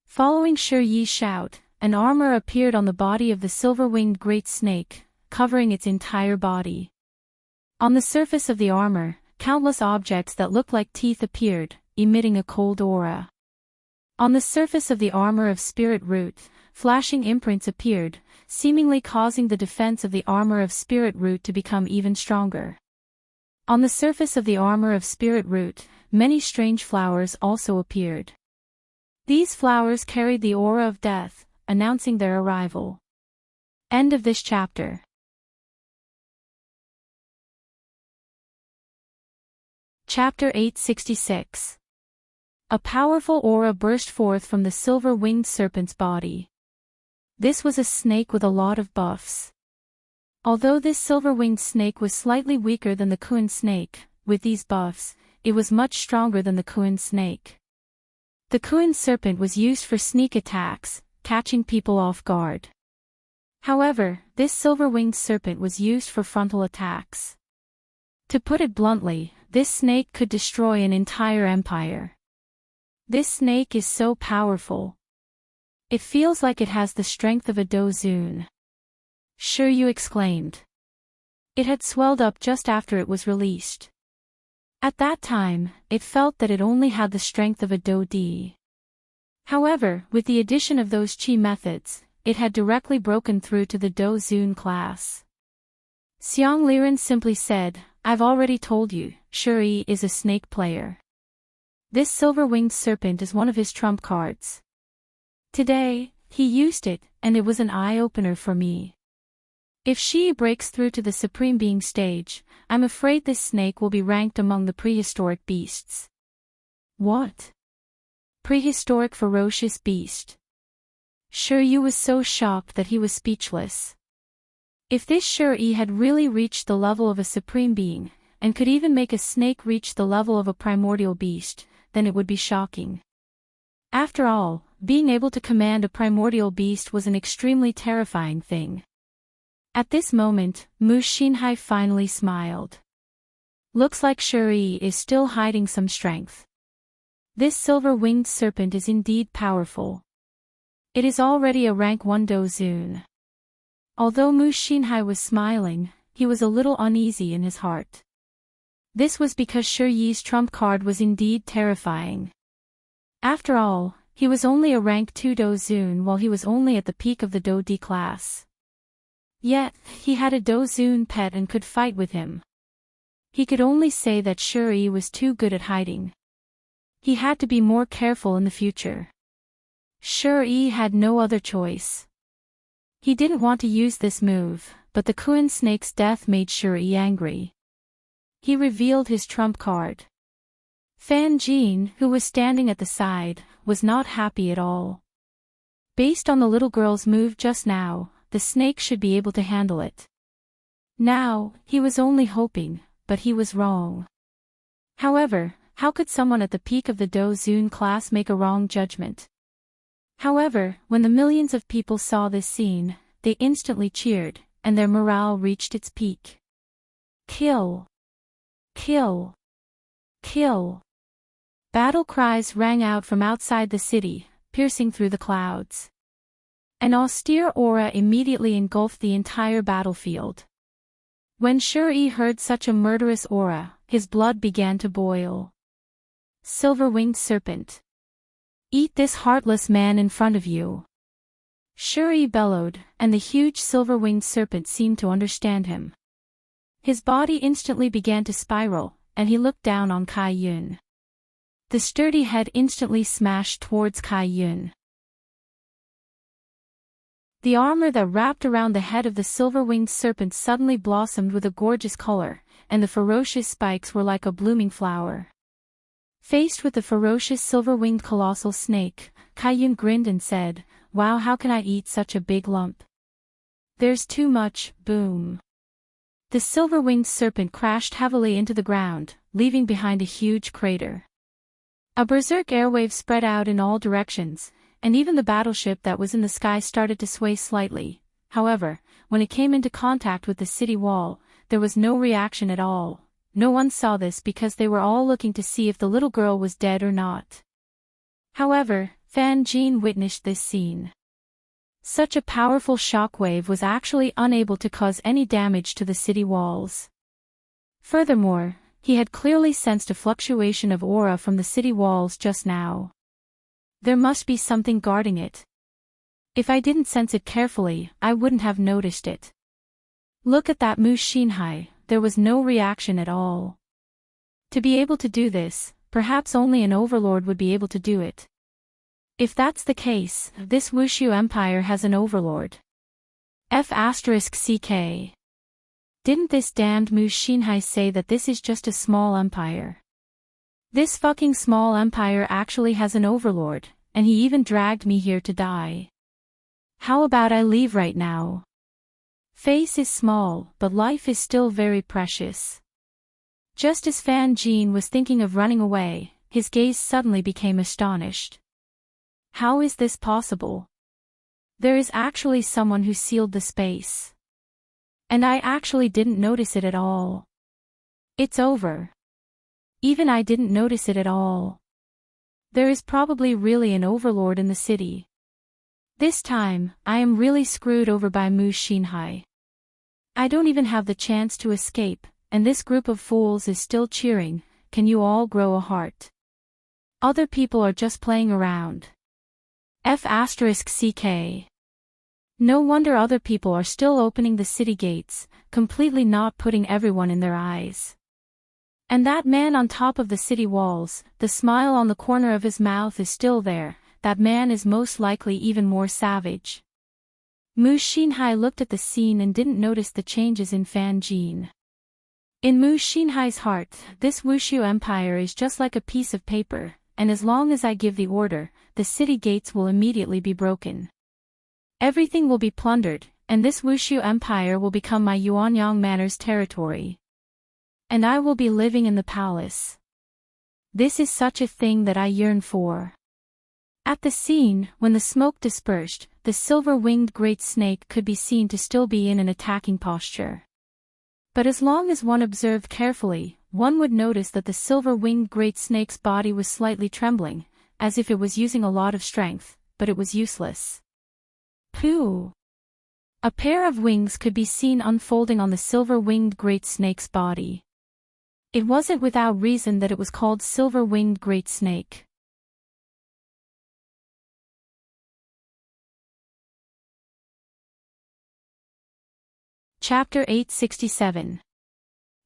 Following Shuri's shout, an armor appeared on the body of the silver-winged great snake, covering its entire body. On the surface of the armor, countless objects that looked like teeth appeared, emitting a cold aura. On the surface of the armor of Spirit Root, flashing imprints appeared, seemingly causing the defense of the armor of Spirit Root to become even stronger. On the surface of the armor of Spirit Root, many strange flowers also appeared. These flowers carried the aura of death, announcing their arrival. End of this chapter. Chapter 866. A powerful aura burst forth from the silver-winged serpent's body. This was a snake with a lot of buffs. Although this silver-winged snake was slightly weaker than the Kuan snake, with these buffs, it was much stronger than the Kuan snake. The Kuan serpent was used for sneak attacks, catching people off guard. However, this silver-winged serpent was used for frontal attacks. To put it bluntly, this snake could destroy an entire empire. This snake is so powerful. It feels like it has the strength of a dozun. Shiryu exclaimed. It had swelled up just after it was released. At that time, it felt that it only had the strength of a do-di. However, with the addition of those chi methods, it had directly broken through to the dozun class. Xiang Liren simply said, I've already told you, Shuri is a snake player. This silver-winged serpent is one of his trump cards. Today, he used it, and it was an eye-opener for me. If she breaks through to the Supreme Being stage, I'm afraid this snake will be ranked among the prehistoric beasts. What? Prehistoric ferocious beast. Shiryu was so shocked that he was speechless. If this Shuri had really reached the level of a supreme being, and could even make a snake reach the level of a primordial beast, then it would be shocking. After all, being able to command a primordial beast was an extremely terrifying thing. At this moment, Mu Xinhai finally smiled. Looks like Shuri is still hiding some strength. This silver-winged serpent is indeed powerful. It is already a rank 1 dozun. Although Mu Xinhai was smiling, he was a little uneasy in his heart. This was because Shiyi's trump card was indeed terrifying. After all, he was only a rank 2 dozun while he was only at the peak of the do-di class. Yet, he had a dozun pet and could fight with him. He could only say that Shuri was too good at hiding. He had to be more careful in the future. Shuri had no other choice. He didn't want to use this move, but the Kuan snake's death made Shuri angry. He revealed his trump card. Fan Jin, who was standing at the side, was not happy at all. Based on the little girl's move just now, the snake should be able to handle it. Now, he was only hoping, but he was wrong. However, how could someone at the peak of the dozun class make a wrong judgment? However, when the millions of people saw this scene, they instantly cheered, and their morale reached its peak. Kill! Kill! Kill! Battle cries rang out from outside the city, piercing through the clouds. An austere aura immediately engulfed the entire battlefield. When Shuri heard such a murderous aura, his blood began to boil. Silver-winged serpent. Eat this heartless man in front of you. Shuri bellowed, and the huge silver-winged serpent seemed to understand him. His body instantly began to spiral, and he looked down on Kai Yun. The sturdy head instantly smashed towards Kai Yun. The armor that wrapped around the head of the silver-winged serpent suddenly blossomed with a gorgeous color, and the ferocious spikes were like a blooming flower. Faced with the ferocious silver-winged colossal snake, Kai Yun grinned and said, "Wow, how can I eat such a big lump? There's too much." Boom. The silver-winged serpent crashed heavily into the ground, leaving behind a huge crater. A berserk airwave spread out in all directions, and even the battleship that was in the sky started to sway slightly. However, when it came into contact with the city wall, there was no reaction at all. No one saw this because they were all looking to see if the little girl was dead or not. However, Fan Jin witnessed this scene. Such a powerful shockwave was actually unable to cause any damage to the city walls. Furthermore, he had clearly sensed a fluctuation of aura from the city walls just now. There must be something guarding it. If I didn't sense it carefully, I wouldn't have noticed it. Look at that Mu Xinhai, there was no reaction at all. To be able to do this, perhaps only an overlord would be able to do it. If that's the case, this Wushu Empire has an overlord. F***ck. Didn't this damned Mu Xinhai say that this is just a small empire? This fucking small empire actually has an overlord, and he even dragged me here to die. How about I leave right now? Face is small, but life is still very precious. Just as Fan Jin was thinking of running away, his gaze suddenly became astonished. How is this possible? There is actually someone who sealed the space. And I actually didn't notice it at all. It's over. Even I didn't notice it at all. There is probably really an overlord in the city. This time, I am really screwed over by Mu Xinhai. I don't even have the chance to escape, and this group of fools is still cheering. Can you all grow a heart? Other people are just playing around. F***ck. No wonder other people are still opening the city gates, completely not putting everyone in their eyes. And that man on top of the city walls, the smile on the corner of his mouth is still there. That man is most likely even more savage. Mu Xinhai looked at the scene and didn't notice the changes in Fan Jin. In Mu Xinhai's heart, this Wushu Empire is just like a piece of paper, and as long as I give the order, the city gates will immediately be broken. Everything will be plundered, and this Wushu Empire will become my Yuanyang Manor's territory. And I will be living in the palace. This is such a thing that I yearn for. At the scene, when the smoke dispersed, the silver-winged great snake could be seen to still be in an attacking posture. But as long as one observed carefully, one would notice that the silver-winged great snake's body was slightly trembling, as if it was using a lot of strength, but it was useless. Pooh! A pair of wings could be seen unfolding on the silver-winged great snake's body. It wasn't without reason that it was called silver-winged great snake. Chapter 867.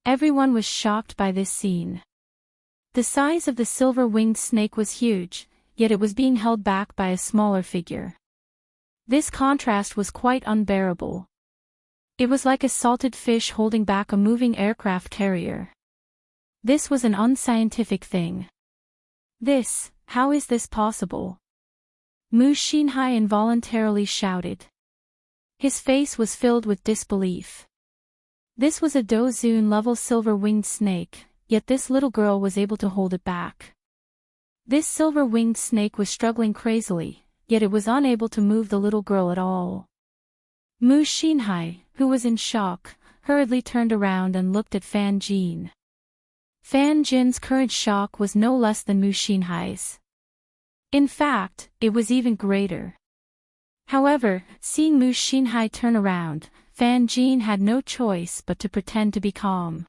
Everyone was shocked by this scene. The size of the silver-winged snake was huge, yet it was being held back by a smaller figure. This contrast was quite unbearable. It was like a salted fish holding back a moving aircraft carrier. This was an unscientific thing. How is this possible? Mu Xinhai involuntarily shouted. His face was filled with disbelief. This was a Dozun-level silver-winged snake, yet this little girl was able to hold it back. This silver-winged snake was struggling crazily, yet it was unable to move the little girl at all. Mu Xinhai, who was in shock, hurriedly turned around and looked at Fan Jin. Fan Jin's current shock was no less than Mu Xinhai's. In fact, it was even greater. However, seeing Mu Xinhai turn around, Fan Jin had no choice but to pretend to be calm.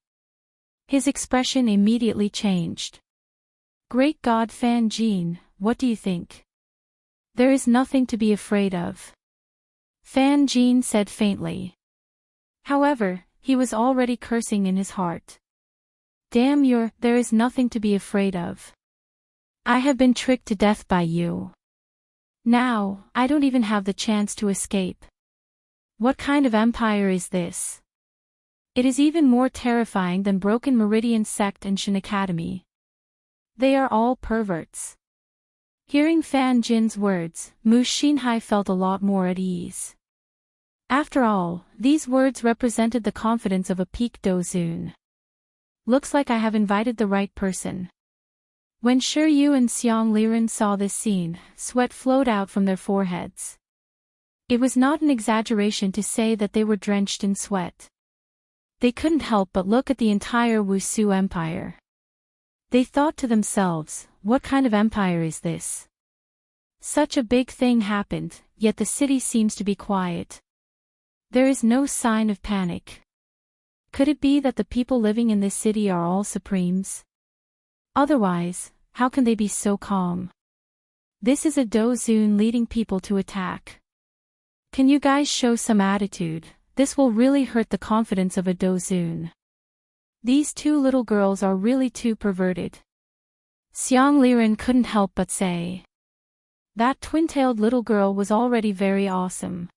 His expression immediately changed. Great God, Fan Jin, what do you think? There is nothing to be afraid of. Fan Jin said faintly. However, he was already cursing in his heart. Damn there is nothing to be afraid of. I have been tricked to death by you. Now, I don't even have the chance to escape. What kind of empire is this? It is even more terrifying than Broken Meridian Sect and Shin Academy. They are all perverts. Hearing Fan Jin's words, Mu Xinhai felt a lot more at ease. After all, these words represented the confidence of a peak Dozun. Looks like I have invited the right person. When Shi Yu and Xiang Liren saw this scene, sweat flowed out from their foreheads. It was not an exaggeration to say that they were drenched in sweat. They couldn't help but look at the entire Wushu Empire. They thought to themselves, what kind of empire is this? Such a big thing happened, yet the city seems to be quiet. There is no sign of panic. Could it be that the people living in this city are all supremes? Otherwise, how can they be so calm? This is a Dozun leading people to attack. Can you guys show some attitude? This will really hurt the confidence of a Dozun. These two little girls are really too perverted. Xiang Liren couldn't help but say. That twin-tailed little girl was already very awesome.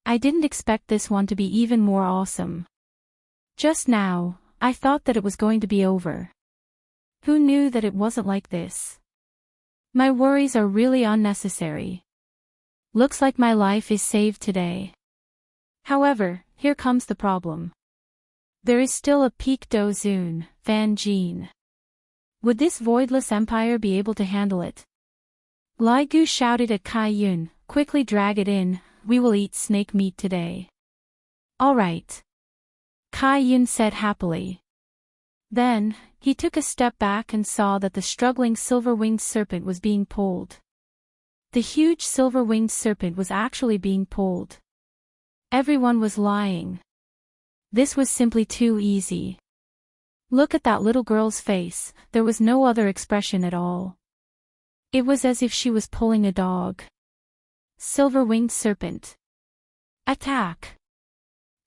I didn't expect this one to be even more awesome. Just now, I thought that it was going to be over. Who knew that it wasn't like this? My worries are really unnecessary. Looks like my life is saved today. However, here comes the problem. There is still a peak Dozun, Fan Jin. Would this voidless empire be able to handle it? Lai Gu shouted at Kai Yun, quickly drag it in, we will eat snake meat today. Alright. Kai Yun said happily. Then, he took a step back and saw that the struggling silver-winged serpent was being pulled. The huge silver-winged serpent was actually being pulled. Everyone was lying. This was simply too easy. Look at that little girl's face, there was no other expression at all. It was as if she was pulling a dog. Silver-winged serpent. Attack!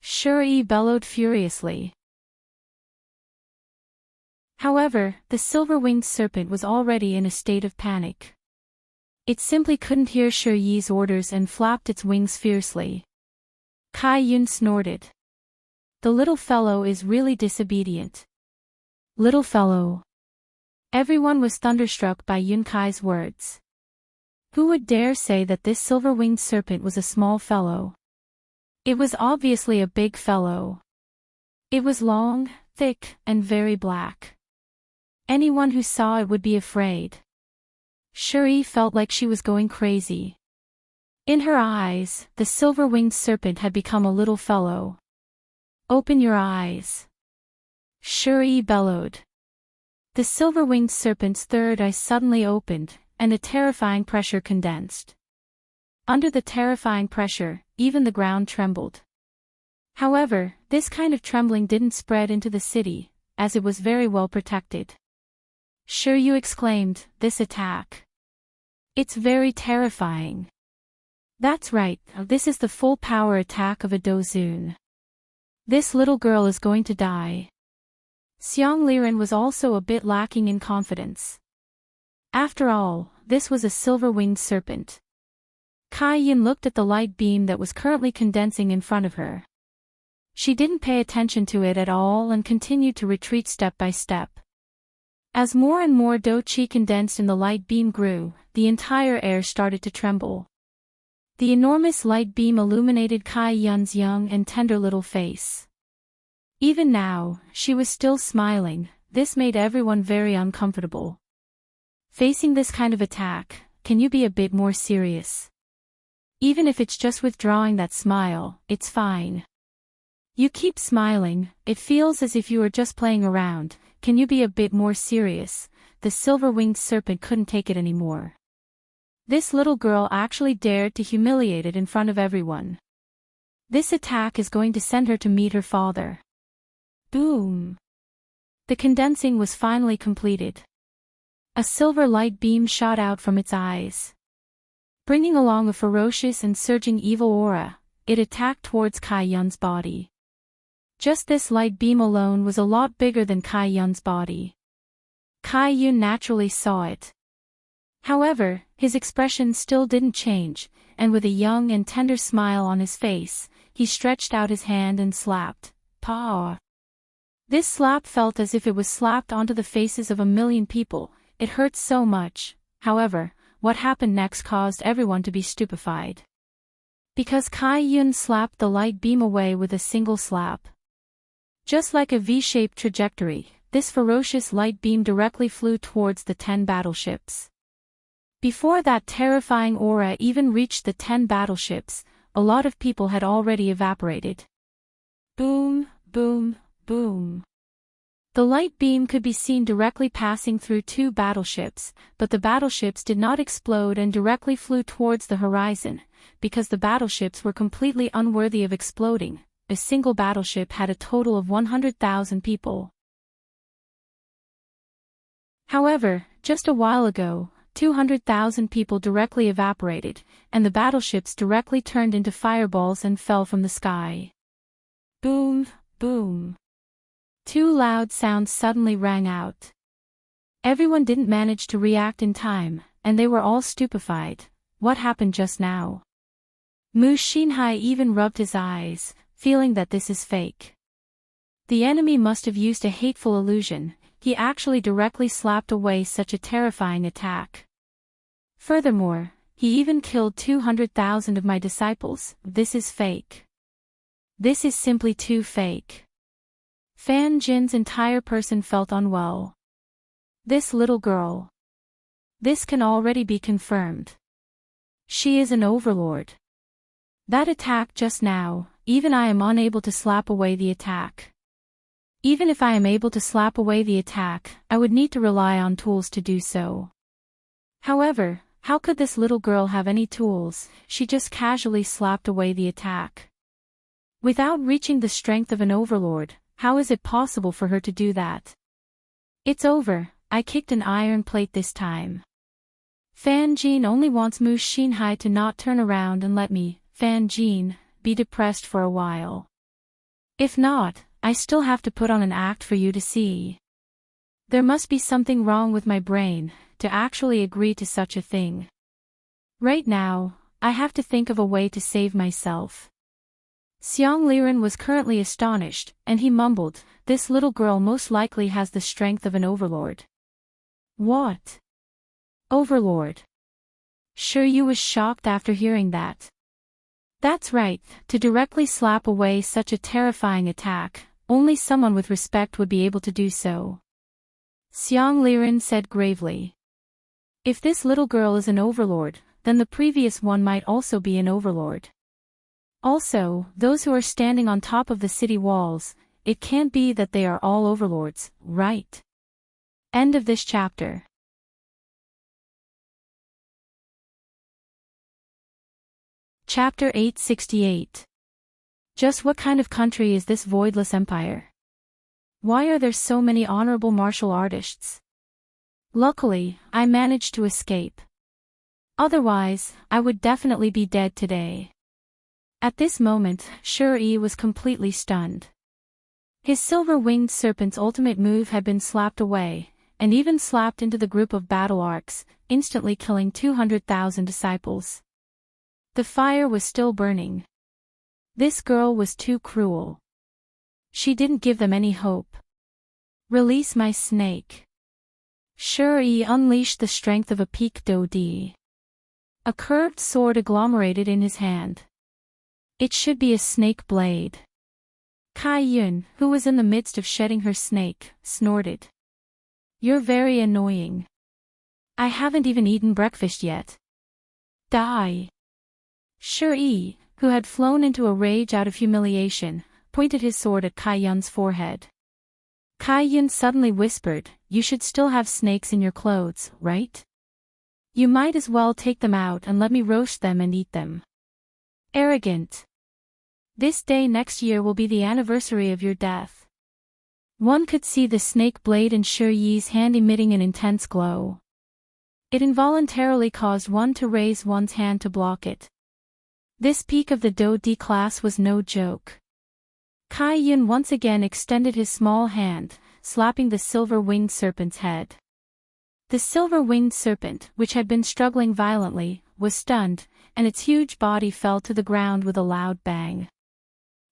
Shuri bellowed furiously. However, the silver-winged serpent was already in a state of panic. It simply couldn't hear Shuri's orders and flapped its wings fiercely. Kai Yun snorted. The little fellow is really disobedient. Little fellow. Everyone was thunderstruck by Yun Kai's words. Who would dare say that this silver-winged serpent was a small fellow? It was obviously a big fellow. It was long, thick, and very black. Anyone who saw it would be afraid. Shuri felt like she was going crazy. In her eyes, the silver-winged serpent had become a little fellow. Open your eyes. Shuri bellowed. The silver-winged serpent's third eye suddenly opened, and a terrifying pressure condensed. Under the terrifying pressure, even the ground trembled. However, this kind of trembling didn't spread into the city, as it was very well protected. Shuryu exclaimed, this attack. It's very terrifying. That's right, this is the full power attack of a Dozun. This little girl is going to die. Xiang Liren was also a bit lacking in confidence. After all, this was a silver-winged serpent. Kai Yin looked at the light beam that was currently condensing in front of her. She didn't pay attention to it at all and continued to retreat step by step. As more and more Do Chi condensed in the light beam grew, the entire air started to tremble. The enormous light beam illuminated Kai Yun's young and tender little face. Even now, she was still smiling. This made everyone very uncomfortable. Facing this kind of attack, can you be a bit more serious? Even if it's just withdrawing that smile, it's fine. You keep smiling, it feels as if you are just playing around. Can you be a bit more serious? The silver-winged serpent couldn't take it anymore. This little girl actually dared to humiliate it in front of everyone. This attack is going to send her to meet her father. Boom! The condensing was finally completed. A silver light beam shot out from its eyes. Bringing along a ferocious and surging evil aura, it attacked towards Kai Yun's body. Just this light beam alone was a lot bigger than Kai Yun's body. Kai Yun naturally saw it. However, his expression still didn't change, and with a young and tender smile on his face, he stretched out his hand and slapped. Paw! This slap felt as if it was slapped onto the faces of a million people. It hurt so much. However, what happened next caused everyone to be stupefied. Because Kai Yun slapped the light beam away with a single slap. Just like a V-shaped trajectory, this ferocious light beam directly flew towards the 10 battleships. Before that terrifying aura even reached the 10 battleships, a lot of people had already evaporated. Boom, boom, boom. The light beam could be seen directly passing through 2 battleships, but the battleships did not explode and directly flew towards the horizon, because the battleships were completely unworthy of exploding. A single battleship had a total of 100,000 people. However, just a while ago, 200,000 people directly evaporated, and the battleships directly turned into fireballs and fell from the sky. Boom, boom. 2 loud sounds suddenly rang out. Everyone didn't manage to react in time, and they were all stupefied. What happened just now? Mu Xinhai even rubbed his eyes, feeling that this is fake. The enemy must have used a hateful illusion. He actually directly slapped away such a terrifying attack. Furthermore, he even killed 200,000 of my disciples. This is fake. This is simply too fake. Fan Jin's entire person felt unwell. This little girl. This can already be confirmed. She is an overlord. That attack just now, even I am unable to slap away the attack. Even if I am able to slap away the attack, I would need to rely on tools to do so. However, how could this little girl have any tools? She just casually slapped away the attack. Without reaching the strength of an overlord, how is it possible for her to do that? It's over, I kicked an iron plate this time. Fan Jin only wants Mu Xinhai to not turn around and let me, Fan Jin, be depressed for a while. If not, I still have to put on an act for you to see. There must be something wrong with my brain, to actually agree to such a thing. Right now, I have to think of a way to save myself. Xiang Liren was currently astonished, and he mumbled, this little girl most likely has the strength of an overlord. What? Overlord? Sure, you was shocked after hearing that. That's right, to directly slap away such a terrifying attack, only someone with respect would be able to do so. Xiang Liren said gravely. If this little girl is an overlord, then the previous one might also be an overlord. Also, those who are standing on top of the city walls, it can't be that they are all overlords, right? End of this chapter. Chapter 868. Just what kind of country is this voidless empire? Why are there so many honorable martial artists? Luckily, I managed to escape. Otherwise, I would definitely be dead today. At this moment, Shi was completely stunned. His silver-winged serpent's ultimate move had been slapped away, and even slapped into the group of battle arcs, instantly killing 200,000 disciples. The fire was still burning. This girl was too cruel. She didn't give them any hope. Release my snake. Shi unleashed the strength of a peak Dodi. A curved sword agglomerated in his hand. It should be a snake blade. Kai Yun, who was in the midst of shedding her snake, snorted. You're very annoying. I haven't even eaten breakfast yet. Die. Shi, who had flown into a rage out of humiliation, pointed his sword at Kai Yun's forehead. Kai Yun suddenly whispered, you should still have snakes in your clothes, right? You might as well take them out and let me roast them and eat them. Arrogant. This day next year will be the anniversary of your death. One could see the snake blade in Shi's hand emitting an intense glow. It involuntarily caused one to raise one's hand to block it. This peak of the Do-Di class was no joke. Kai Yun once again extended his small hand, slapping the silver-winged serpent's head. The silver-winged serpent, which had been struggling violently, was stunned, and its huge body fell to the ground with a loud bang.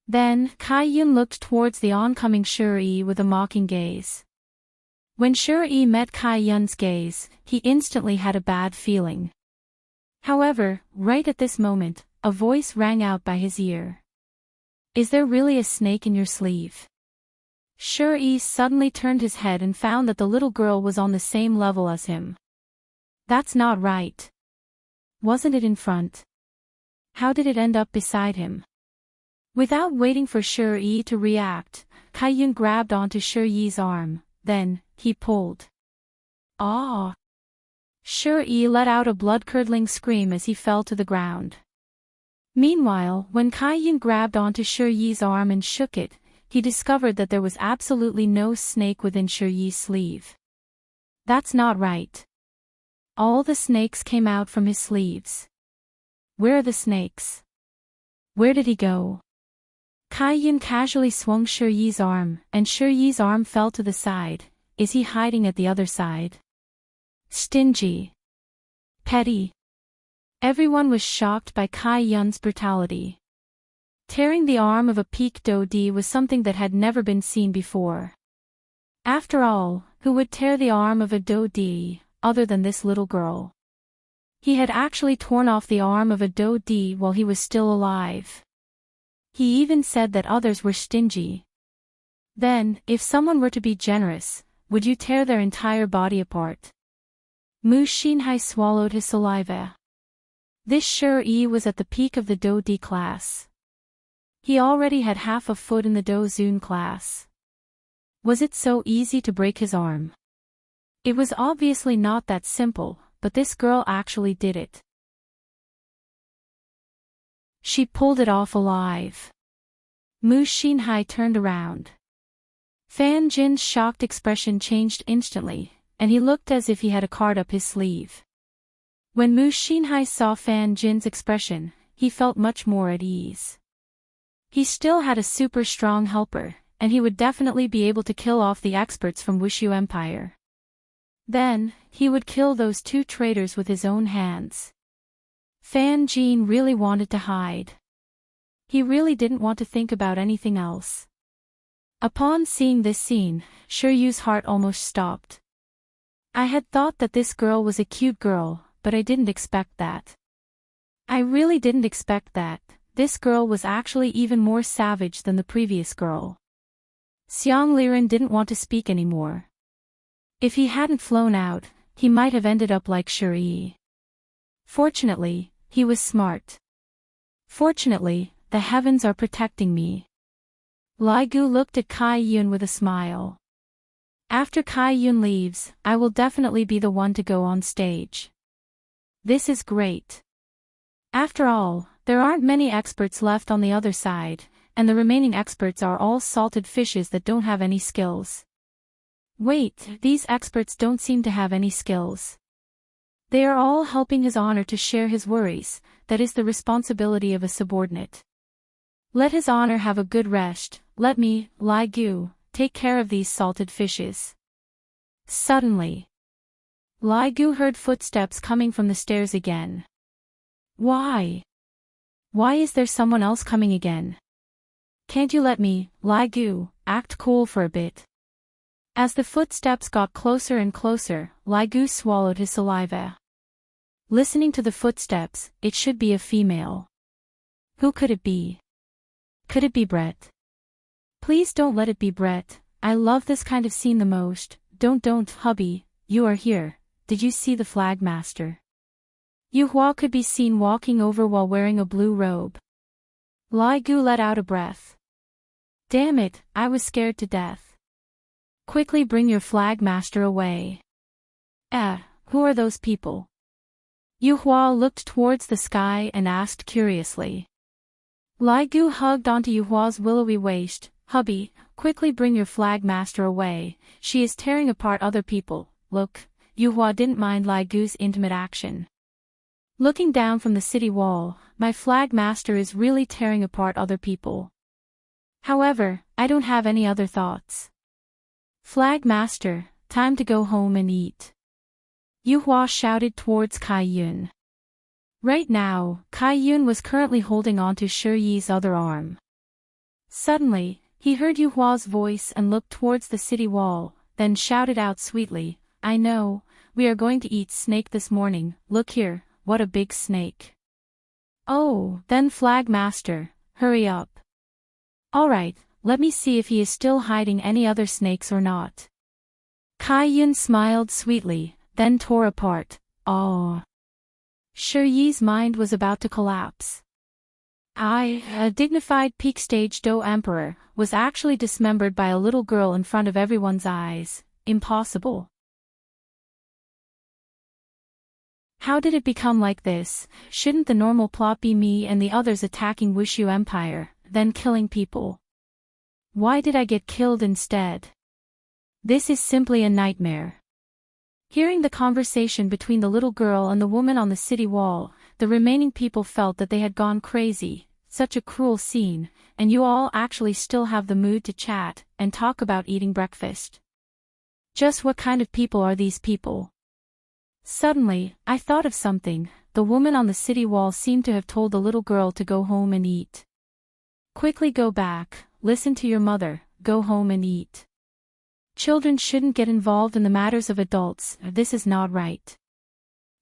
Then, Kai Yun looked towards the oncoming Shi with a mocking gaze. When Shi met Kai Yun's gaze, he instantly had a bad feeling. However, right at this moment, a voice rang out by his ear. Is there really a snake in your sleeve? Shi suddenly turned his head and found that the little girl was on the same level as him. That's not right. Wasn't it in front? How did it end up beside him? Without waiting for Shi to react, Kai Yun grabbed onto Shi's arm, then, he pulled. Ah! Shi let out a blood-curdling scream as he fell to the ground. Meanwhile, when Kai Yun grabbed onto Shi's arm and shook it, he discovered that there was absolutely no snake within Shi's sleeve. That's not right. All the snakes came out from his sleeves. Where are the snakes? Where did he go? Kai Yun casually swung Shi's arm, and Shi's arm fell to the side. Is he hiding at the other side? Stingy. Petty. Everyone was shocked by Kai Yun's brutality. Tearing the arm of a peak do di was something that had never been seen before. After all, who would tear the arm of a do di, other than this little girl? He had actually torn off the arm of a do di while he was still alive. He even said that others were stingy. Then, if someone were to be generous, would you tear their entire body apart? Mu Xinhai swallowed his saliva. This sure was at the peak of the do di class. He already had half a foot in the do zun class. Was it so easy to break his arm? It was obviously not that simple, but this girl actually did it. She pulled it off alive. Mu Xinhai turned around. Fan Jin's shocked expression changed instantly, and he looked as if he had a card up his sleeve. When Mu Xinhai saw Fan Jin's expression, he felt much more at ease. He still had a super strong helper, and he would definitely be able to kill off the experts from Wushu Empire. Then, he would kill those two traitors with his own hands. Fan Jin really wanted to hide. He really didn't want to think about anything else. Upon seeing this scene, Shiryu's heart almost stopped. I had thought that this girl was a cute girl, but I didn't expect that. I really didn't expect that. This girl was actually even more savage than the previous girl. Xiang Liren didn't want to speak anymore. If he hadn't flown out, he might have ended up like Shiryu. Fortunately, he was smart. Fortunately, the heavens are protecting me. Lai Gu looked at Kai Yun with a smile. After Kai Yun leaves, I will definitely be the one to go on stage. This is great. After all, there aren't many experts left on the other side, and the remaining experts are all salted fishes that don't have any skills. Wait, these experts don't seem to have any skills. They are all helping His Honor to share his worries, that is the responsibility of a subordinate. Let His Honor have a good rest, let me, Lai Gu, take care of these salted fishes. Suddenly, Lai Gu heard footsteps coming from the stairs again. Why? Why is there someone else coming again? Can't you let me, Lai Gu, act cool for a bit? As the footsteps got closer and closer, Lai Gu swallowed his saliva. Listening to the footsteps, it should be a female. Who could it be? Could it be Brett? Please don't let it be Brett. I love this kind of scene the most. Don't, hubby, you are here. Did you see the flag master? Yu Hua could be seen walking over while wearing a blue robe. Lai Gu let out a breath. Damn it, I was scared to death. Quickly bring your flag master away. Who are those people? Yu Hua looked towards the sky and asked curiously. Lai Gu hugged onto Yu Hua's willowy waist. Hubby, quickly bring your flag master away, she is tearing apart other people. Look, Yu Hua didn't mind Lai Gu's intimate action. Looking down from the city wall, my flag master is really tearing apart other people. However, I don't have any other thoughts. Flag master, time to go home and eat. Yu Hua shouted towards Kai Yun. Right now, Kai Yun was currently holding onto Shiryu's other arm. Suddenly, he heard Yu Hua's voice and looked towards the city wall, then shouted out sweetly, I know, we are going to eat snake this morning, look here, what a big snake. Oh, then flag master, hurry up. Alright, let me see if he is still hiding any other snakes or not. Kai Yun smiled sweetly, then tore apart. Oh. Shiryu's mind was about to collapse. I, a dignified peak stage Do Emperor, was actually dismembered by a little girl in front of everyone's eyes. Impossible. How did it become like this? Shouldn't the normal plot be me and the others attacking Wushu Empire, then killing people? Why did I get killed instead? This is simply a nightmare. Hearing the conversation between the little girl and the woman on the city wall, the remaining people felt that they had gone crazy. Such a cruel scene, and you all actually still have the mood to chat and talk about eating breakfast. Just what kind of people are these people? Suddenly, I thought of something. The woman on the city wall seemed to have told the little girl to go home and eat. Quickly go back, listen to your mother, go home and eat. Children shouldn't get involved in the matters of adults, this is not right.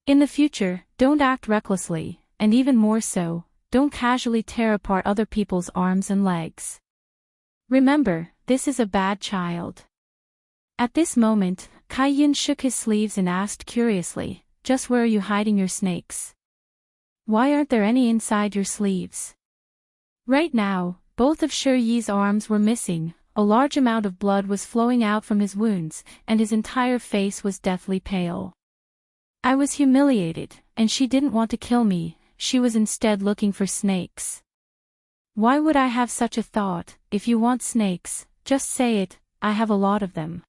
In the future, don't act recklessly, and even more so, don't casually tear apart other people's arms and legs. Remember, this is a bad child. At this moment, Kai-Yun shook his sleeves and asked curiously, just where are you hiding your snakes? Why aren't there any inside your sleeves? Right now, both of Shi-Yi's arms were missing, a large amount of blood was flowing out from his wounds, and his entire face was deathly pale. I was humiliated, and she didn't want to kill me, she was instead looking for snakes. Why would I have such a thought? If you want snakes, just say it, I have a lot of them.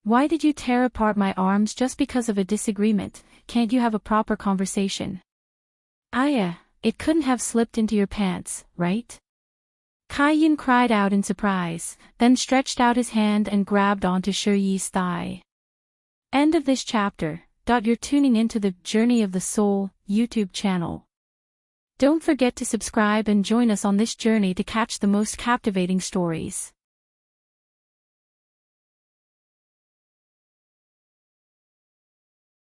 Why did you tear apart my arms just because of a disagreement? Can't you have a proper conversation? It couldn't have slipped into your pants, right? Kai-Yun cried out in surprise, then stretched out his hand and grabbed onto Shi-Yi's thigh. End of this chapter. You're tuning into the Journey of the Soul YouTube channel. Don't forget to subscribe and join us on this journey to catch the most captivating stories.